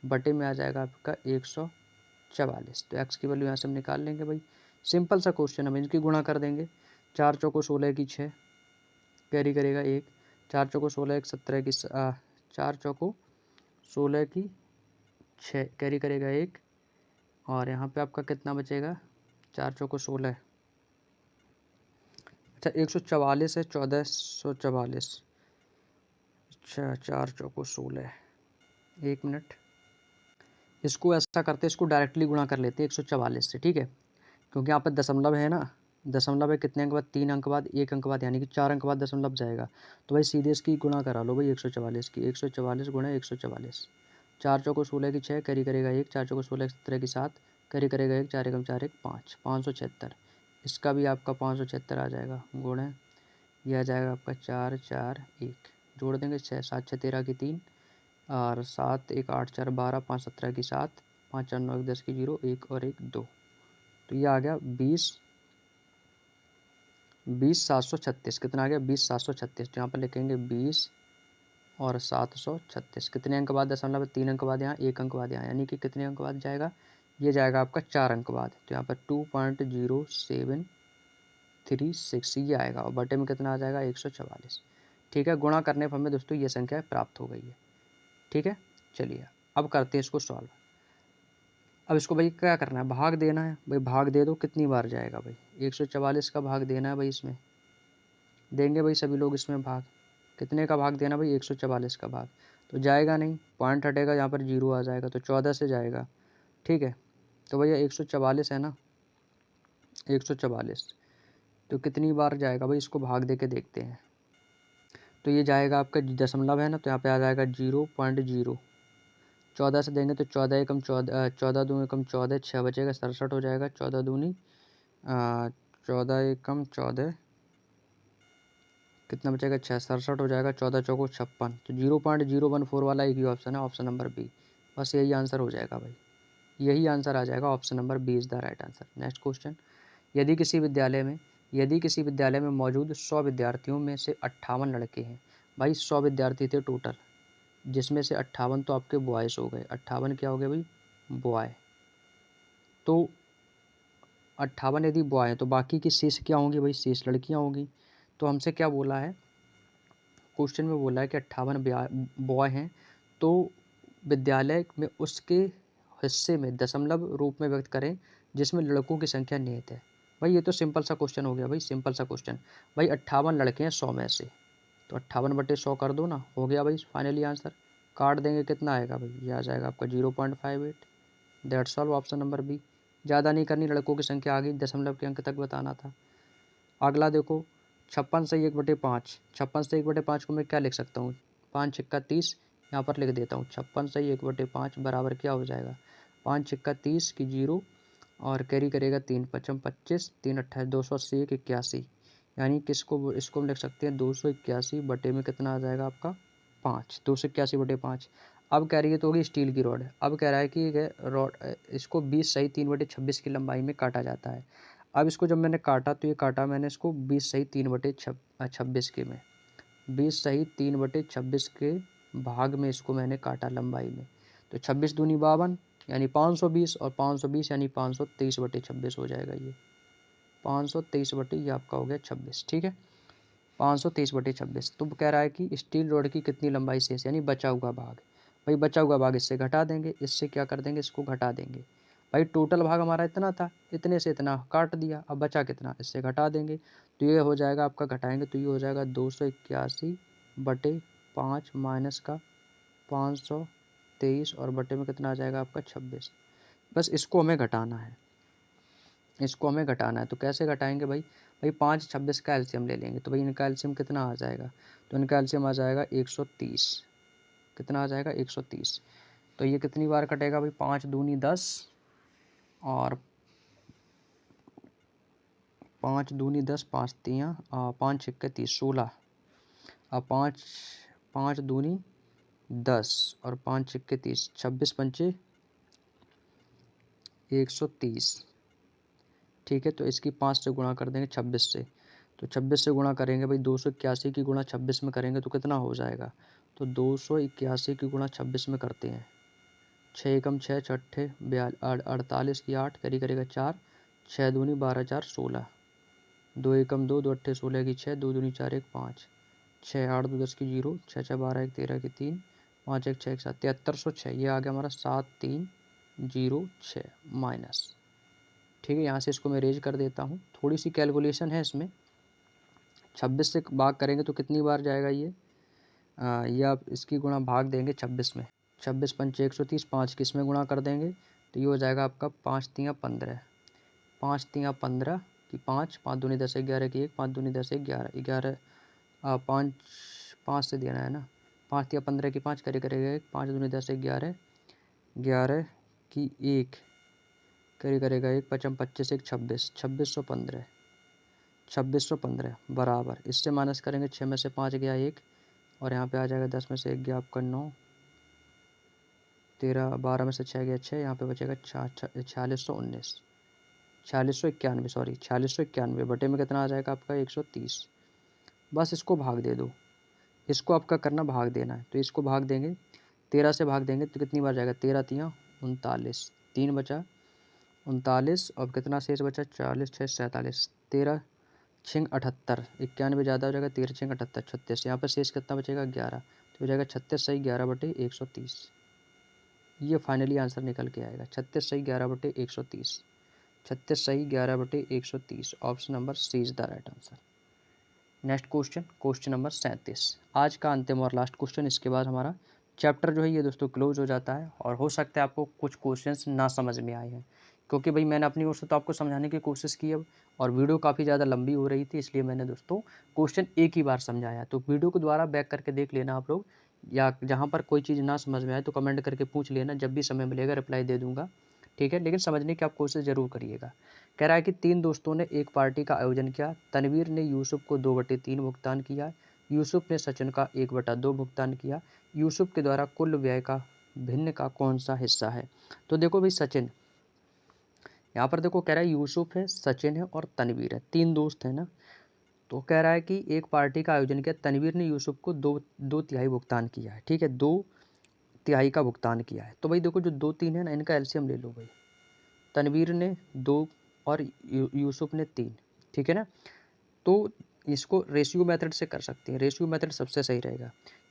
बटे में आ जाएगा आपका 144। तो एक्स की वैल्यू यहाँ से हम निकाल लेंगे भाई। सिंपल सा क्वेश्चन है भाई, इनकी गुणा कर देंगे। 4 चौको 16 की 6, कैरी करेगा 1, 4 चौको 16 एक 17 की 4 चौको 16 की 6, कैरी करेगा 1, और यहाँ पे आपका कितना बचेगा, 4 चौको 16, अच्छा 144 है, 1444, अच्छा 4 चौको 16, 1 मिनट, इसको ऐसा करते हैं, इसको डायरेक्टली गुणा कर लेते हैं 144 से। ठीक है, क्योंकि यहाँ पर दशमलव है ना, दशमलव है कितने अंक बाद, 3 अंक बाद, 1 अंक बाद, यानी कि 4 अंक बाद दशमलव जाएगा। तो भाई सीधे इसकी गुणा करा लो भाई 144 की, 144 गुणा 144, 4 चौको 16 की 6, कैरी करेगा 1, 4 चौको 16 17 की 7, कैरी करेगा 1, 4 एकम 4 1 5, 576। इसका भी आपका 576 आ जाएगा, गुणा ये आ जाएगा आपका 4 4 1, जोड़ देंगे 6 7 6 13 की 3, और 7 1 8 4 12, 5 17 की 7, 5 4 9 1 10 की 0, 1 और 1 2। तो ये आ गया 20,736। कितना आ गया 20,736। तो यहाँ पर लिखेंगे 20 और 736। कितने अंक बाद दशमलव, 3 अंक बाद यहाँ, 1 अंक बाद यहाँ, यानी कि कितने अंक बाद जाएगा, ये जाएगा आपका 4 अंक बाद। तो यहाँ पर 2.0736 ये आएगा, और बटे में कितना आ जाएगा 144। ठीक है, गुणा करने पर हमें दोस्तों ये संख्या प्राप्त हो गई है। ठीक है, चलिए अब करते हैं इसको सॉल्व। अब इसको भाई क्या करना है, भाग देना है भाई, भाग दे दो, कितनी बार जाएगा भाई, 144 का भाग देना है भाई, इसमें देंगे भाई सभी लोग इसमें भाग। कितने का भाग देना भाई, 144 का भाग। तो जाएगा नहीं, पॉइंट हटेगा, यहाँ पर जीरो आ जाएगा, तो 14 से जाएगा। ठीक है, तो भैया 144 है ना, 144, तो कितनी बार जाएगा भाई, इसको भाग दे के देखते हैं। तो ये जाएगा आपका दशमलव है ना, तो यहाँ पे आ जाएगा 0.0। 14 से देंगे तो 14 एकम 14, 14 दूनी एकम 14, 6 बचेगा, 67 हो जाएगा, 14 दूनी 14 एकम 14, कितना बचेगा 6, 67 हो जाएगा, 14 चौको 56। तो 0.014 वाला एक ही ऑप्शन है, ऑप्शन नंबर बी। बस यही आंसर हो जाएगा भाई, यही आंसर आ जाएगा, option number B is the right answer. Next question, यदि किसी विद्यालय में मौजूद 100 विद्यार्थियों में से 58 लड़के हैं। भाई 100 विद्यार्थी थे टोटल, जिसमें से 58 तो आपके बॉयज़ हो गए, 58 क्या हो गए भाई, बॉय। तो 58 यदि बॉय हैं तो बाकी की शेष क्या होंगी भाई, शेष लड़कियां होंगी। तो हमसे क्या बोला है, क्वेश्चन में बोला है कि 58 बॉय हैं, तो विद्यालय में उसके हिस्से में दशमलव रूप में व्यक्त करें जिसमें लड़कों की संख्या नियत है। भाई ये तो सिंपल सा क्वेश्चन हो गया भाई, सिंपल सा क्वेश्चन। भाई 58 लड़के हैं 100 में से, तो 58/100 कर दो ना, हो गया भाई फाइनली आंसर। काट देंगे कितना आएगा भाई, ये आ जाएगा आपका 0.58। That's all, option number B. ज़्यादा नहीं करनी, लड़कों की संख्या आ गई, दशमलव के अंक तक बताना था। अगला देखो, 56 से 1/5। 56 से 1/5 को मैं क्या लिख सकता हूँ, 5 छिक्का 30, यहाँ पर लिख देता हूँ 56 से 1/5 बराबर क्या हो जाएगा, 5 छिक्का 30 की 0 और कैरी करेगा 3 पचम 25, 3 28 280 1 81, यानी किसको, इसको हम लिख सकते हैं 281 बटे में कितना आ जाएगा आपका 5, 281/5। अब कह रही है तो होगी स्टील की रॉड। अब कह रहा है कि रॉड इसको 20 सही 3/26 की लंबाई में काटा जाता है। अब इसको जब मैंने काटा तो ये काटा मैंने इसको 20 सही 3/26 के में, 20 सही 3/26 के भाग में इसको मैंने काटा लंबाई में। तो 26 दूनी 52 यानी 520, और 520 यानी 523/26 हो जाएगा ये, 523 ये आपका हो गया 26। ठीक है, 523/26। तो कह रहा है कि स्टील रॉड की कितनी लंबाई शेष, यानी बचा हुआ भाग। भाई बचा हुआ भाग इससे घटा देंगे, इससे क्या कर देंगे, इसको घटा देंगे। भाई टोटल भाग हमारा इतना था, इतने से इतना काट दिया, अब बचा कितना, इससे घटा देंगे। तो ये हो जाएगा आपका, घटाएंगे तो ये हो जाएगा 281/5 माइनस का 523 और बटे में कितना आ जाएगा आपका 26। बस इसको हमें घटाना है, इसको हमें घटाना है। तो कैसे घटाएंगे भाई, 5 26 का एलसीएम ले लेंगे। तो भाई इनका एलसीएम कितना आ जाएगा, तो इनका एलसीएम आ जाएगा 130। कितना आ जाएगा 130। तो ये कितनी बार कटेगा भाई, 5 दूनी 10 और 5 दूनी 10, 5 तियाँ 5 छिक्के 30 16। अब 5 5 दूनी 10 और 5 छिक्के 30, 26 पंचे 130। ठीक है, तो इसकी 5 से गुणा कर देंगे 26 से। तो 26 से गुणा करेंगे भाई, 281 की गुणा 26 में करेंगे तो कितना हो जाएगा, तो 281 की गुणा 26 में करते हैं, 6 एकम 6 छठे 48 की 8 करी करेगा 4, 6 दूनी 12 4 16, 2 एकम 2 2 अट्ठे 16 की 6, 2 दूनी 4 1 5, 6 8 2 10 की 0, 6 6 12 1 13 की 3, 5 1 6 1 7, 7306। ये आ गया हमारा 7306 माइनस। ठीक है, यहाँ से इसको मैं रेज कर देता हूँ, थोड़ी सी कैलकुलेशन है इसमें। 26 से भाग करेंगे तो कितनी बार जाएगा ये, ये आप इसकी गुणा भाग देंगे 26 में, 26 पंचे 130, 5 किस में गुणा कर देंगे तो ये हो जाएगा आपका 5 तियाँ 15, 5 तियाँ 15 की 5, 5 दूनी 10 11 की 1, 5 दूनी 10 11 11, 5 5 से देना है ना, 5 तियाँ 15 की 5 करेगा 1, 5 दूनी 10 11 11 की 1 करेगा 1, पचम 25 1 26, 2615, 2615 बराबर, इससे माइनस करेंगे 6 में से 5 गया 1 और यहाँ पे आ जाएगा 10 में से 1 गया आपका 9, 13 12 में से 6 गया 6, यहाँ पे बचेगा 4619, 4691 सॉरी 4691 बटे में कितना आ जाएगा आपका 130। बस इसको भाग दे दो, इसको आपका करना भाग देना है, तो इसको भाग देंगे 13 से भाग देंगे तो कितनी बार जाएगा, 13 तियाँ 39, 3 बचा 39 और कितना शेष बचा 40 6 47, 13 छिंग 78, 91 ज़्यादा हो जाएगा, 13 छिंग 78 36, यहाँ पर शेष कितना बचेगा 11, तो हो जाएगा 36 सही 11/130। ये फाइनली आंसर निकल के आएगा 36 सही 11/130, 36 सही 11/130। Option number C is the right answer. Next question, question number 37, आज का अंतिम और लास्ट क्वेश्चन। इसके बाद हमारा चैप्टर जो है ये दोस्तों क्लोज हो जाता है, और हो सकता है आपको कुछ क्वेश्चंस ना समझ में आए हैं, क्योंकि भाई मैंने अपनी ओर से तो आपको समझाने की कोशिश की अब, और वीडियो काफ़ी ज़्यादा लंबी हो रही थी, इसलिए मैंने दोस्तों क्वेश्चन एक ही बार समझाया। तो वीडियो को दोबारा बैक करके देख लेना आप लोग, या जहाँ पर कोई चीज़ ना समझ में आए तो कमेंट करके पूछ लेना, जब भी समय मिलेगा रिप्लाई दे दूँगा। ठीक है, लेकिन समझने की आप कोशिश ज़रूर करिएगा। कह रहा है कि 3 दोस्तों ने एक पार्टी का आयोजन किया। तनवीर ने यूसुफ को 2/3 भुगतान किया, यूसुफ ने सचिन का 1/2 भुगतान किया। यूसुफ के द्वारा कुल व्यय का भिन्न का कौन सा हिस्सा है। तो देखो भाई सचिन, यहाँ पर देखो कह रहा है यूसुफ है, सचिन है और तनवीर है, 3 दोस्त हैं ना। तो कह रहा है कि एक पार्टी का आयोजन किया, तनवीर ने यूसुफ को 2/3 भुगतान किया है। ठीक है, 2/3 का भुगतान किया है। तो भाई देखो जो 2 3 है ना, इनका एलसीएम ले लो भाई। तनवीर ने 2 और यूसुफ ने 3, ठीक है ना। तो इसको रेशियो मेथड से कर सकते हैं, रेशियो मेथड सबसे सही रहेगा।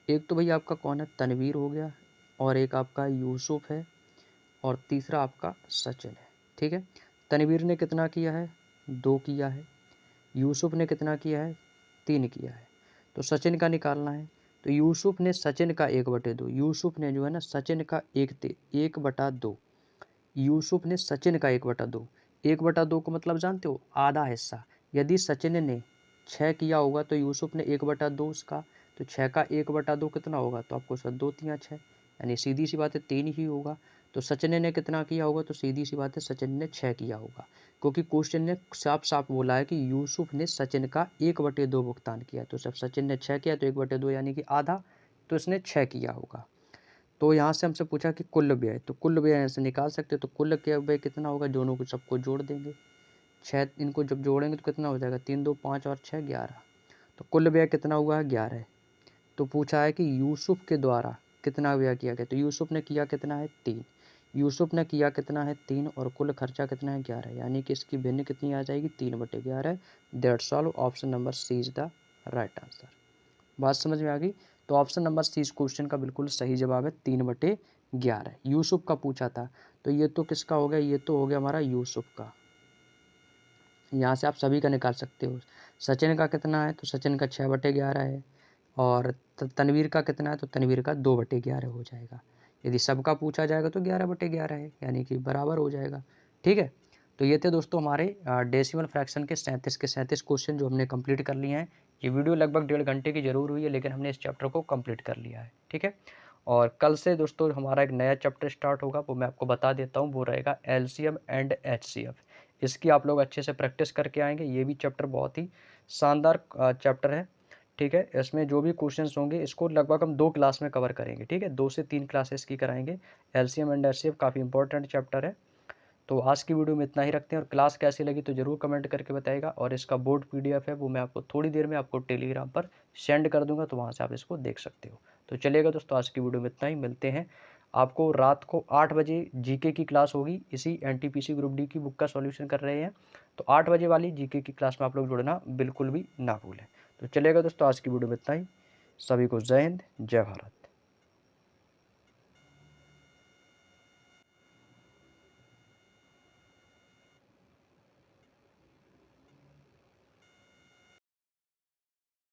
एक तो भाई आपका कौन है, तनवीर हो गया, और एक आपका यूसुफ है, और तीसरा आपका सचिन है। ठीक है, तनवीर ने कितना किया है, 2 किया है। यूसुफ ने कितना किया है, 3 किया है। तो सचिन का निकालना है। तो यूसुफ ने सचिन का 1/2, यूसुफ ने जो है ना सचिन का 1/2, यूसुफ ने सचिन का 1/2, 1/2 को मतलब जानते हो, आधा हिस्सा। यदि सचिन ने 6 किया होगा तो यूसुफ ने 1/2 उसका, तो 6 का 1/2 कितना होगा, तो आपको सर 2 तियाँ 6, यानी सीधी सी बात है 3 ही होगा। तो सचिन ने कितना किया होगा, तो सीधी सी बात है सचिन ने 6 किया होगा, क्योंकि क्वेश्चन ने साफ साफ बोला है कि यूसुफ ने सचिन का 1/2 भुगतान किया। तो जब सचिन ने 6 किया तो 1/2 यानी कि आधा, तो इसने 6 किया होगा। तो यहाँ से हमसे पूछा कि कुल व्यय, तो कुल व्यय यहाँ से निकाल सकते हो। तो कुल व्यय कितना होगा, दोनों को सबको जोड़ देंगे, 6 इनको जब जोड़ेंगे तो कितना हो जाएगा, 3 2 5 और 6 11। तो कुल व्यय कितना हुआ है, 11। तो पूछा है कि यूसुफ के द्वारा कितना व्यय किया गया, तो यूसुफ ने किया कितना है, 3। यूसुफ ने किया कितना है, 3, और कुल खर्चा कितना है, 11, यानी कि इसकी भिन्न कितनी आ जाएगी, 3/11। That's all, option number C is the right answer. बात समझ में आ गई। तो ऑप्शन नंबर सी इस क्वेश्चन का बिल्कुल सही जवाब है, 3/11। यूसुफ का पूछा था, तो ये तो किसका हो गया, ये तो हो गया हमारा यूसुफ का। यहाँ से आप सभी का निकाल सकते हो। सचिन का कितना है, तो सचिन का 6/11 है, और तनवीर का कितना है, तो तनवीर का 2/11 हो जाएगा। यदि सबका पूछा जाएगा तो 11/11 है, यानी कि बराबर हो जाएगा। ठीक है। तो ये थे दोस्तों हमारे डेसिमल फ्रैक्शन के 37 क्वेश्चन जो हमने कंप्लीट कर लिए हैं। ये वीडियो लगभग 1.5 घंटे की जरूर हुई है, लेकिन हमने इस चैप्टर को कंप्लीट कर लिया है। ठीक है। और कल से दोस्तों हमारा एक नया चैप्टर स्टार्ट होगा, वो मैं आपको बता देता हूँ, वो रहेगा एलसीएम एंड एचसीएफ। इसकी आप लोग अच्छे से प्रैक्टिस करके आएंगे। ये भी चैप्टर बहुत ही शानदार चैप्टर है। ठीक है। इसमें जो भी क्वेश्चंस होंगे इसको लगभग हम 2 क्लास में कवर करेंगे। ठीक है, 2 से 3 क्लासेस की कराएंगे। एलसीएम एंड एचसीएफ काफ़ी इंपॉर्टेंट चैप्टर है। तो आज की वीडियो में इतना ही रखते हैं, और क्लास कैसी लगी तो ज़रूर कमेंट करके बताइएगा। और इसका बोर्ड पीडीएफ है वो मैं आपको थोड़ी देर में आपको टेलीग्राम पर सेंड कर दूंगा, तो वहाँ से आप इसको देख सकते हो। तो चलिएगा दोस्तों, आज की वीडियो में इतना ही। मिलते हैं आपको रात को 8 बजे जीके की क्लास होगी। इसी एनटीपीसी ग्रुप डी की बुक का सॉल्यूशन कर रहे हैं, तो 8 बजे वाली जीके की क्लास में आप लोग जुड़ना बिल्कुल भी ना भूलें। तो चलिएगा दोस्तों, आज की वीडियो में इतना ही। सभी को जय हिंद, जय भारत।